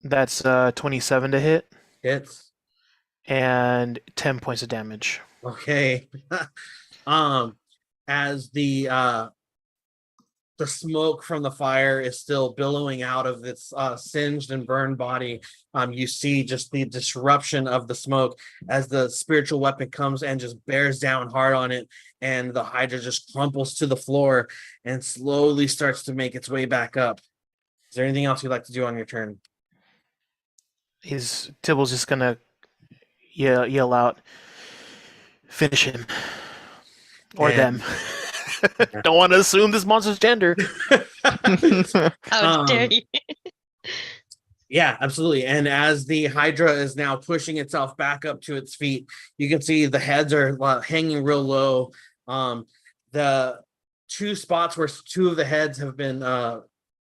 That's 27 to hit Hits. and 10 points of damage. Okay. As the smoke from the fire is still billowing out of its singed and burned body, you see just the disruption of the smoke as the spiritual weapon comes and just bears down hard on it, and the Hydra just crumples to the floor and slowly starts to make its way back up. Is there anything else you'd like to do on your turn? Tybalt's just gonna yell out, "Finish him." Or And- them. Don't want to assume this monster's gender. How dare you? Yeah, absolutely. And as the Hydra is now pushing itself back up to its feet, you can see the heads are hanging real low. The 2 spots where 2 of the heads have been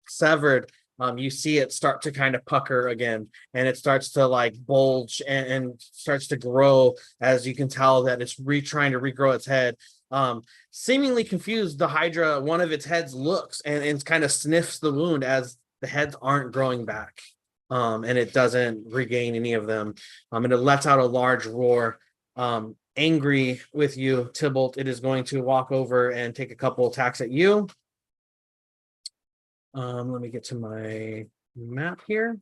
severed, you see it start to kind of pucker again, and it starts to like bulge and starts to grow, as you can tell that it's trying to regrow its head. Seemingly confused, the Hydra, one of its heads looks and kind of sniffs the wound as the heads aren't growing back. And it doesn't regain any of them. And it lets out a large roar. Angry with you, Tybalt, it is going to walk over and take a couple attacks at you. Let me get to my map here.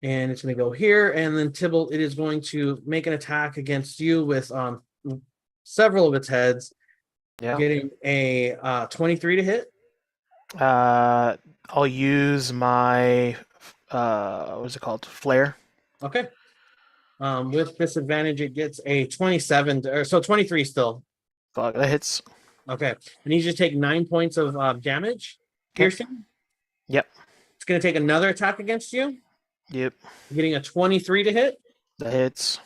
And it's going to go here. And then Tybalt, it is going to make an attack against you with several of its heads. Yeah. Getting a 23 to hit. I'll use my what's it called? Flare. Okay. With disadvantage, it gets a 27, or so 23 still. Fuck, that hits. Okay. I need you to take 9 points of damage. Okay. Piercing. Yep. It's going to take another attack against you. Yep, Getting a 23 to hit. that hits.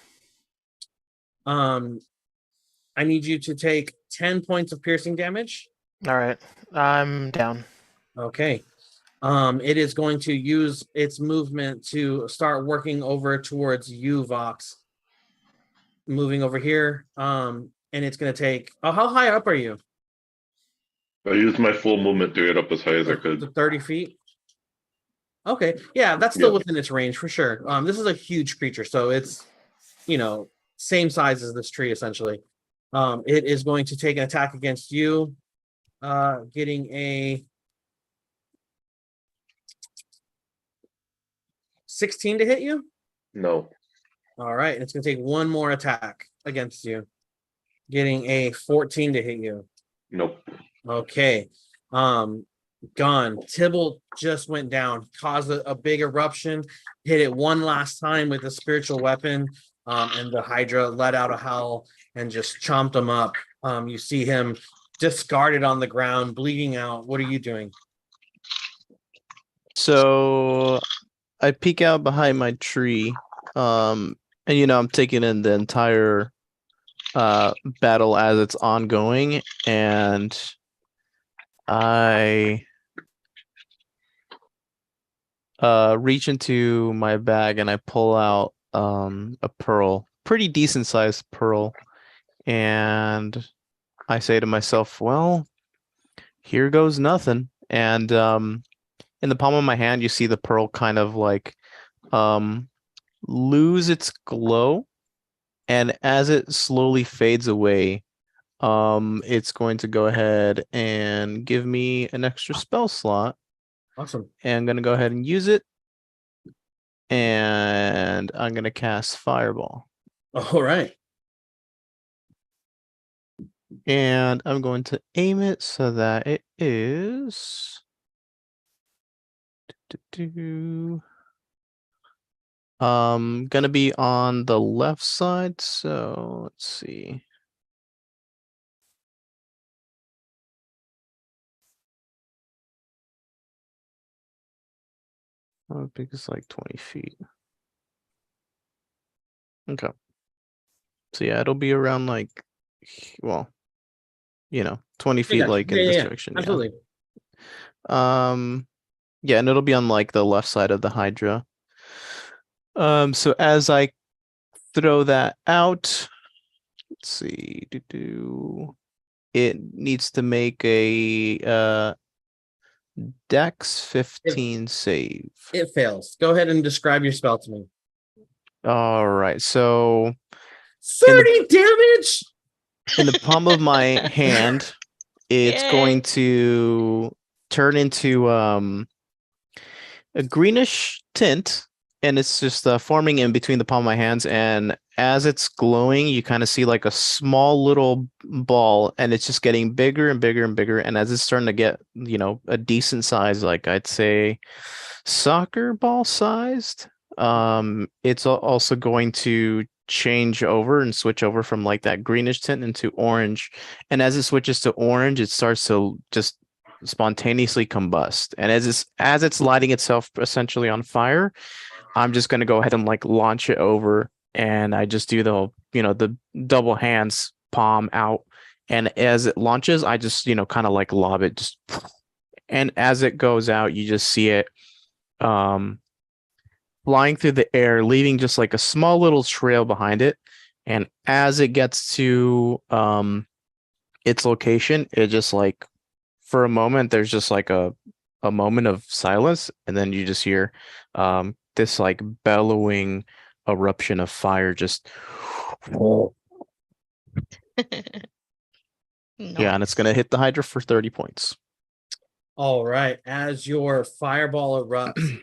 I need you to take 10 points of piercing damage. All right, I'm down. Okay. It is going to use its movement to start working over towards you, Vox. Moving over here. And it's going to take. Oh, how high up are you? I used my full movement to get up as high as I could. The 30 feet. Okay, yeah, that's still Yeah. within its range for sure. This is a huge creature, so it's same size as this tree essentially. It is going to take an attack against you, getting a 16 to hit you. No. All right, it's going to take one more attack against you, getting a 14 to hit you. Nope. Okay. Gone. Tybalt just went down, caused a big eruption, hit it one last time with a spiritual weapon, and the Hydra let out a howl and just chomped him up. You see him discarded on the ground, bleeding out. What are you doing? So I peek out behind my tree, and I'm taking in the entire battle as it's ongoing, and I reach into my bag and I pull out a pearl, pretty decent sized pearl, and I say to myself, well, here goes nothing. And in the palm of my hand, you see the pearl kind of like lose its glow, and as it slowly fades away, it's going to go ahead and give me an extra spell slot. Awesome. And I'm going to go ahead and use it. And I'm going to cast Fireball. All right. And I'm going to aim it so that it is gonna be on the left side. So let's see. How big is like 20 feet? Okay. So yeah, it'll be around like, well, 20 feet Gotcha. like in this direction. Yeah. Absolutely. Yeah, and it'll be on like the left side of the Hydra. So as I throw that out, let's see, it needs to make a Dex 15 save. It fails. Go ahead and describe your spell to me. All right, so 30 damage. in the palm of my hand, it's Yay. going to turn into a greenish tint, and it's just forming in between the palm of my hands. And as it's glowing, you kind of see like a small little ball, and it's just getting bigger and bigger and bigger. And as it's starting to get, a decent size, like I'd say soccer ball sized, it's also going to change over and switch over from like that greenish tint into orange. And as it switches to orange, it starts to just spontaneously combust. And as it's lighting itself essentially on fire, I'm just going to go ahead and like launch it over, and I just do the double hands palm out, and as it launches, I just kind of like lob it, just, and as it goes out, you just see it flying through the air, leaving just like a small little trail behind it. And as it gets to its location, it just like, for a moment, there's just like a moment of silence, and then you just hear this like bellowing eruption of fire just yeah, and it's gonna hit the Hydra for 30 points. All right. As your fireball erupts,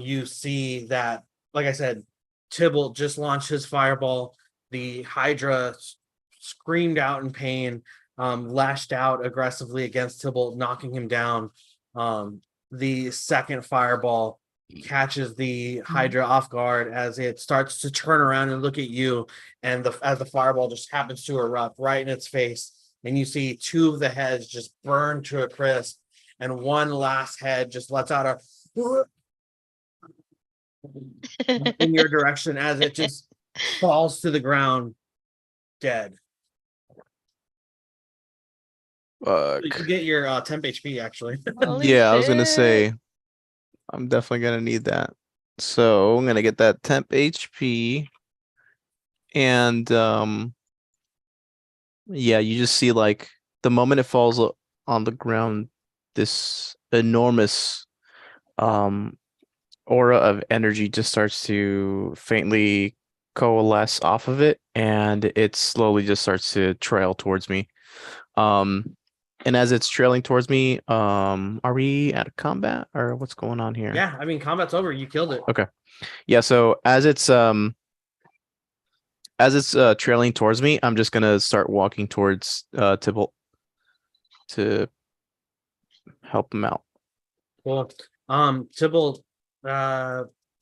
you see that, like I said, Tybalt just launched his fireball. The Hydra screamed out in pain, lashed out aggressively against Tybalt, knocking him down. The second fireball catches the Hydra off guard as it starts to turn around and look at you, and as the fireball just happens to erupt right in its face, and you see two of the heads just burn to a crisp, and one last head just lets out a in your direction as it just falls to the ground, dead. Fuck. You get your temp HP actually. Holy Yeah, I was gonna shit. say I'm definitely gonna need that. So I'm gonna get that temp HP. And yeah, you just see like the moment it falls on the ground, this enormous aura of energy just starts to faintly coalesce off of it, and it slowly just starts to trail towards me. And as it's trailing towards me, are we out of combat or what's going on here? Yeah, I mean combat's over. You killed it. Okay. Yeah, so as it's trailing towards me, I'm just gonna start walking towards Tybalt to help him out. Cool. Tybalt,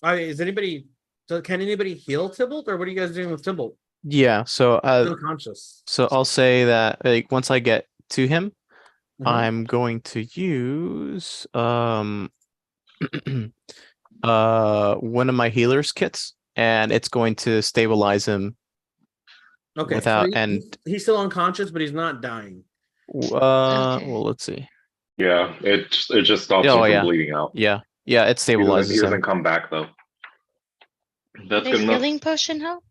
is anybody? So can anybody heal Tybalt, or what are you guys doing with Tybalt? Yeah, so Unconscious. I'll say that like once I get to him, Mhm. I'm going to use one of my healer's kits, and it's going to stabilize him Okay, without he's still unconscious, but he's not dying. Okay. well, let's see. Yeah, it just stops Oh, him from yeah. bleeding out. Yeah, it He stabilizes doesn't him. come back though. That's The good enough. healing potion help?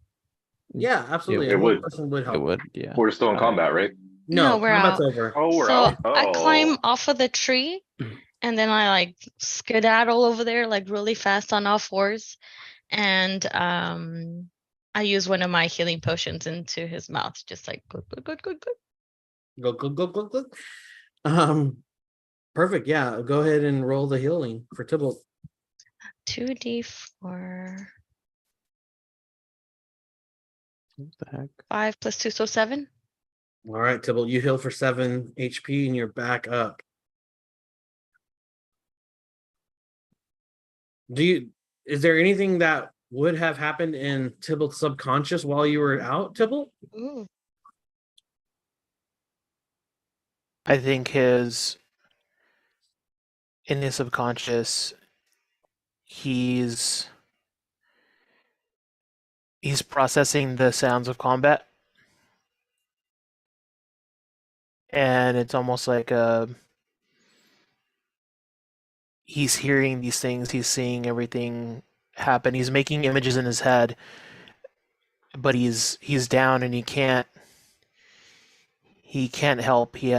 Yeah, absolutely. It A would. person would It help. would, yeah. We're still in combat, right? No, we're combat's out. over. Oh, we're So out. I climb Oh. off of the tree and then I like skedaddle over there like really fast on all fours. And I use one of my healing potions into his mouth, just like good, good, good, good, good. Go. Perfect. Yeah, go ahead and roll the healing for Tybalt. 2d4. What the heck? 5 plus 2, so 7. All right, Tybalt, you heal for 7 HP and you're back up. Is there anything that would have happened in Tybalt's subconscious while you were out, Tybalt? Ooh. I think in his subconscious, he's processing the sounds of combat, and it's almost like he's hearing these things, he's seeing everything happen, he's making images in his head, but he's down and he can't help. He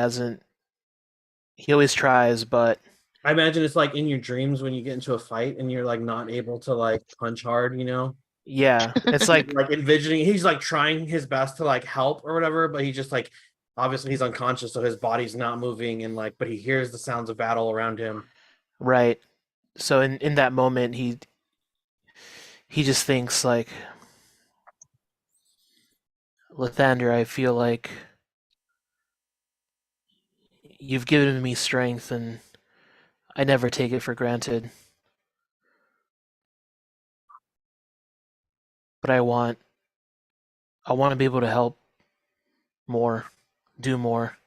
always tries, but I imagine it's like in your dreams when you get into a fight and you're like not able to like punch hard, you know? yeah, it's like Like envisioning, he's like trying his best to like help or whatever, but he just like obviously he's unconscious, so his body's not moving and like, but he hears the sounds of battle around him. right. So in that moment, he just thinks like, Lathander, I feel like you've given me strength, and I never take it for granted. But I want to be able to help more, do more.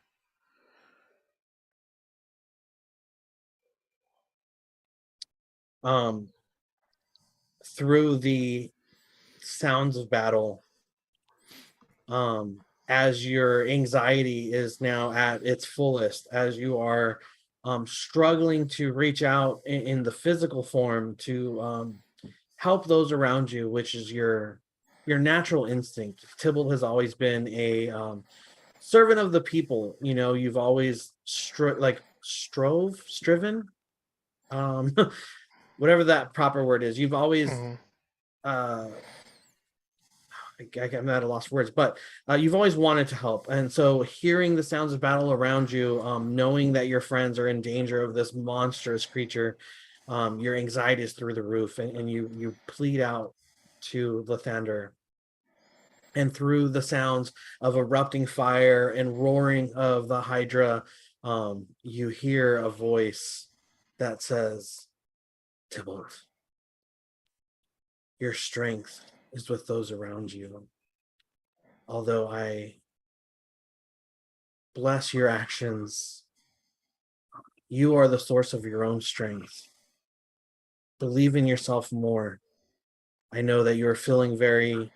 Through the sounds of battle, as your anxiety is now at its fullest, as you are struggling to reach out in the physical form to help those around you, which is your natural instinct. Tybalt has always been a servant of the people. You know, you've always striven, whatever that proper word is. You've always I'm at a loss for words, but you've always wanted to help. And so hearing the sounds of battle around you, knowing that your friends are in danger of this monstrous creature, your anxiety is through the roof, and you plead out to Lathander. And through the sounds of erupting fire and roaring of the Hydra, you hear a voice that says, Tybalt, your strength is with those around you. Although I bless your actions, you are the source of your own strength. Believe in yourself more. I know that you're feeling very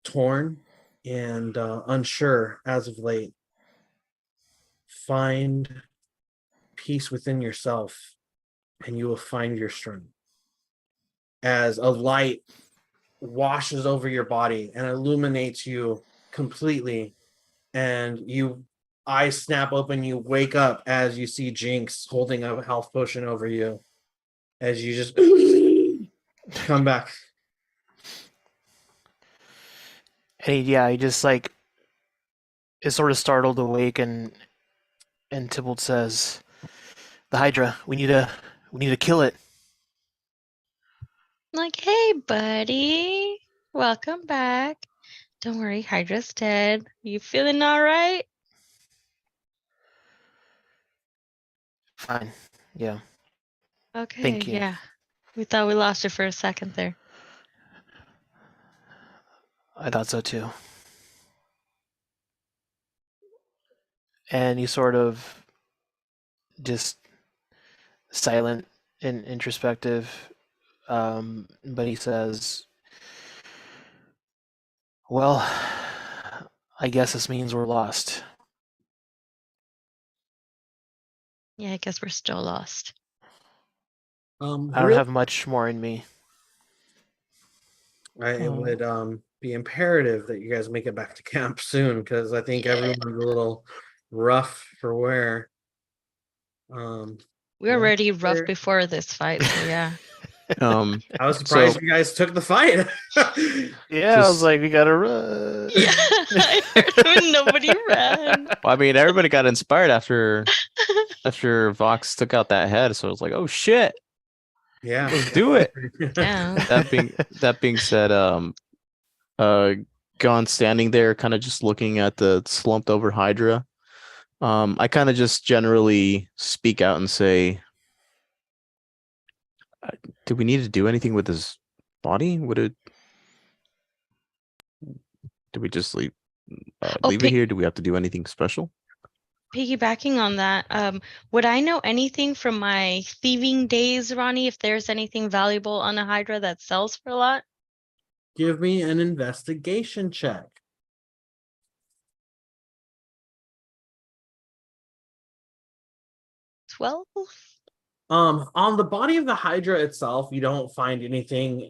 torn and unsure as of late. Find peace within yourself, and you will find your strength. As a light washes over your body and illuminates you completely, and you eyes snap open, you wake up as you see Jinx holding a health potion over you, as you just come back. And he just like is sort of startled awake, and Tybalt says, "The Hydra, we need to kill it." Like, hey, buddy, welcome back. Don't worry, Hydra's dead. You feeling all right? Fine. Yeah. Okay, Thank you. yeah. We thought we lost you for a second there. I thought so too. And he's sort of just silent and introspective. But he says, "Well, I guess this means we're lost." Yeah, I guess we're still lost. I don't Real- have much more in me. it would be imperative that you guys make it back to camp soon, because I think Yeah. everyone's a little rough for wear. We were already rough Ronster- before this fight, so yeah. I was surprised So- you guys took the fight. Yeah, I was Just- like, we gotta run. Yeah, I heard when nobody ran. Well, I mean, everybody got inspired after Vox took out that head, so I was like, "Oh shit, Yeah, let's do it." Yeah. That being said, Gon standing there, kind of just looking at the slumped over Hydra. I kind of just generally speak out and say, "Do we need to do anything with his body? Do we just leave leave it pick- here? Do we have to do anything special?" Piggybacking on that, would I know anything from my thieving days, Ronnie, if there's anything valuable on a Hydra that sells for a lot? give me an investigation check. 12? On the body of the Hydra itself, you don't find anything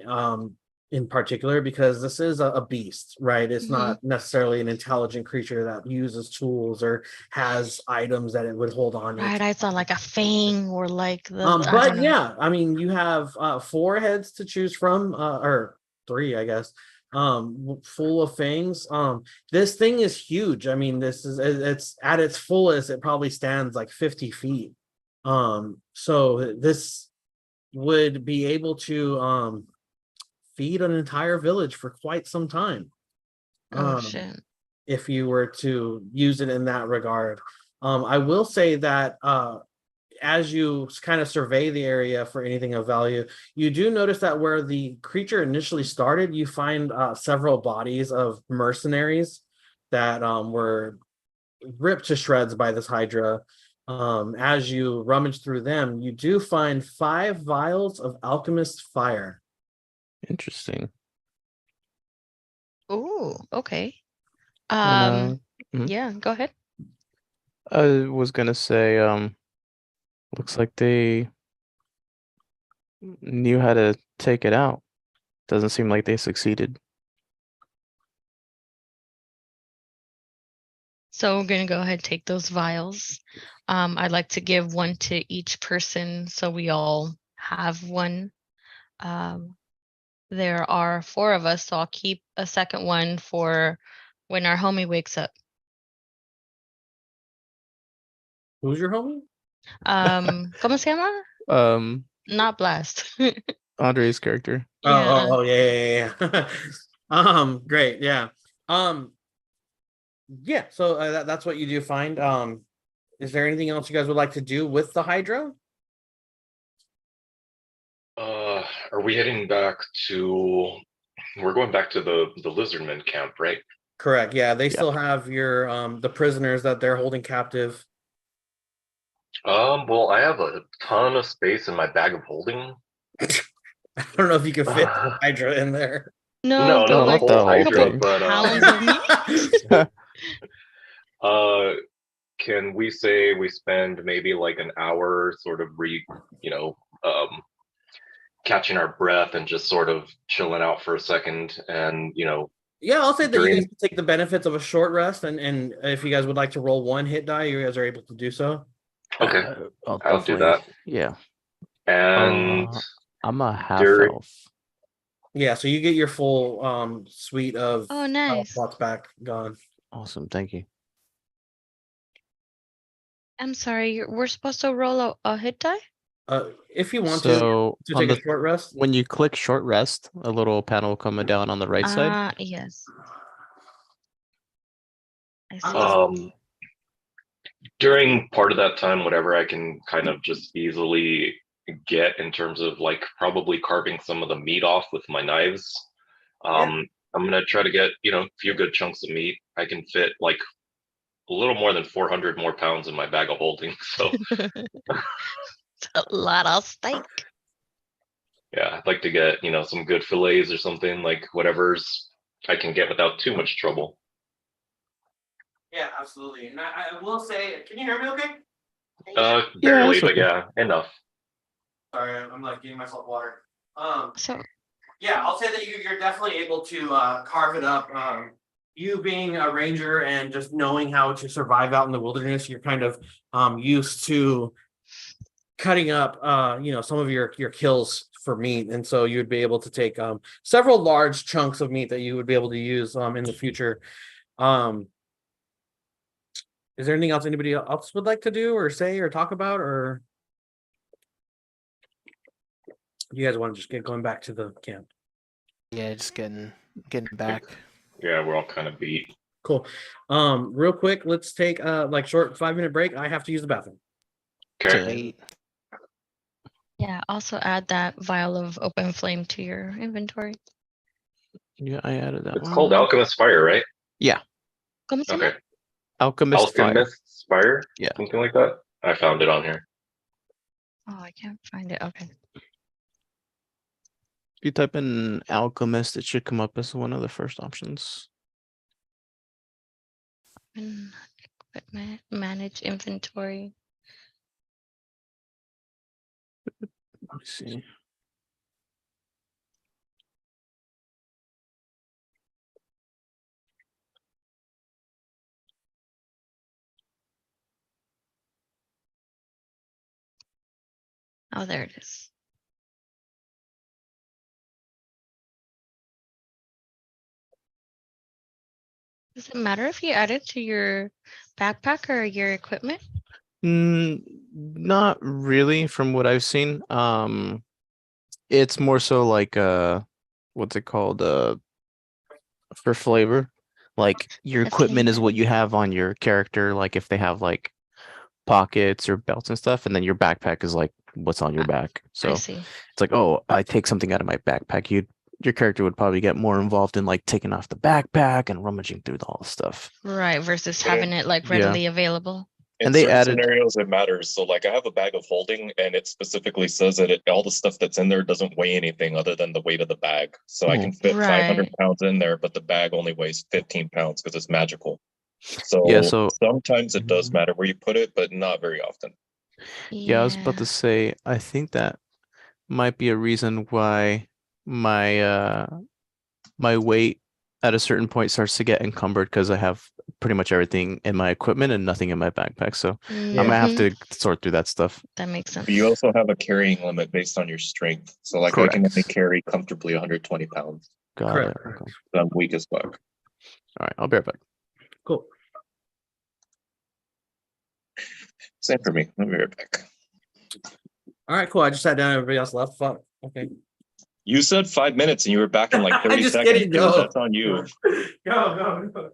in particular, because this is a beast, right? It's not necessarily an intelligent creature that uses tools or has items that it would hold on to. Right, I thought like a fang or like the. I don't But know. yeah, I mean, you have 4 heads to choose from, or 3, I guess. Full of fangs. This thing is huge. I mean, it's at its fullest, it probably stands like 50 feet. So this would be able to feed an entire village for quite some time. Oh shit. If you were to use it in that regard. I will say that as you kind of survey the area for anything of value, you do notice that where the creature initially started, you find several bodies of mercenaries that were ripped to shreds by this Hydra. As you rummage through them, you do find 5 vials of alchemist fire. Interesting. Oh, okay. And, mhm. Yeah, go ahead. I was gonna say, looks like they knew how to take it out. Doesn't seem like they succeeded. So we're gonna go ahead and take those vials. I'd like to give one to each person so we all have one. There are 4 of us, so I'll keep a second one for when our homie wakes up. Who's your homie? ¿Cómo se llama? Not Blast. Andre's character. Yeah. Yeah. Great, yeah. Yeah, so that's what you do find. Is there anything else you guys would like to do with the Hydra? Are we heading back to? We're going back to the Lizardmen camp, right? Correct. Yeah, they Yeah. still have your the prisoners that they're holding captive. Well, I have a ton of space in my bag of holding. I don't know if you can fit the Hydra in there. No, No, but not the like whole the whole a couple Hydra, thing. but pounds of meat. can we say we spend maybe like an hour sort of you know, catching our breath and just sort of chilling out for a second, and you know, Yeah, I'll say that you guys during can take the benefits of a short rest, and if you guys would like to roll 1 hit die, you guys are able to do so. okay, I'll I'll do definitely. that. Yeah. And I'm a half during elf. Yeah, so you get your full suite of Oh, health nice. slots back gone. Awesome. Thank you. I'm sorry, we're supposed to roll a hit die? If you want So to on take a the short rest. when you click short rest, a little panel will come down on the right side. Ah, yes. I see. during part of that time, whatever I can kind of just easily get in terms of like probably carving some of the meat off with my knives. I'm gonna try to get, you know, a few good chunks of meat. I can fit like a little more than 400 more pounds in my bag of holding. So It's a lot of steak. yeah, I'd like to get, you know, some good fillets or something, like whatever's I can get without too much trouble. Yeah, absolutely. And I will say, can you hear me okay? Barely, it's but okay. yeah, enough. Sorry, I'm like getting myself water. So Yeah, I'll say that you're definitely able to carve it up. You being a ranger and just knowing how to survive out in the wilderness, you're kind of used to cutting up you know, some of your kills for meat, and so you would be able to take several large chunks of meat that you would be able to use in the future. Is there anything else anybody else would like to do or say or talk about, or you guys want to just get going back to the camp? Yeah, just getting back. Yeah, we're all kind of beat. Cool. Real quick, let's take like short 5-minute break. I have to use the bathroom. Okay. Sweet. yeah, also add that vial of open flame to your inventory. Yeah, I added that It's one. called Alchemist Fire, right? Yeah, ¿Cómo se llama? Okay. Alchemist Fire. Alchemist Fire? Yeah. Something like that. I found it on here. Oh, I can't find it. Okay. If you type in Alchemist, it should come up as one of the first options. Equipment, manage inventory. Let me see. Oh, there it is. Does it matter if you add it to your backpack or your equipment? Not really from what I've seen. It's more so like what's it called? For flavor. Like your The equipment is flavor. what you have on your character, like if they have like pockets or belts and stuff, and then your backpack is like what's on your back. I So see. it's like, oh, I take something out of my backpack. Your character would probably get more involved in like taking off the backpack and rummaging through all the stuff. Right, versus Yeah. having it like Yeah. readily available. In And they certain added- scenarios, it matters. So, like, I have a bag of holding, and it specifically says that all the stuff that's in there doesn't weigh anything other than the weight of the bag. So I Mhm. can fit Right. 500 pounds in there, but the bag only weighs 15 pounds because it's magical. So, Yeah, so- sometimes it does Mhm. matter where you put it, but not very often. Yeah, I was about to say, I think that might be a reason why my my weight at a certain point starts to get encumbered because I have pretty much everything in my equipment and nothing in my backpack. So I might have to sort through that stuff. That makes sense. But you also have a carrying limit based on your strength. So, like, I can only Correct. carry comfortably 120 pounds. Got Correct. it. Okay. So I'm weak as fuck. All right, I'll be right back. Cool. Same for me. I'll be right back. All right, cool. I just sat down. Everybody else left. Fuck. Okay. You said 5 minutes and you were back in like 30 I'm just seconds. kidding. Dude. Go. That's on you. Go.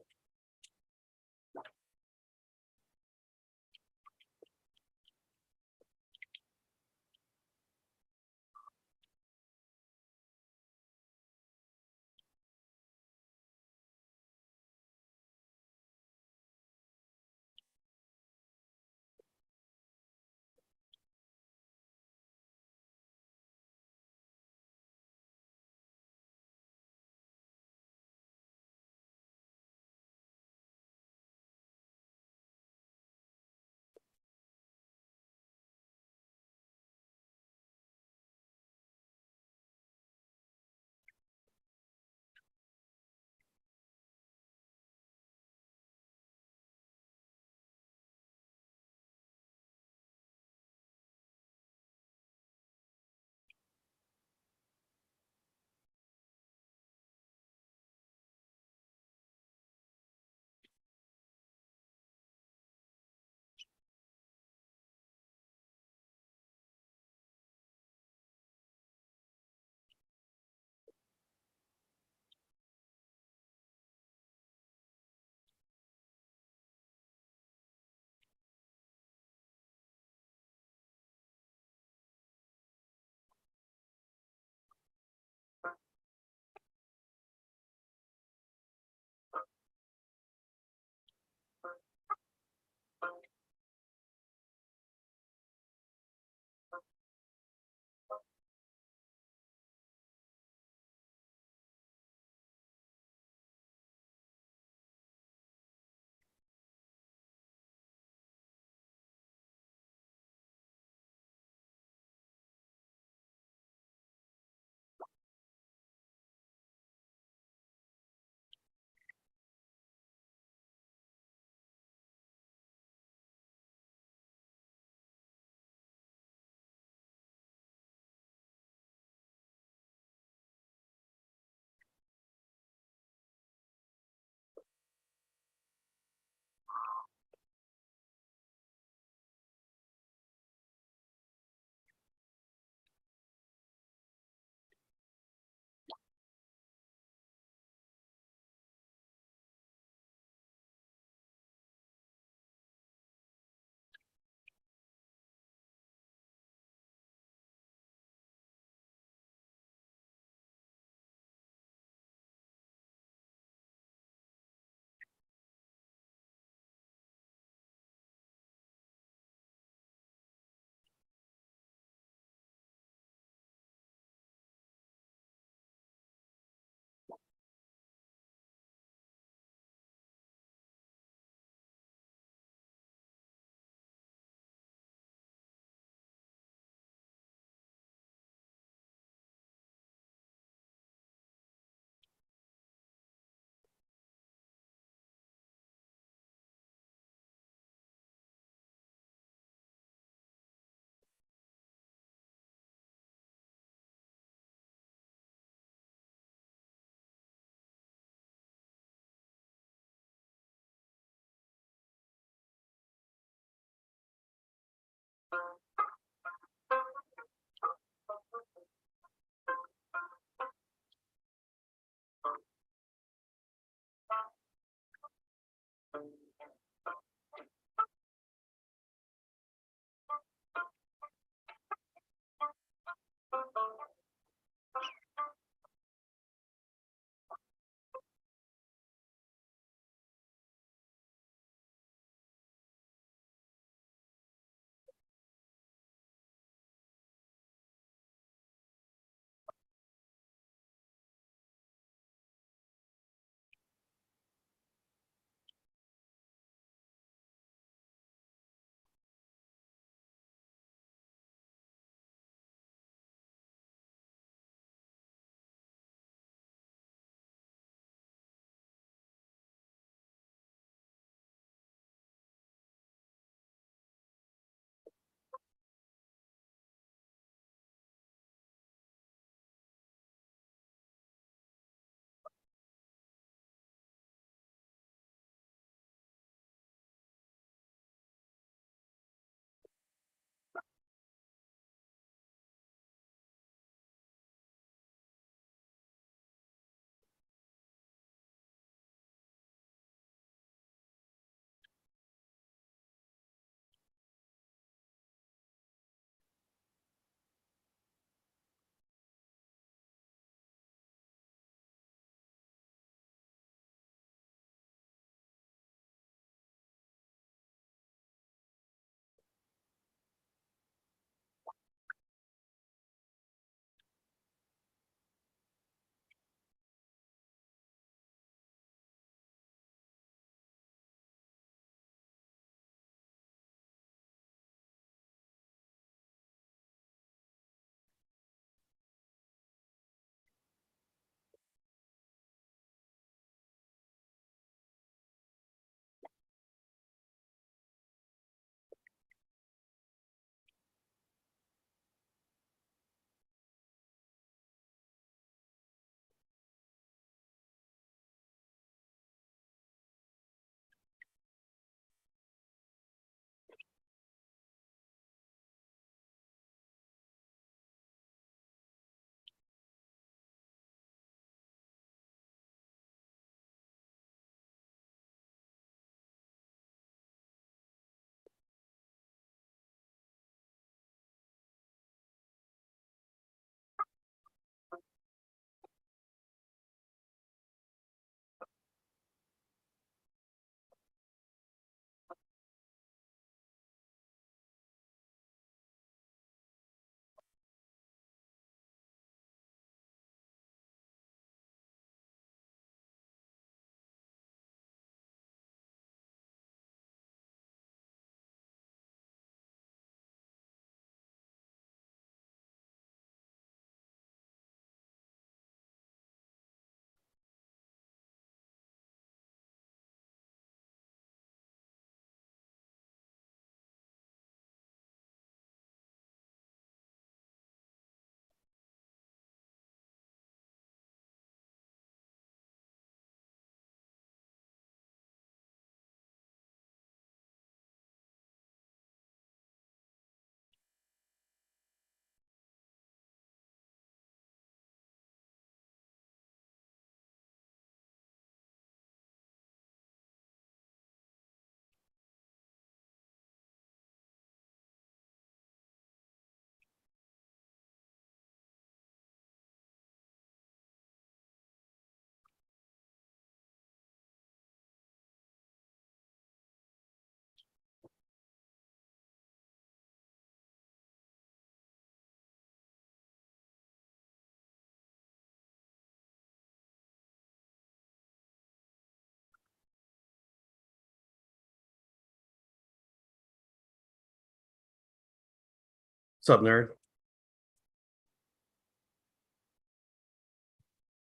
What's up, nerd?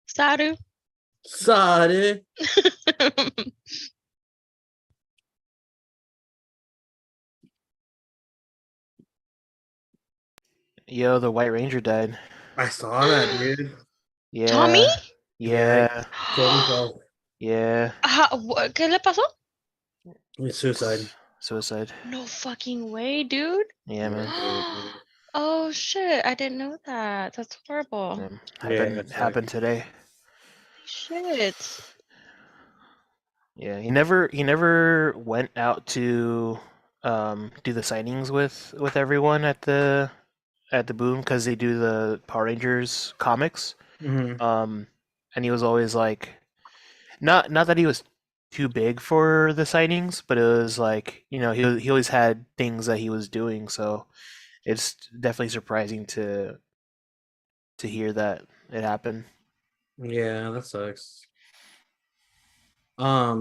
Saru. Sorry. Yo, the White Ranger died. I saw that, dude. Yeah. Tommy? Yeah. Killed himself. Yeah. ¿Qué le pasó? It's suicide. suicide. No fucking way, dude. Yeah, man. Oh shit! I didn't know that. That's horrible. Happened today. Shit. Yeah, he never went out to do the signings with everyone at the boom because they do the Power Rangers comics. Mhm. And he was always like, not that he was too big for the signings, but it was like, he always had things that he was doing, so it's definitely surprising to hear that it happened. Yeah, that sucks. I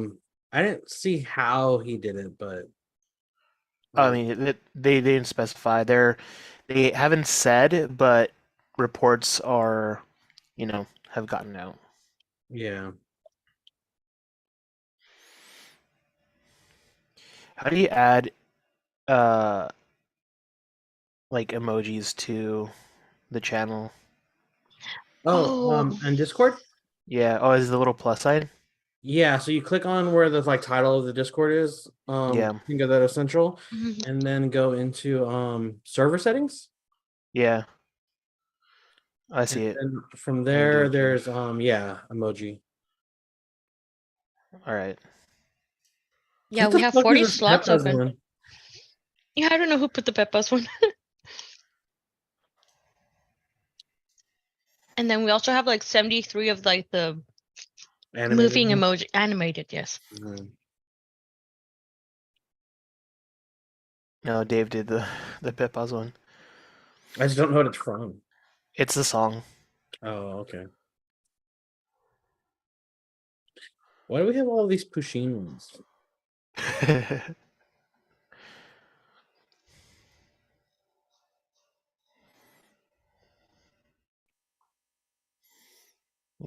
didn't see how he did it, but I mean, they didn't specify. They haven't said, but reports are, have gotten out. yeah. How do you add uh like emojis to the channel? And Discord? Yeah. Oh, is the little plus sign? Yeah, so you click on where the like title of the Discord is. Yeah. Think of that essential, Mhm. and then go into server settings. Yeah. I And see it. then from do there, it. there's emoji. All right. Yeah, What we the have fuck 40 is this slots Peppa's open. one? Yeah, I don't know who put the Peppas one. And then we also have like 73 of like the Animated moving one? emoji animated, yes. Mhm. No, Dave did the Pippas one. I just don't know what it's from. It's the song. Oh, okay. Why do we have all these Pusheen ones?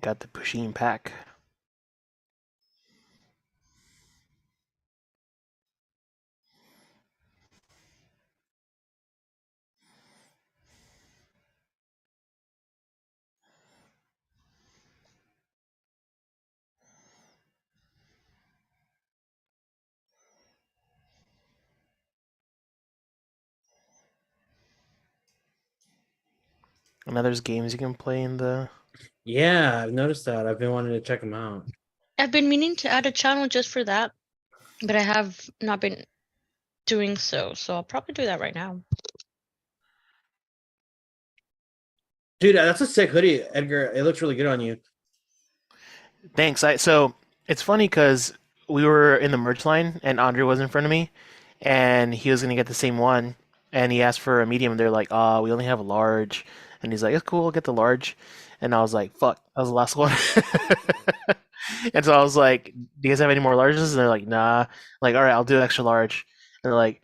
Got the Pusheen pack. And now there's games you can play in the. Yeah, I've noticed that. I've been wanting to check them out. I've been meaning to add a channel just for that, but I have not been doing so. So I'll probably do that right now. Dude, that's a sick hoodie, Edgar. It looks really good on you. Thanks. So it's funny because we were in the merch line and Andre was in front of me, and he was gonna get the same one, and he asked for a medium. They're like, we only have a large," and he's like, "It's cool, I'll get the large," and I was like, "Fuck, that was the last one." And so I was like, "Do you guys have any more larges?" And they're like, "Nah." I'm like, all right, I'll do extra large. And they're like,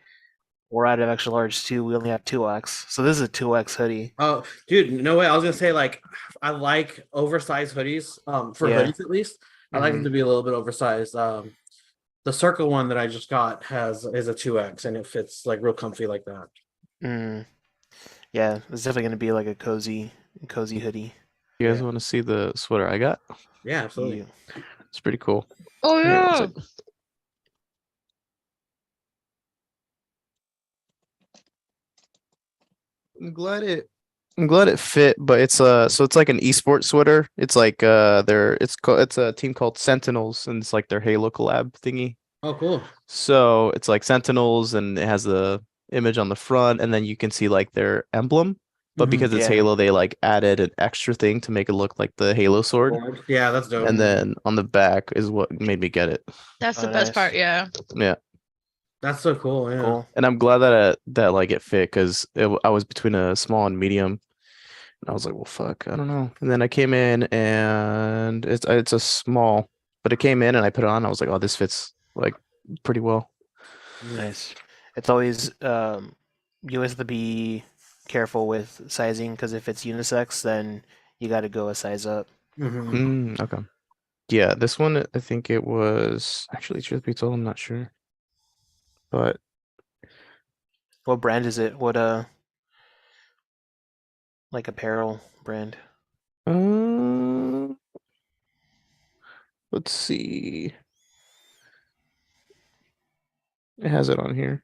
"We're out of extra large too. We only have 2X." So this is a 2X hoodie. Oh, dude, no way. I was gonna say like I like oversized hoodies. For Yeah. hoodies at least. I like them Mhm. to be a little bit oversized. The circle one that I just got is a 2X and it fits like real comfy like that. Mm. Yeah, it's definitely gonna be like a cozy hoodie. You guys Yeah. want to see the sweater I got? Yeah, absolutely. You- It's pretty cool. Oh Here, one yeah. sec. I'm glad it fit, but it's so it's like an esports sweater. It's like it's a team called Sentinels and it's like their Halo collab thingy. Oh, cool. So it's like Sentinels and it has the image on the front and then you can see like their emblem. But Mhm. because it's Yeah. Halo, they like added an extra thing to make it look like the Halo sword. Yeah, that's dope. And then on the back is what made me get it. That's the Oh, best nice. part, yeah. Yeah. That's so cool. Yeah. Cool. And I'm glad that like it fit because I was between a small and medium. And I was like, well, fuck, I don't know. And then I came in and it's a small, but it came in and I put it on. I was like, oh, this fits like pretty well. Nice. It's always you always have to be careful with sizing because if it's unisex, then you got to go a size up. Mhm. Okay. Yeah, this one I think it was actually, truth be told, I'm not sure. But What brand is it? What like apparel brand? uh let's see. It has it on here.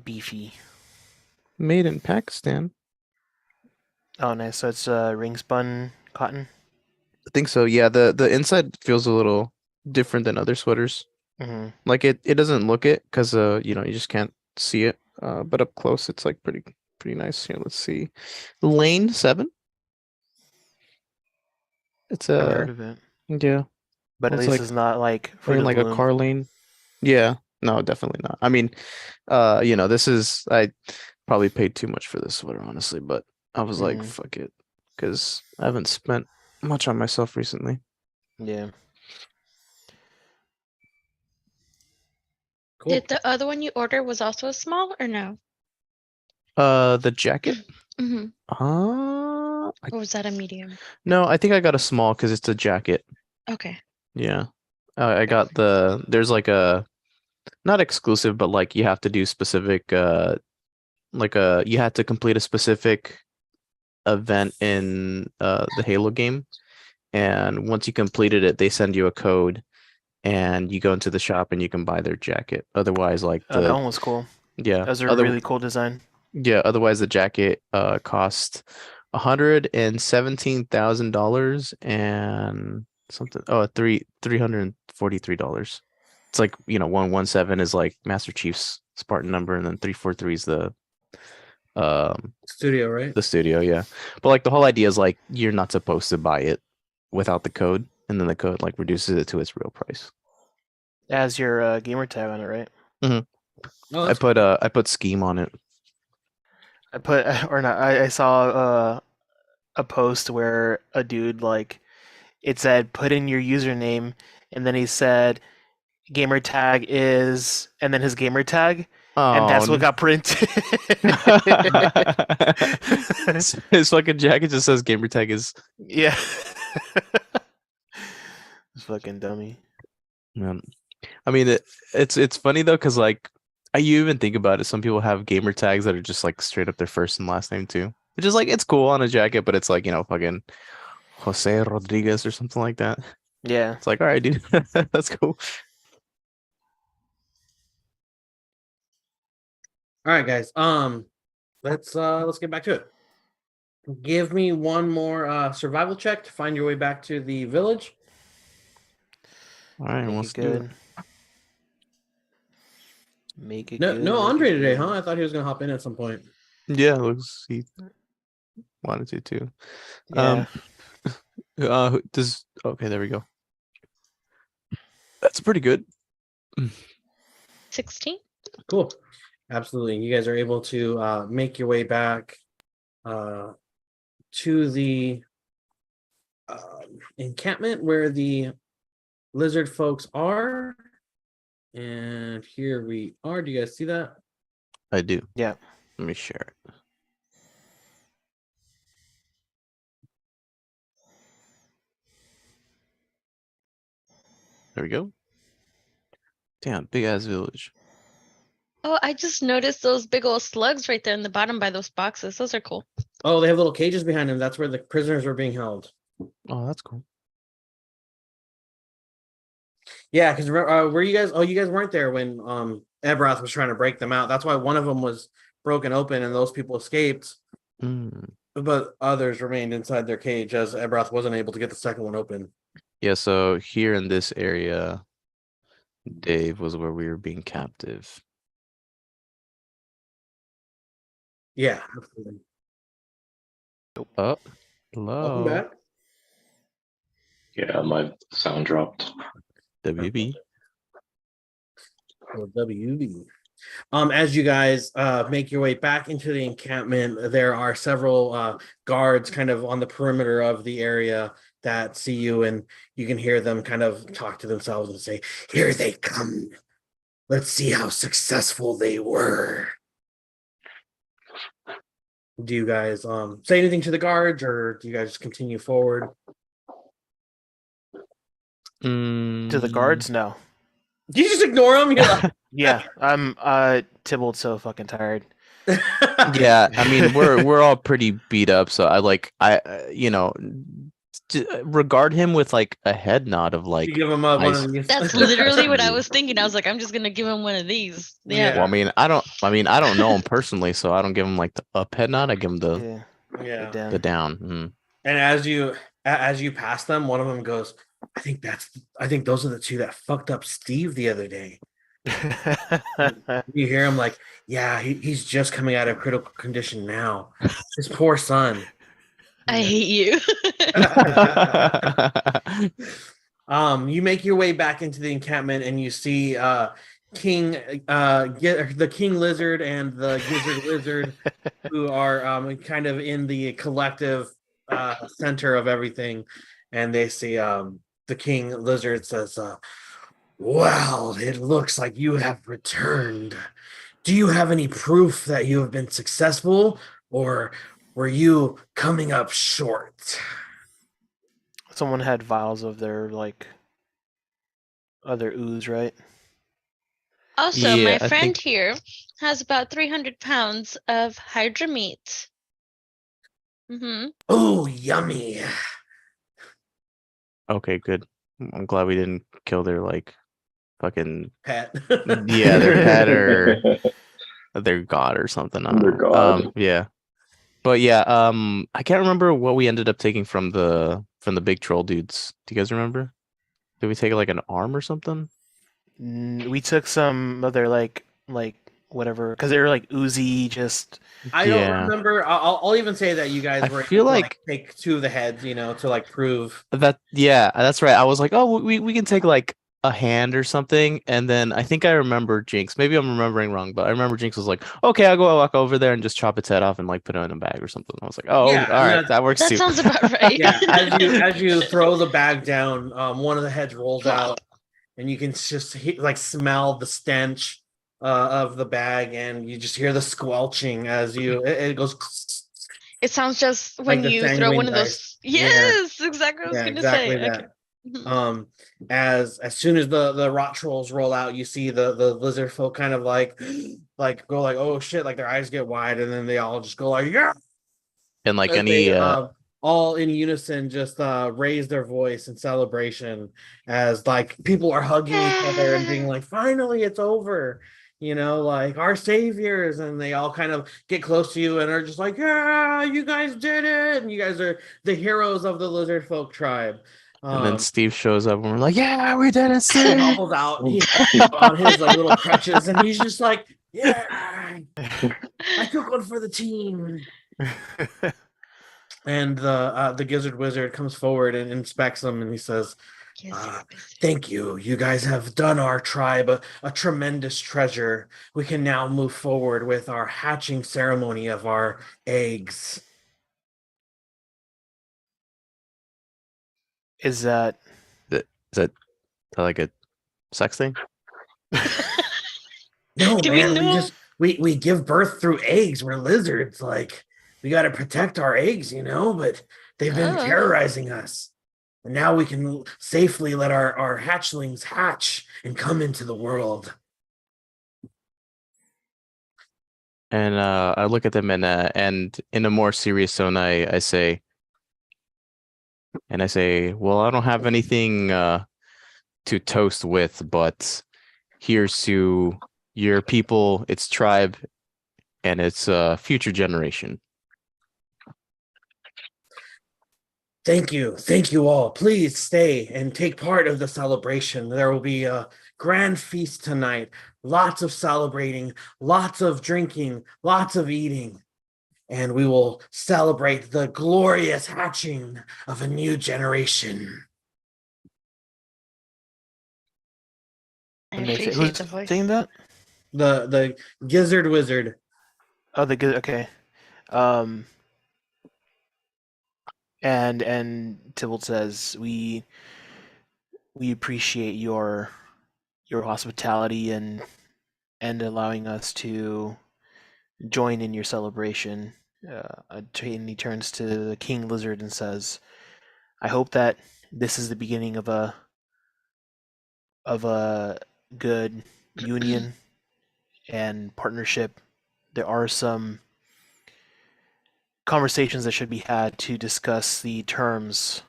Beefy. Made in Pakistan. Oh, nice. So it's ring spun cotton. I think so. Yeah, the inside feels a little different than other sweaters. Mm-hmm. Like it doesn't look it because you know, you just can't see it. But up close it's like pretty nice. Here, let's see. Lane 7. It's Never heard a of it. yeah. But at It's least like it's not like or Fruit in of like the a Loom. car lane. Yeah. No, definitely not. I mean, you know, this is I probably paid too much for this sweater, honestly, but I was like, Mhm. fuck it, because I haven't spent much on myself recently. Yeah. Cool. Did the other one you ordered was also a small or no? The jacket. Mm-hmm. Uh, Or was that a medium? no, I think I got a small because it's a jacket. Okay. Yeah. I got there's like a not exclusive, but like you have to do specific you had to complete a specific event in the Halo game, and once you completed it, they send you a code, and you go into the shop and you can buy their jacket. Otherwise, like That one was cool. yeah, That was a really cool design. yeah, otherwise the jacket cost $117,000 and something. Oh, $343. It's like, you know, 117 is like Master Chief's Spartan number, and then 343 is Studio, right? the studio, yeah. But like the whole idea is like you're not supposed to buy it without the code, and then the code like reduces it to its real price. It has your gamer tag on it, right? Oh, I that's put scheme on it. I put or not. I saw a post where a dude like it said put in your username, and then he said gamer tag is, and then his gamer tag, and that's what Oh, got printed. his fucking jacket just says gamer tag is. Yeah. This fucking dummy. Man. I mean, it's funny though, because like you even think about it, some people have gamer tags that are just like straight up their first and last name too. Which is like it's cool on a jacket, but it's like, you know, fucking Jose Rodriguez or something like that. Yeah. It's like, all right, dude, that's cool. all right, guys. Let's get back to it. Give me one more survival check to find your way back to the village. All right, Make let's it do it. good. Make it No, good. no make Andre it today, good. huh? I thought he was gonna hop in at some point. Yeah, looks he wanted to too. Yeah. Okay, there we go. That's pretty good. 16? Cool. Absolutely. You guys are able to make your way back to the encampment where the lizard folks are. And here we are. Do you guys see that? I do. Yeah. Let me share it. There we go. Damn, big ass village. Oh, I just noticed those big old slugs right there in the bottom by those boxes. Those are cool. Oh, they have little cages behind them. That's where the prisoners were being held. Oh, that's cool. Yeah, because were you guys? Oh, you guys weren't there when Ebroth was trying to break them out. That's why one of them was broken open and those people escaped, Mm. but others remained inside their cage as Ebroth wasn't able to get the second one open. Yeah, so here in this area, Dave was where we were being captive. Yeah, absolutely. Oh, Welcome hello. back. Yeah, my sound dropped. WB. Or WB. As you guys make your way back into the encampment, there are several guards kind of on the perimeter of the area that see you, and you can hear them kind of talk to themselves and say, "Here they come. Let's see how successful they were." Do you guys say anything to the guards, or do you guys just continue forward? To the guards, no. Do you just ignore them? You're like, Yeah. I'm Tybalt's so fucking tired. Yeah, I mean we're all pretty beat up, so I you know, regard him with like a head nod of like, You give him one I- of these. That's literally what I you. was thinking. I was like, I'm just gonna give him one of these. Yeah. well, I don't know him personally, so I don't give him like the up head nod. I give him the Yeah. down. the down. Mm. And as you pass them, one of them goes, I think those are the two that fucked up Steve the other day. You hear him like, yeah, he's just coming out of critical condition now. His poor son. I hate you. You make your way back into the encampment and you see the King Lizard and the Gizzard Wizard, who are kind of in the collective center of everything, and they see the King Lizard says, well, it looks like you have returned. Do you have any proof that you have been successful, or were you coming up short? Someone had vials of their like other ooze, right? Also, Yeah, my I friend think- here has about 300 pounds of Hydra meat. Mm-hmm. Oh, yummy. Okay, good. I'm glad we didn't kill their like fucking Pet. yeah, their pet or their god or something. I don't Their know. god. Yeah. But yeah, I can't remember what we ended up taking from the big troll dudes. Do you guys remember? Did we take like an arm or something? We took some other like whatever because they were like oozy, just I don't Yeah. remember. I'll even say that you guys I were feel able to, like- take two of the heads, to like prove. Yeah, that's right. I was like, oh, we can take like a hand or something, and then I think I remember Jinx. Maybe I'm remembering wrong, but I remember Jinx was like, okay, I'll walk over there and just chop its head off and like put it in a bag or something. I was like, oh, Yeah, all right, and that works That too. sounds about right. Yeah, as you throw the bag down, one of the heads rolls out, and you can just like smell the stench of the bag, and you just hear the squelching as it goes. It sounds just when the you throw sanguine one of those. dice. Yes, exactly what I was Yeah, gonna exactly say. that. Okay. Mhm. As soon as the rot trolls roll out, you see the lizard folk kind of like go like, oh shit, like their eyes get wide, and then they all just go like, yeah. And like As any they, all in unison just raise their voice in celebration as like people are hugging each other and being like, finally it's over, like our saviors, and they all kind of get close to you and are just like, yeah, you guys did it, and you guys are the heroes of the lizard folk tribe. and then Steve shows up and we're like, yeah, we did it, He Steve. hobbles out on his like little crutches, and he's just like, yeah, I took one for the team. And the Gizzard Wizard comes forward and inspects them, and he says, thank you. You guys have done our tribe a tremendous treasure. We can now move forward with our hatching ceremony of our eggs. is that Is that like a sex thing? No, Do we man, know? we give birth through eggs. We're lizards. Like, we got to protect our eggs, but they've been Oh. terrorizing us. And now we can safely let our hatchlings hatch and come into the world. And I look at them and in a more serious tone, I say, well, I don't have anything to toast with, but here's to your people, its tribe, and its future generation. Thank you all. Please stay and take part of the celebration. There will be a grand feast tonight. Lots of celebrating, lots of drinking, lots of eating. And we will celebrate the glorious hatching of a new generation. I when they say, appreciate who's the voice. saying that? The Gizzard Wizard. Oh, the good. Okay. And Tybalt says we appreciate your hospitality and allowing us to join in your celebration. And he turns to the King Lizard and says, "I hope that this is the beginning of a good union and partnership. There are some conversations that should be had to discuss the terms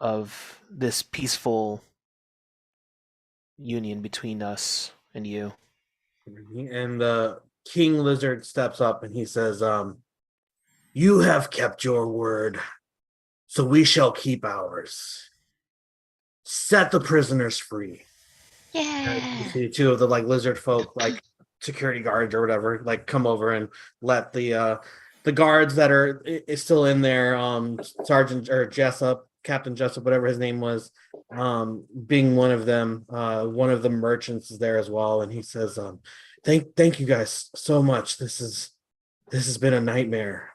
of this peaceful union between us and you. And the king lizard steps up and he says, you have kept your word, so we shall keep ours. Set the prisoners free. And you Yeah. see two of the like lizard folk, like security guards or whatever, like come over and let the guards that are still in there, Sergeant or Jessup, Captain Jessup, whatever his name was, being one of them, one of the merchants is there as well, and he says, thank you guys so much. This has been a nightmare.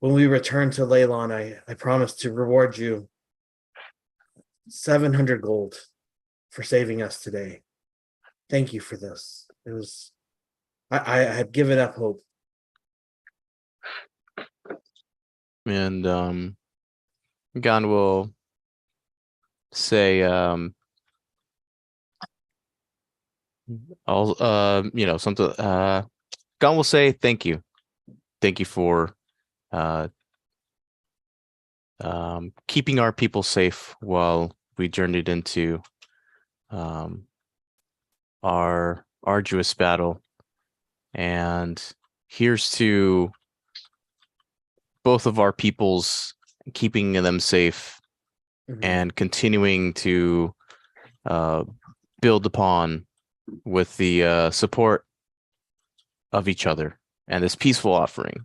When we return to Leylon, I promise to reward you 700 gold for saving us today. Thank you for this. It was I had given up hope. And Gon will say, something. Gon will say, thank you for keeping our people safe while we journeyed into our arduous battle, and here's to both of our peoples keeping them safe and continuing to build upon with the support of each other and this peaceful offering.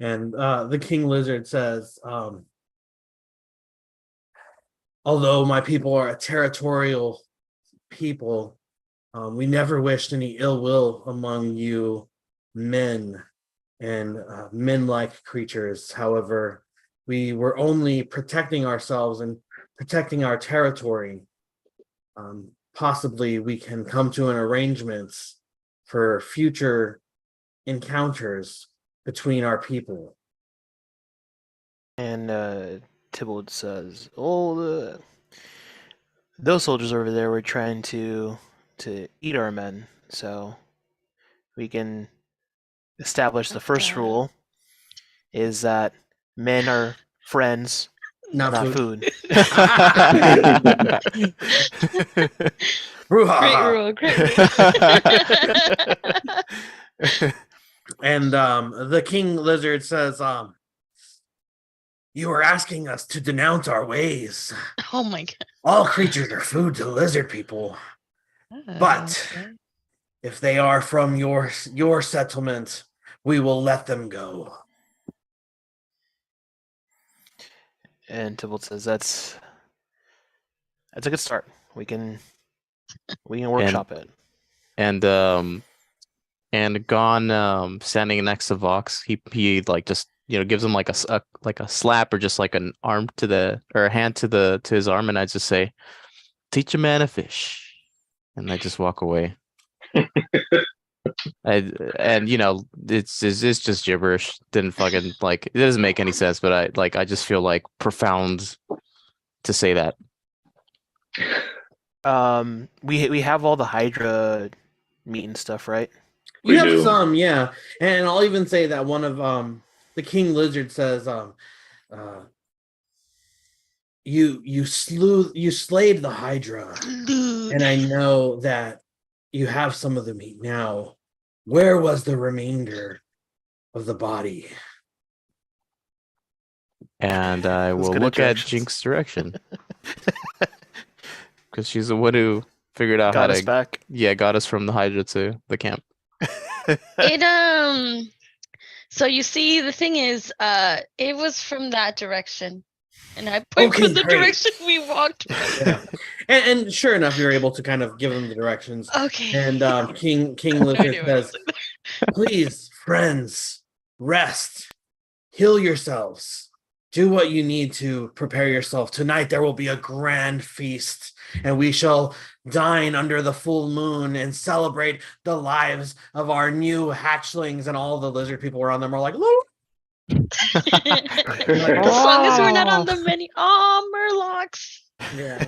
And the king lizard says, although my people are a territorial people, we never wished any ill will among you men and men-like creatures. However, we were only protecting ourselves and protecting our territory. Possibly we can come to an arrangement for future encounters between our people. And Tybalt says, "Oh, those soldiers over there were trying to eat our men, so we can establish the first rule is that men are friends, not food." Great rule, great rule. And the king lizard says, you are asking us to denounce our ways. Oh my god. All creatures are food to lizard people. But if they are from your settlement, we will let them go. And Tybalt says, "That's a good start. We can workshop it." And Gon, standing next to Vox, he like just gives him like a slap or just like an arm to a hand to his arm, and I just say, "Teach a man a fish," and I just walk away. It's just gibberish. Didn't fucking it doesn't make any sense, but I just feel like profound to say that. We have all the Hydra meat and stuff, right? You have some, yeah. And I'll even say that one of the king lizard says, you slayed the Hydra, and I know that you have some of the meat now. Where was the remainder of the body? And I will look at Jinx's direction because she's the one who figured out how to back. Yeah, got us from the Hydra to the camp. So you see, the thing is, it was from that direction, and I point from the direction we walked. Yeah. And sure enough, you're able to kind of give them the directions. Okay. And King Lizard says, "Please, friends, rest, heal yourselves, do what you need to prepare yourself. Tonight there will be a grand feast, and we shall dine under the full moon and celebrate the lives of our new hatchlings." And all the lizard people around them are like, "Loo." As long as we're not on the many Murlocs. Yeah.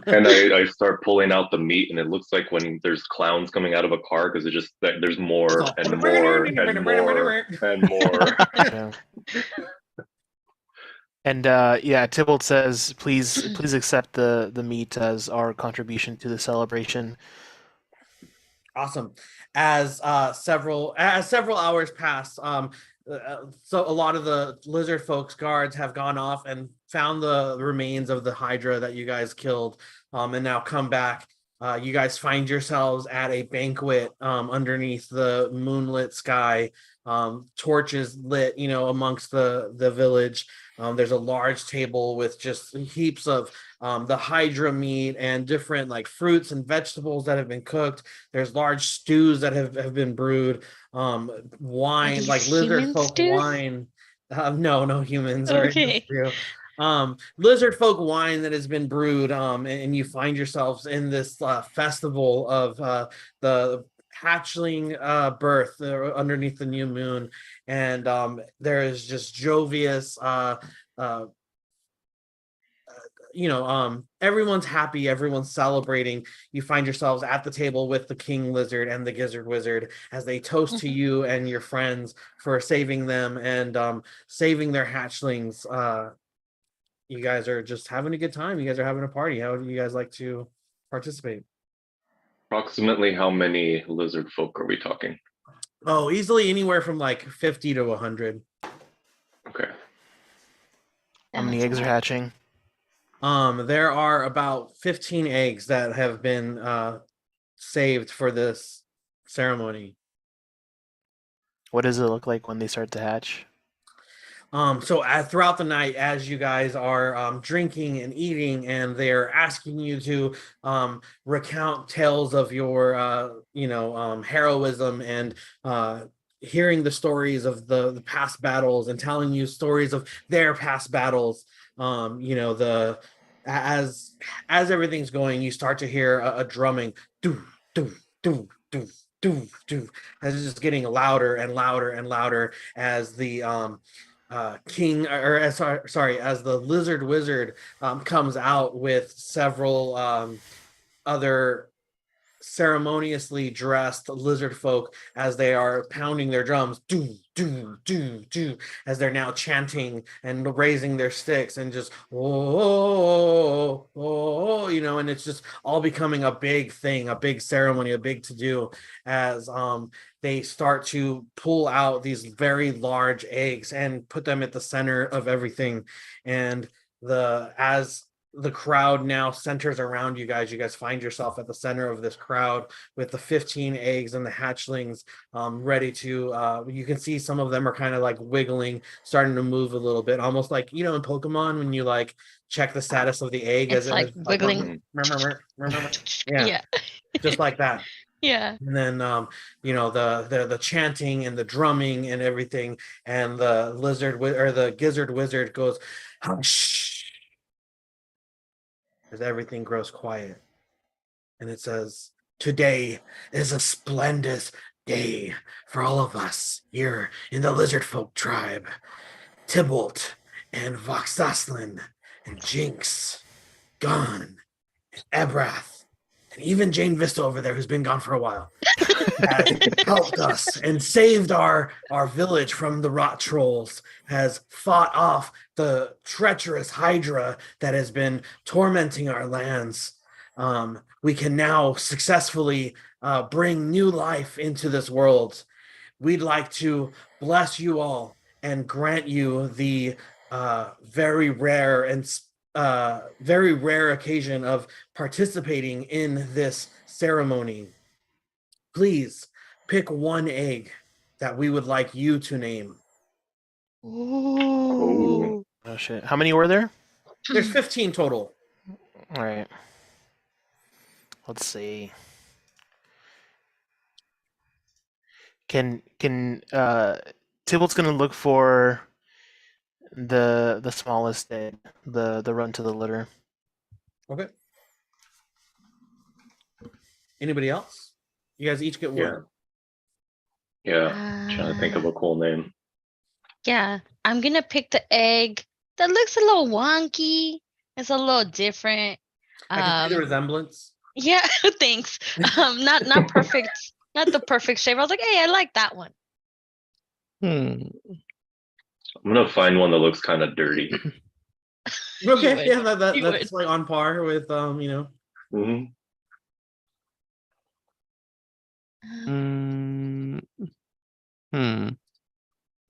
And I start pulling out the meat, and it looks like when there's clowns coming out of a car, because it just there's more and more and more and more. Yeah. And yeah, Tybalt says, please accept the meat as our contribution to the celebration. Awesome. As several hours pass, so a lot of the lizard folks guards have gone off and found the remains of the Hydra that you guys killed, and now come back. You guys find yourselves at a banquet underneath the moonlit sky, torches lit, amongst the village. There's a large table with just heaps of the Hydra meat and different like fruits and vegetables that have been cooked. There's large stews that have been brewed. Wine, these like lizard human folk stews? wine. No humans are in this Okay. brew. Lizard folk wine that has been brewed. And you find yourselves in this festival of the hatchling birth underneath the new moon, and there is just jovious uh everyone's happy, everyone's celebrating. You find yourselves at the table with the king lizard and the gizzard wizard as they toast to you and your friends for saving them and saving their hatchlings. You guys are just having a good time. You guys are having a party. How do you guys like to participate? Approximately how many lizard folk are we talking? Oh, easily anywhere from like 50 to 100. Okay. How many That's eggs are a lot. hatching? There are about 15 eggs that have been saved for this ceremony. What does it look like when they start to hatch? So throughout the night, as you guys are drinking and eating, and they're asking you to recount tales of your, heroism and hearing the stories of the past battles and telling you stories of their past battles. As everything's going, you start to hear a drumming, do do do do do do, as it's just getting louder and louder and louder as the king as the lizard wizard comes out with several other ceremoniously dressed lizard folk as they are pounding their drums, do do do do, as they're now chanting and raising their sticks and just and it's just all becoming a big thing, a big ceremony, a big to do, as they start to pull out these very large eggs and put them at the center of everything. And as the crowd now centers around you guys find yourself at the center of this crowd with the 15 eggs and the hatchlings ready to you can see some of them are kind of like wiggling, starting to move a little bit, almost like in Pokemon when you like check the status of the egg It's as like it wiggling. yeah, just like that. Yeah. And then the chanting and the drumming and everything, and the the gizzard wizard goes hush as everything grows quiet. And it says, today is a splendid day for all of us here in the lizard folk tribe. Tybalt and Voxoslin and Jinx, gone, and Abrath, and even Jane Vista over there, who's been gone for a while, has helped us and saved our village from the rot trolls, has fought off the treacherous Hydra that has been tormenting our lands. We can now successfully bring new life into this world. We'd like to bless you all and grant you the very rare occasion of participating in this ceremony. Please pick one egg that we would like you to name. Ooh. Oh shit! How many were there? There's 15 total. All right. Let's see. Can Tybalt's gonna look for the smallest egg, the run to the litter. Okay. Anybody else? You guys each get one. Yeah. Trying to think of a cool name. Yeah, I'm gonna pick the egg that looks a little wonky. It's a little different. I can see the resemblance. Yeah, thanks. Not perfect, not the perfect shape. I was like, hey, I like that one. Hmm. I'm gonna find one that looks kind of dirty. Okay, would. yeah, You that's like on par with Mhm. Mm, hmm.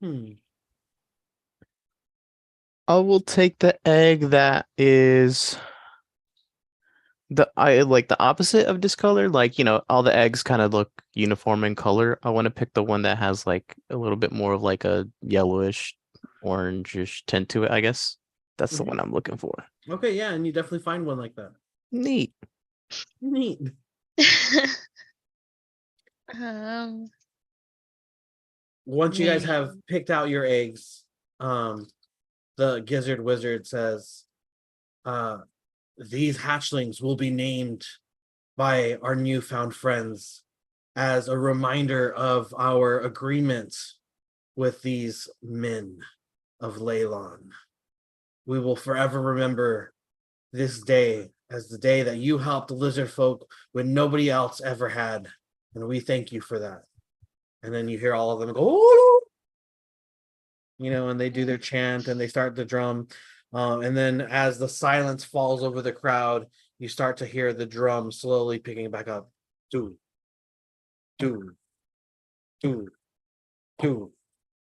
hmm. I will take the egg that is the opposite of discolor. Like, all the eggs kind of look uniform in color. I want to pick the one that has like a little bit more of like a yellowish, orangish tint to it, I guess. That's the Mhm. one I'm looking for. Okay, yeah, and you definitely find one like that. Neat. Neat. um, Once you guys have man. picked out your eggs, the gizzard wizard says, these hatchlings will be named by our newfound friends as a reminder of our agreement with these men of Leylon. We will forever remember this day as the day that you helped the lizard folk when nobody else ever had. And we thank you for that. And then you hear all of them go, "Ooh," and they do their chant and they start the drum. And then as the silence falls over the crowd, you start to hear the drum slowly picking back up. Do, do, do, do,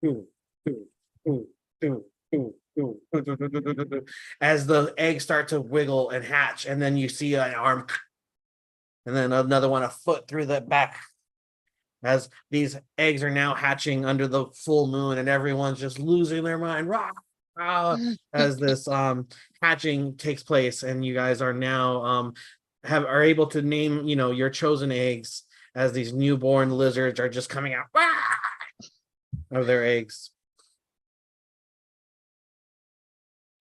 do, do, do, do, do, do, do, as the eggs start to wiggle and hatch, and then you see an arm, and then another one, a foot through the back, as these eggs are now hatching under the full moon, and everyone's just losing their mind. Rah, rah, as this hatching takes place, and you guys are now are able to name your chosen eggs as these newborn lizards are just coming out of their eggs.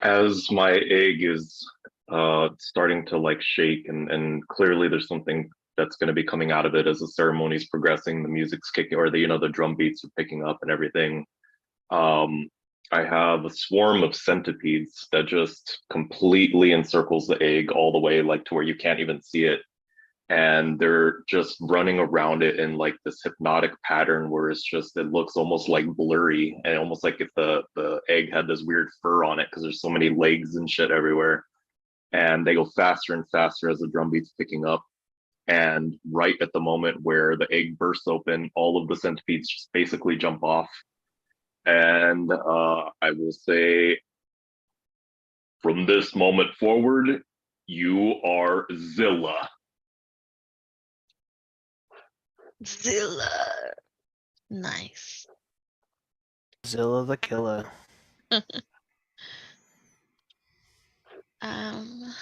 As my egg is starting to like shake, and clearly there's something that's going to be coming out of it as the ceremony's progressing, the music's kicking, or the drum beats are picking up and everything. I have a swarm of centipedes that just completely encircles the egg all the way like to where you can't even see it, and they're just running around it in like this hypnotic pattern where it looks almost like blurry, and almost like if the egg had this weird fur on it because there's so many legs and shit everywhere. And they go faster and faster as the drum beat's picking up. And right at the moment where the egg bursts open, all of the centipedes just basically jump off. And I will say, from this moment forward, you are Zilla. Zilla. Nice. Zilla the killer. Um,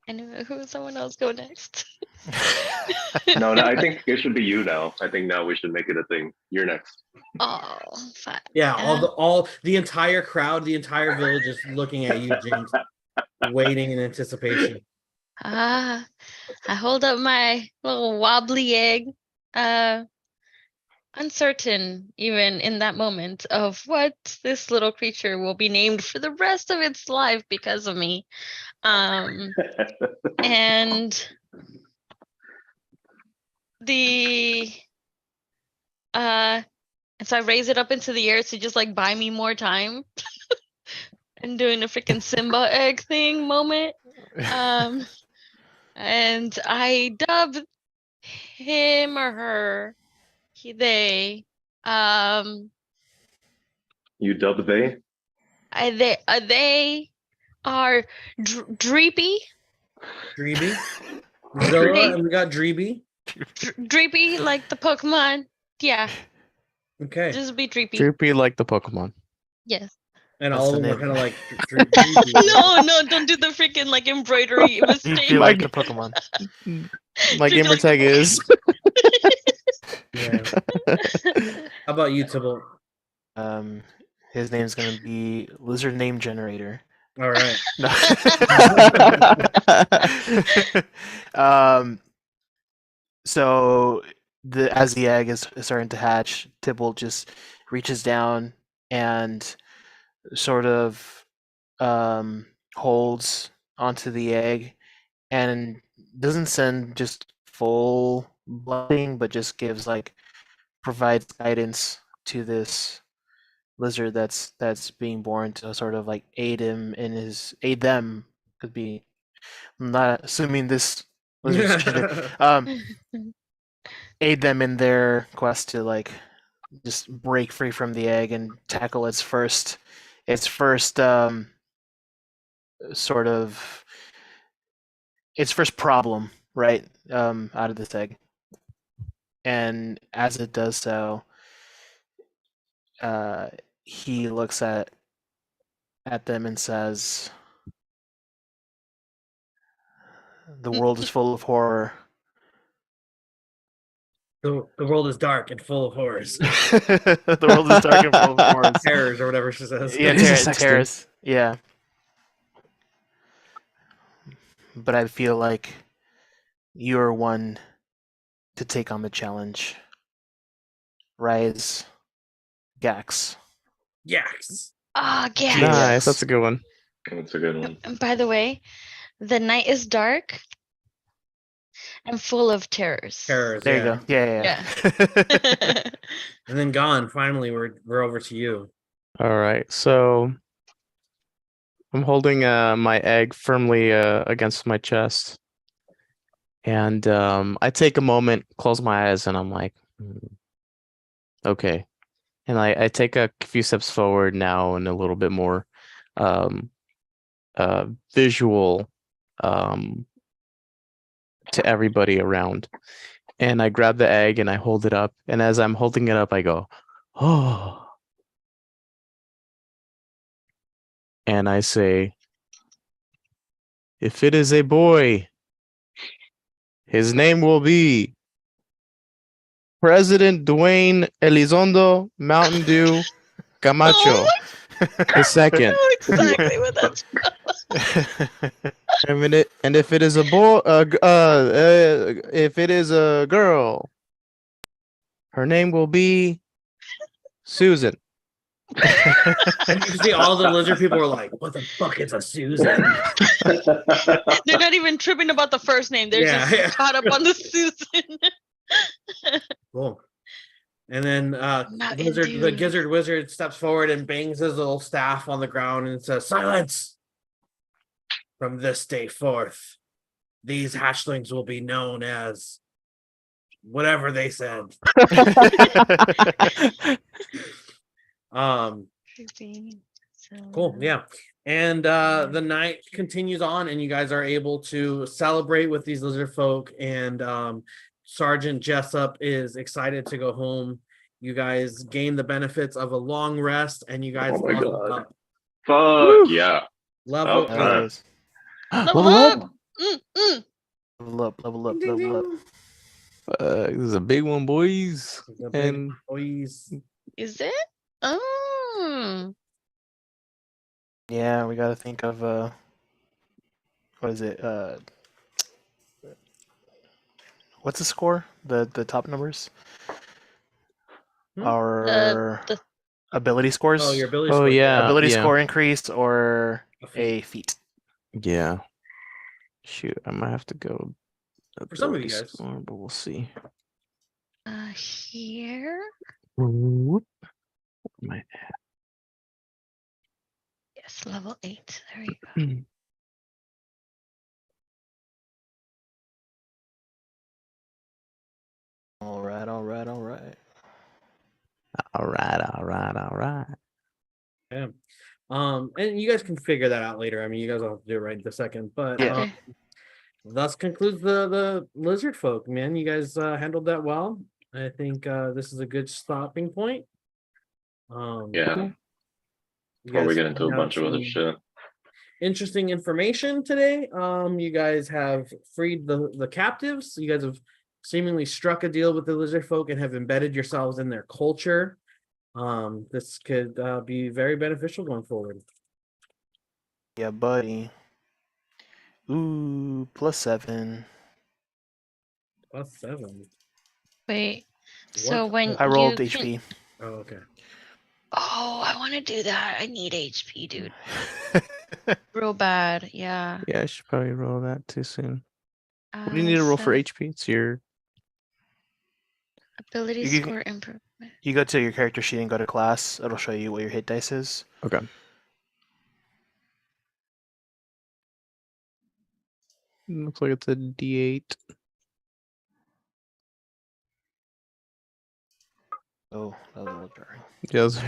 anyway, who someone else go next? No, I think it should be you now. I think now we should make it a thing. You're next. Oh, fine. Yeah, all the entire crowd, the entire village is looking at you, Jinx, waiting in anticipation. I hold up my little wobbly egg, uncertain even in that moment of what this little creature will be named for the rest of its life because of me. And the and so I raise it up into the air to just like buy me more time and doing a freaking Simba egg thing moment. And I dub him or her, they, You dub they? they are Dreepy. Dreeby, Zilla, and we got Dreeby. Dreepy, like the Pokemon. Yeah, Okay, just be Dreepy. Droopy like the Pokemon. Yes. and That's all the of them are name. kind of like Dreepy. No, don't do the freaking like embroidery mistake. Dreepy like the Pokemon. My Dreepy gamer like tag is. Yeah. How about you, Tibble? His name's gonna be Lizard Name Generator. All right. No. So as the egg is starting to hatch, Tibble just reaches down and sort of holds onto the egg and doesn't send just full blooding, but just gives provides guidance to this lizard that's being born to sort of like aid them could be. I'm not assuming this lizard's gender. Aid them in their quest to like just break free from the egg and tackle sort of its first problem, right? Out of this egg. And as it does so, he looks at them and says, "The world is full of horror." The world is dark and full of horrors. The world is dark and full of horrors. Terrors or whatever she says. Yeah, It is a sex thing. terrors. Yeah. But I feel like you're one to take on the challenge. Rise, Gax. Yes. Ah, yeah. Nice, that's a good one. That's a good one. And by the way, the night is dark and full of terrors. Terrors. There you go. Yeah. And then gone. Finally, we're over to you. All right, so I'm holding my egg firmly against my chest, and I take a moment, close my eyes, and I'm like, okay. And I take a few steps forward now and a little bit more visual to everybody around. And I grab the egg and I hold it up. And as I'm holding it up, I go, oh. And I say, if it is a boy, his name will be President Dwayne Elizondo Mountain Dew Camacho the second. I know exactly what that's And if it is a boy, if it is a girl, her name will be Susan. And you see all the lizard people are like, "What the fuck is a Susan?" They're not even tripping about the first name. They're just caught up on the Susan. Cool. And then Mountain the Dew. gizzard wizard steps forward and bangs his little staff on the ground and says, "Silence! From this day forth, these hatchlings will be known as whatever they said." Cool. Yeah. And the night continues on, and you guys are able to celebrate with these lizard folk. And Sergeant Jessup is excited to go home. You guys gain the benefits of a long rest, and you guys Oh my level God. up. Fuck yeah. Level Okay. up. Level up. Level up. Ding, ding, ding. This is a big one, boys. The big And boys. Is it? Oh. Yeah, we gotta think of what is it? What's the score? The top numbers? Hmm? Our The ability scores? Oh, your ability. Oh, score. yeah. ability score increased or A a feat. yeah, shoot, I might have to go For some of you ability guys. score, but we'll see. here. Whoop. My Yes, level 8. There you go. All right. All right. Yeah. And you guys can figure that out later. I mean, you guys don't have to do it right this second. But Yeah. Okay. thus concludes the lizard folk, man. You guys handled that well. I think this is a good stopping point. Yeah. You Before we guys get into a found bunch out of other some shit. interesting information today. You guys have freed the captives. You guys have seemingly struck a deal with the lizard folk and have embedded yourselves in their culture. This could be very beneficial going forward. Yeah, buddy. Ooh, +7. +7. Wait. So What? when I rolled you HP. Oh, okay. Oh, I want to do that. I need HP, dude. Real bad. Yeah. Yeah, I should probably roll that too soon. What do you need to roll for So HP? It's your ability You can- score improve. You go to your character sheet and go to class. It'll show you what your hit dice is. Okay. Looks like it's a D8. Oh, that was a little jarring. Yes.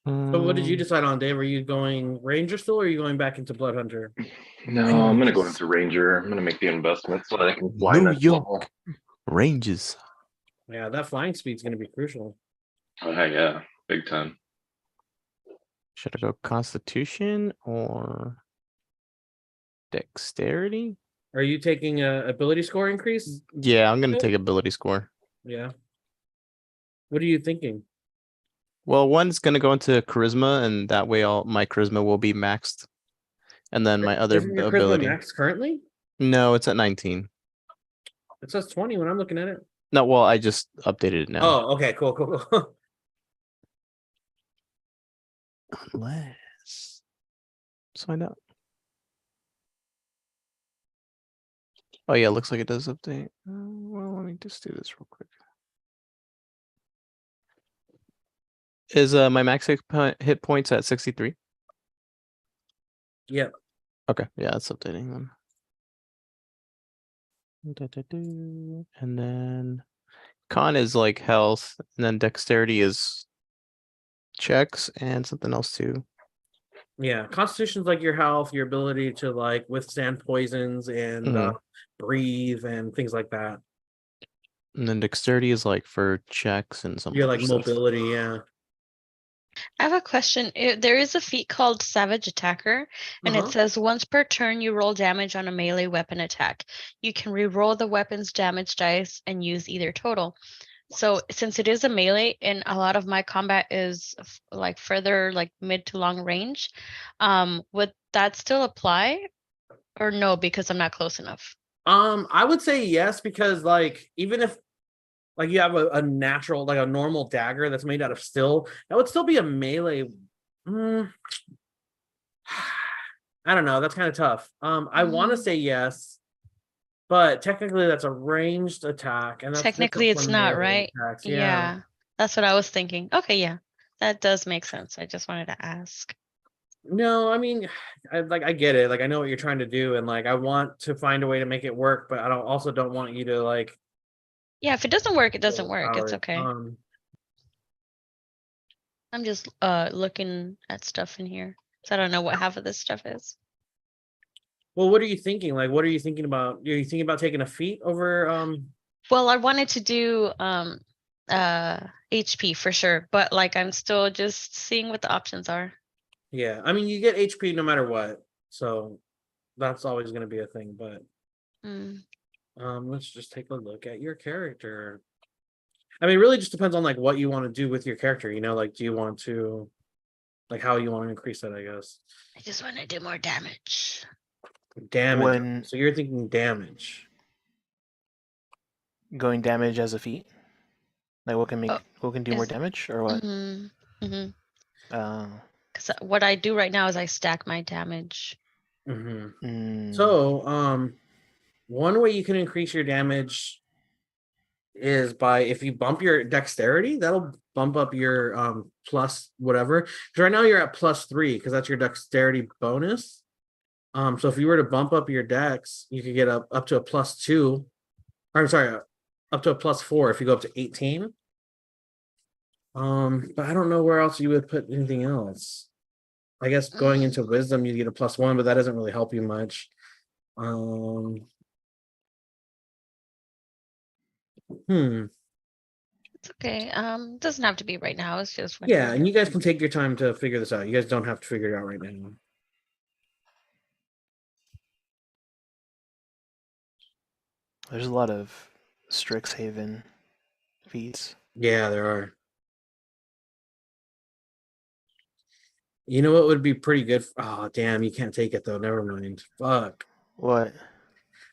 So what did you Um, decide on, Dave? Are you going Ranger still, or are you going back into Blood Hunter? No, I'm gonna go into Ranger. I'm gonna make the investment so that I can fly New next York. level. Ranges. Yeah, that flying speed's going to be crucial. Oh, hey, yeah, big time. Should I go Constitution or Dexterity? Are you taking a ability score increase? Yeah, I'm gonna Okay. take ability score. Yeah. What are you thinking? Well, one's gonna go into charisma, and that way all my charisma will be maxed. And then my other Isn't your charisma ability. max currently? No, it's at 19. It says 20 when I'm looking at it. No, well, I just updated it now. Oh, okay, cool, cool, cool. Unless. Let's find out. Oh yeah, looks like it does update. Well, let me just do this real quick. Is my max hit points at 63? Yep. Okay, yeah, that's updating them. And then con is like health, and then dexterity is checks and something else too. Yeah, Constitution's like your health, your ability to like withstand poisons and breathe and things like that. And then dexterity is like for checks and some You're other like stuff. mobility, yeah. I have a question. There is a feat called Savage Attacker, and it says once per turn you roll damage on a melee weapon attack. You can re-roll the weapon's damage dice and use either total. So since it is a melee and a lot of my combat is like further like mid to long range, would that still apply or no, because I'm not close enough? I would say yes, because like even if like you have a natural, like a normal dagger that's made out of steel, that would still be a melee. I don't know. That's kind of tough. I want to say yes, but technically that's a ranged attack, and that's Technically different it's from not, melee right? attacks. Yeah, that's what I was thinking. Okay, yeah, that does make sense. I just wanted to ask. No, I mean, I get it. Like I know what you're trying to do, and like I want to find a way to make it work, but I don't want you to like. Yeah, if it doesn't work, it doesn't work. It's overpowered. okay. I'm just looking at stuff in here. So I don't know what half of this stuff is. Well, what are you thinking? Like, what are you thinking about? Are you thinking about taking a feat over Well, I wanted to do HP for sure, but like I'm still just seeing what the options are. Yeah, I mean, you get HP no matter what, so that's always going to be a thing. But let's just take a look at your character. I mean, it really just depends on like what you want to do with your character. You know, like do you want to, like how you want to increase that? I guess I just want to do more damage. damage. So you're thinking damage. Going damage as a feat? Like what can do more damage or what? Because what I do right now is I stack my damage. So one way you can increase your damage is by if you bump your dexterity, that'll bump up your plus whatever. Because right now you're at +3 because that's your dexterity bonus. So if you were to bump up your dex, you could get up to a +2. Or I'm sorry, up to a +4 if you go up to 18. But I don't know where else you would put anything else. I guess going into wisdom, you get a +1, but that doesn't really help you much. It's okay. Doesn't have to be right now. It's just yeah, and you guys can take your time to figure this out. You guys don't have to figure it out right now. There's a lot of Strixhaven feats. Yeah, there are. You know what would be pretty good? Oh, damn, you can't take it though. Never mind. Fuck. What?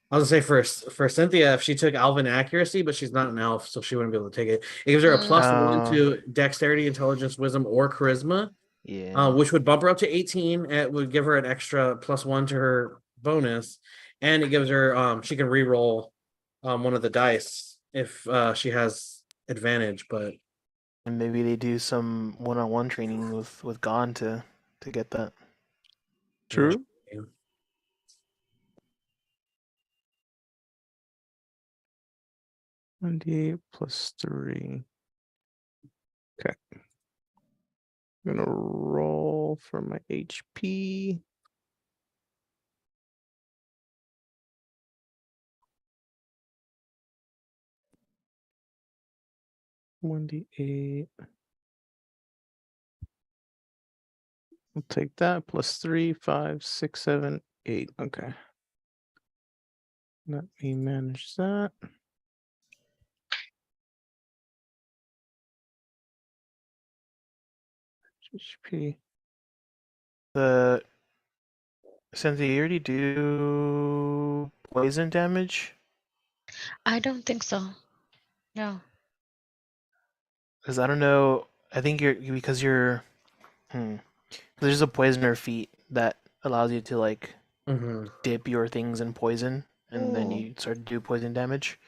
I was gonna say for Cynthia, if she took Alvin accuracy, but she's not an elf, so she wouldn't be able to take it. It gives her a +1 to dexterity, intelligence, wisdom, or charisma. Yeah. Which would bump her up to 18. It would give her an extra +1 to her bonus, and it gives her she can re-roll one of the dice if she has advantage, but And maybe they do some one-on-one training with Gon to get that. True. yeah. 98 plus 3. Okay. I'm gonna roll for my HP. $1d8. I'll take that plus 3, 5, 6, 7, 8. Okay. Let me manage that. HP. The Cynthia, you already do poison damage? I don't think so. No. Because I don't know. I think you're because you're. There's a poisoner feat that allows you to like Mhm. dip your things in poison, and then Ooh. you start to do poison damage.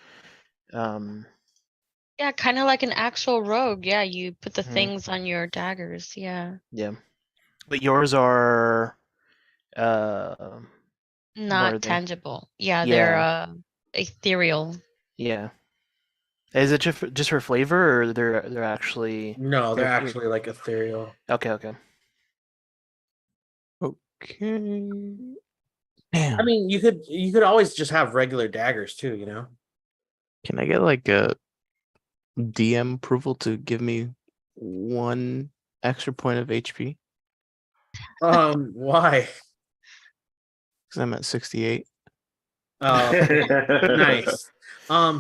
Yeah, kind of like an actual rogue. Yeah, you put the Mhm. things on your daggers. Yeah. Yeah, but yours are. What Not are they? tangible. Yeah, they're Yeah. ethereal. Yeah. Is it just for flavor, or they're actually? No, they're You're- actually like ethereal. Okay. Okay. Okay. I Damn. mean, you could always just have regular daggers too, you know. Can I get like a DM approval to give me 1 extra point of HP? Why? Because I'm at 68. Nice.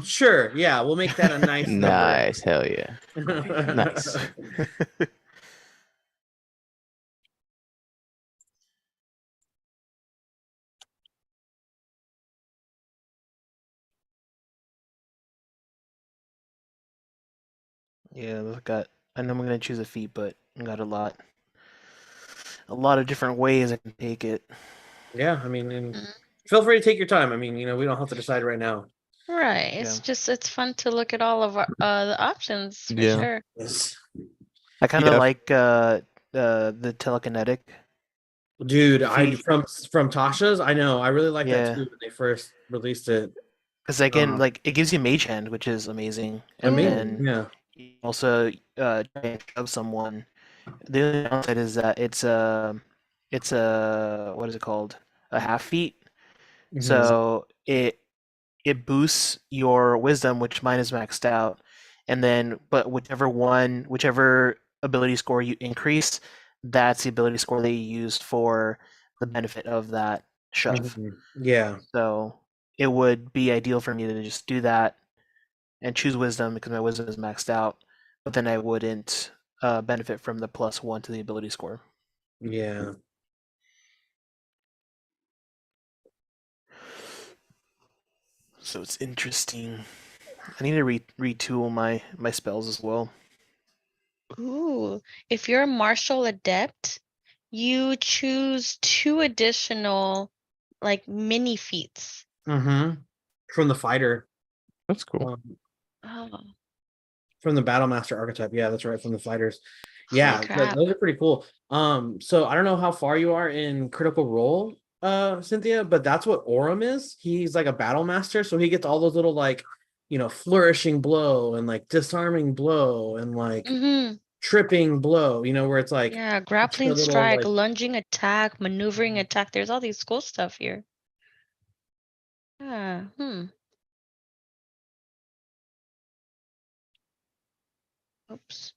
Sure. Yeah, we'll make that a nice number. Nice. Hell yeah. Nice. Yeah, I've got. I know I'm gonna choose a feat, but I got a lot of different ways I can take it. Yeah, I mean, and Mm. feel free to take your time. I mean, you know, we don't have to decide right now. Right. It's just it's fun to look at all of our the options for Yeah. sure. Yes. I kind of Yeah. like the telekinetic. Dude, I Feet. from Tasha's, I know. I really like that Yeah. too when they first released it. Because again, Um, like it gives you mage hand, which is amazing, and Amazing. then Yeah. you also try and shove someone. The only downside is that it's a what is it called? A half feat. Mhm. So it boosts your wisdom, which mine is maxed out, and then but whichever ability score you increase, that's the ability score they used for the benefit of that shove. Mhm. Yeah. So it would be ideal for me to just do that and choose wisdom because my wisdom is maxed out, but then I wouldn't benefit from the +1 to the ability score. Yeah. So it's interesting. I need to retool my spells as well. Ooh, if you're a martial adept, you choose 2 additional like mini feats. Mm-hmm. From the fighter. That's cool. Oh, From the battle master archetype. Yeah, that's right. From the fighters. holy Yeah, crap. those are pretty cool. So I don't know how far you are in Critical Role, Cynthia, but that's what Orem is. He's like a battle master, so he gets all those little like, you know, flourishing blow and like disarming blow and like Mm-hmm. tripping blow, you know, where it's like Yeah, extra grappling little strike, like lunging attack, maneuvering attack. There's all these cool stuff here. Yeah. Oops.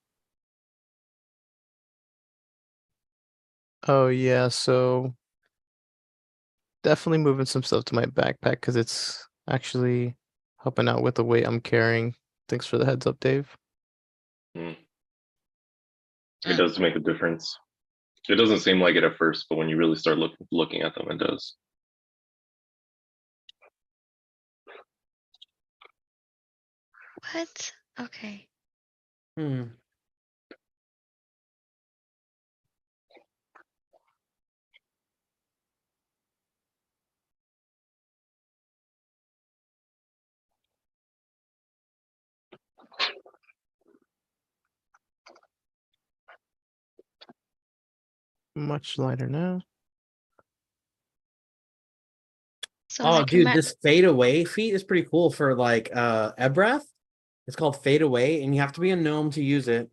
Oh yeah, so definitely moving some stuff to my backpack because it's actually helping out with the weight I'm carrying. Thanks for the heads up, Dave. It does make a difference. It doesn't seem like it at first, but when you really start looking at them, it does. What? Okay. hmm. Much lighter now. So on Oh, a dude, command, this fade away feat is pretty cool for like Ebreth. It's called fade away, and you have to be a gnome to use it.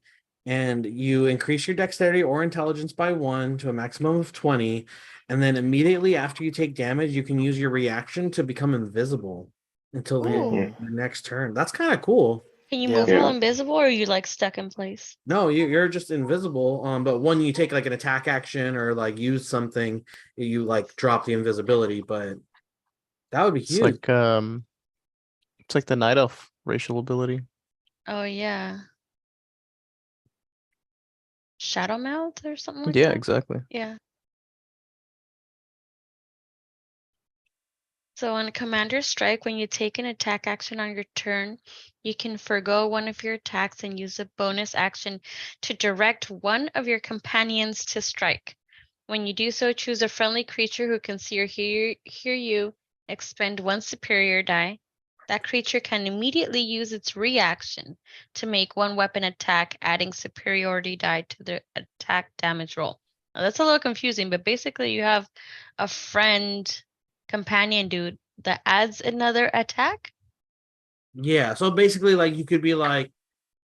And you increase your dexterity or intelligence by 1 to a maximum of 20. And then immediately after you take damage, you can use your reaction to become invisible until Ooh. the next turn. That's kind of cool. can you Yeah. move while Yeah. invisible, or are you like stuck in place? No, you're just invisible. But when you take like an attack action or like use something, you like drop the invisibility. But that would be It's huge. like the night elf racial ability. Oh yeah. Shadow mouth or something like Yeah, that? exactly. Yeah. So on Commander Strike, when you take an attack action on your turn, you can forgo one of your attacks and use a bonus action to direct one of your companions to strike. When you do so, choose a friendly creature who can see or hear you, expend 1 superior die. That creature can immediately use its reaction to make 1 weapon attack, adding superiority die to the attack damage roll. Now that's a little confusing, but basically you have a friend companion dude that adds another attack. Yeah, so basically, like you could be like,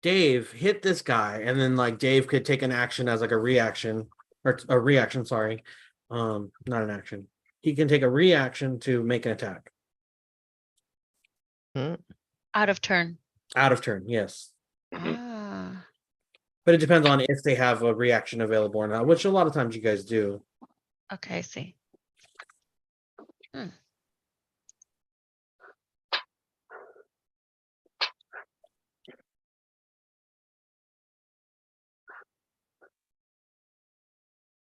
Dave, hit this guy, and then like Dave could take an action as like a reaction or a reaction, sorry. Not an action. He can take a reaction to make an attack. Out of turn. Out of turn, yes. Mhm. Ah, But it depends on if they have a reaction available or not, which a lot of times you guys do. okay, I see.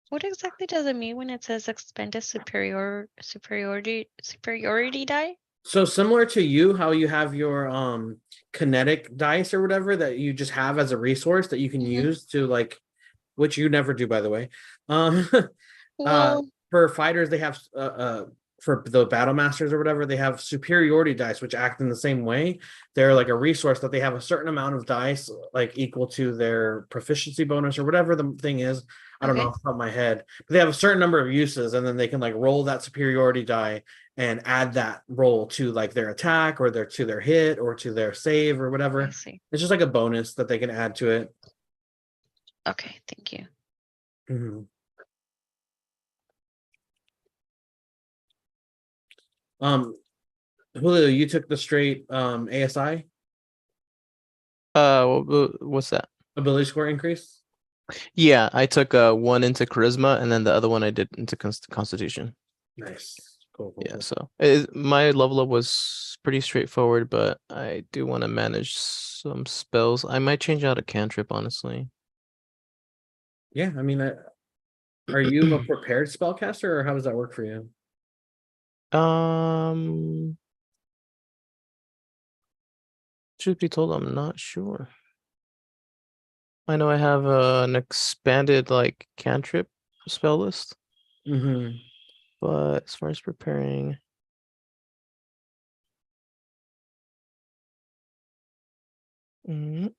What exactly does it mean when it says expend a superiority die? So similar to you, how you have your kinetic dice or whatever that you just have as a resource that you can Mhm. use to like, which you never do, by the way. Um Well, for fighters, they have for the battle masters or whatever, they have superiority dice, which act in the same way. They're like a resource that they have a certain amount of dice, like equal to their proficiency bonus or whatever the thing is. I don't know okay. off the top of my head, but they have a certain number of uses, and then they can like roll that superiority die and add that roll to like their attack or their hit or to their save or I whatever. see. It's just like a bonus that they can add to it. Okay, thank you. Mhm. Julio, you took the straight ASI What's that? ability score increase. Yeah, I took 1 into charisma, and then the other one I did into constitution. Nice, cool. Yeah, Cool. so my level up was pretty straightforward, but I do want to manage some spells. I might change out a cantrip, honestly. Yeah, I mean, are you a prepared spellcaster, or how does that work for you? Um, truth be told, I'm not sure. I know I have an expanded like cantrip spell list, Mm-hmm. but as far as preparing, mm,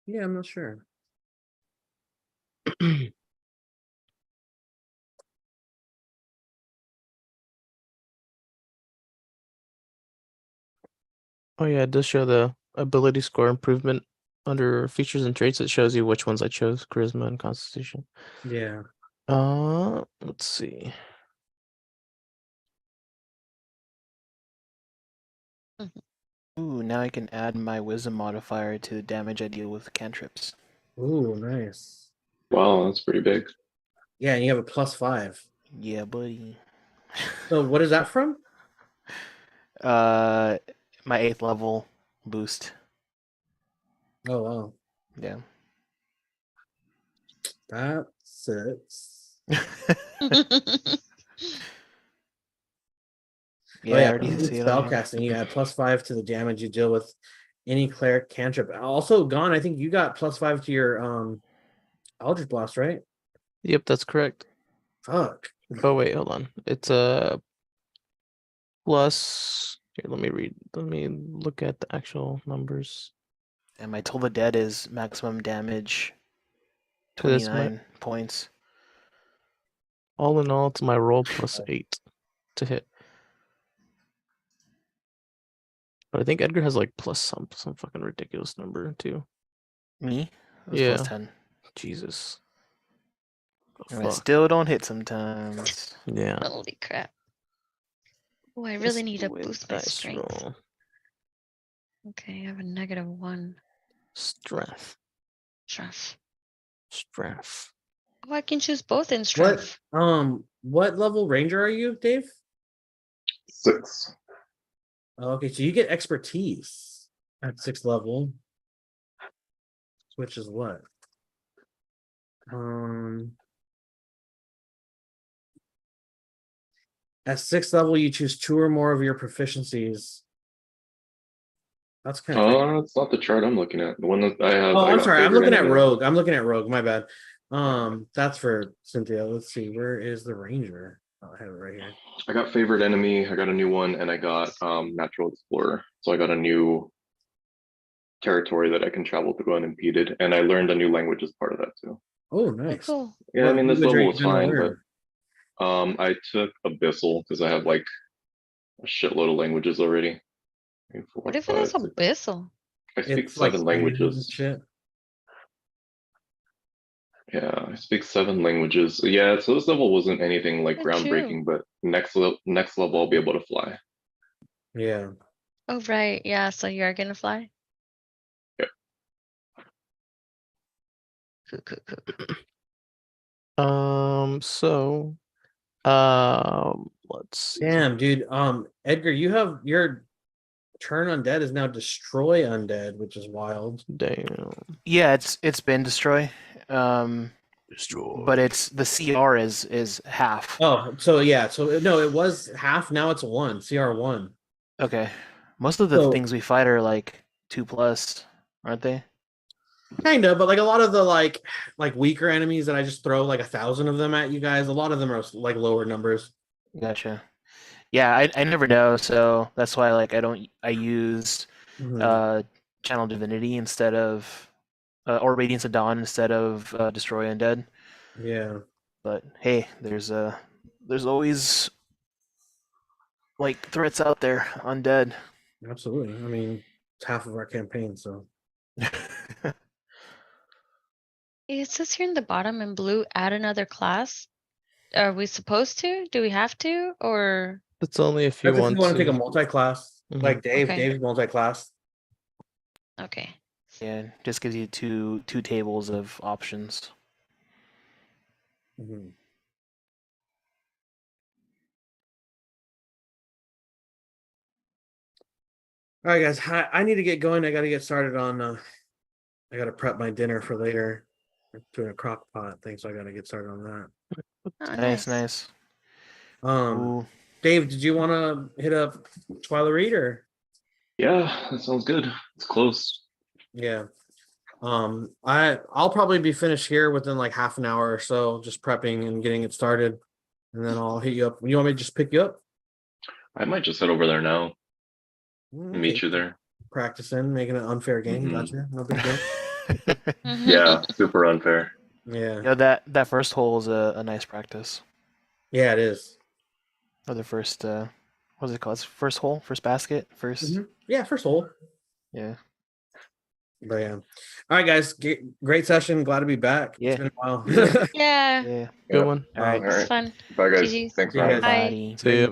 Yeah, I'm not sure. oh yeah, it does show the ability score improvement under features and traits. It shows you which ones I chose, charisma and constitution. Yeah. Let's see. Ooh, now I can add my wisdom modifier to the damage I deal with cantrips. Ooh, nice. Wow, that's pretty big. Yeah, and you have a +5. Yeah, buddy. So what is that from? My 8th level boost. Oh wow, Yeah. that sucks. Yeah, Oh I yeah, already see it on here. spellcasting. You add +5 to the damage you deal with any cleric cantrip. Also, Gone, I think you got +5 to your Eldritch Blast, right? Yep, that's correct. Fuck. Oh wait, hold on. It's a plus Here, let me read. Let me look at the actual numbers. And my Toll the Dead is maximum damage, That's my 29 points. all in all. It's my roll plus 8 to hit. But I think Edgar has like plus some fucking ridiculous number too. Me? It was Yeah. plus 10. Jesus. The And I fuck? still don't hit sometimes. Yeah. Holy crap. Oh, I really Let's need to do a boost my dice strength. roll. Okay, I have a -1. Strength. Strength. Strength. Oh, I can choose both in What strength. what level ranger are you, Dave? 6. Oh, okay, so you get expertise at 6th level. Which is what? At 6th level, you choose 2 or more of your proficiencies. That's kind of It's not the chart I'm looking at. The one that I have. Oh, I I'm got sorry. I'm favorite looking at enemy. Rogue. I'm looking at Rogue. My bad. That's for Cynthia. Let's see. Where is the Ranger? Oh, I have it right here. I got favorite enemy. I got a new one, and I got natural explorer. So I got a new territory that I can travel through unimpeded, and I learned a new language as part of that too. Oh, Oh, nice. cool. Yeah, I What mean this language are level you was gonna fine, learn? but I took Abyssal because I have like a shitload of languages already. 3, 4, What even is 5, 6. abyssal? I speak It's like 7 Spanish and languages. shit. Yeah, I speak 7 languages. Yeah, so this level wasn't anything like Look at you. groundbreaking, but next level I'll be able to fly. Yeah. Oh, right. Yeah, so you are gonna fly? Yep. Cool. So let's see. Damn, dude. Edgar, you have your turn undead is now destroy undead, which is wild. Damn. Yeah, it's been destroy. Destroy. But it's the CR is half. Oh, so yeah. So no, it was half. Now it's 1. CR1. Okay. Most of the So- things we fight are like 2+, aren't they? Kind of, but like a lot of the like weaker enemies that I just throw like 1,000 of them at you guys. A lot of them are like lower numbers. Gotcha. Yeah, I never know, so that's why like I use Mhm. Channel Divinity instead of or Radiance of Dawn instead of Destroy Undead. Yeah. But hey, there's always like threats out there, undead. Absolutely. I mean, it's half of our campaign, so It says here in the bottom in blue, add another class. Are we supposed to? Do we have to? Or It's only if you that's if want you want to take a to. multi-class, Mhm. like Dave. Okay. Dave's multi-class. okay. Yeah, just gives you two tables of options. Mhm. All right, guys. I need to get going. I got to get started on. I got to prep my dinner for later. I'm doing a crock pot thing, so I got to get started on that. Oh, Nice. Ooh. Dave, did you want to hit up Twilight Reed or? Yeah, that sounds good. It's close. Yeah. I'll probably be finished here within like half an hour or so, just prepping and getting it started, and then I'll hit you up. You want me to just pick you up? I might just head over there now and Okay. meet you there. Practicing, making an unfair game. Mhm. Gotcha. No big deal. Mm-hmm. Yeah, super unfair. Yeah. Yeah, that first hole is a nice practice. Yeah, it is. Or the first what's it called? It's first hole, first basket, 1st. Mhm. Yeah, first hole. Yeah. But yeah. All right, guys. Great session. Glad to be back. Yeah. It's been a while. Yeah. Yeah. Yeah. Good Yep. one. All right. It's Alright. fun. Bye guys. GG's. Thanks See for you having guys. me. Bye. Bye. See ya.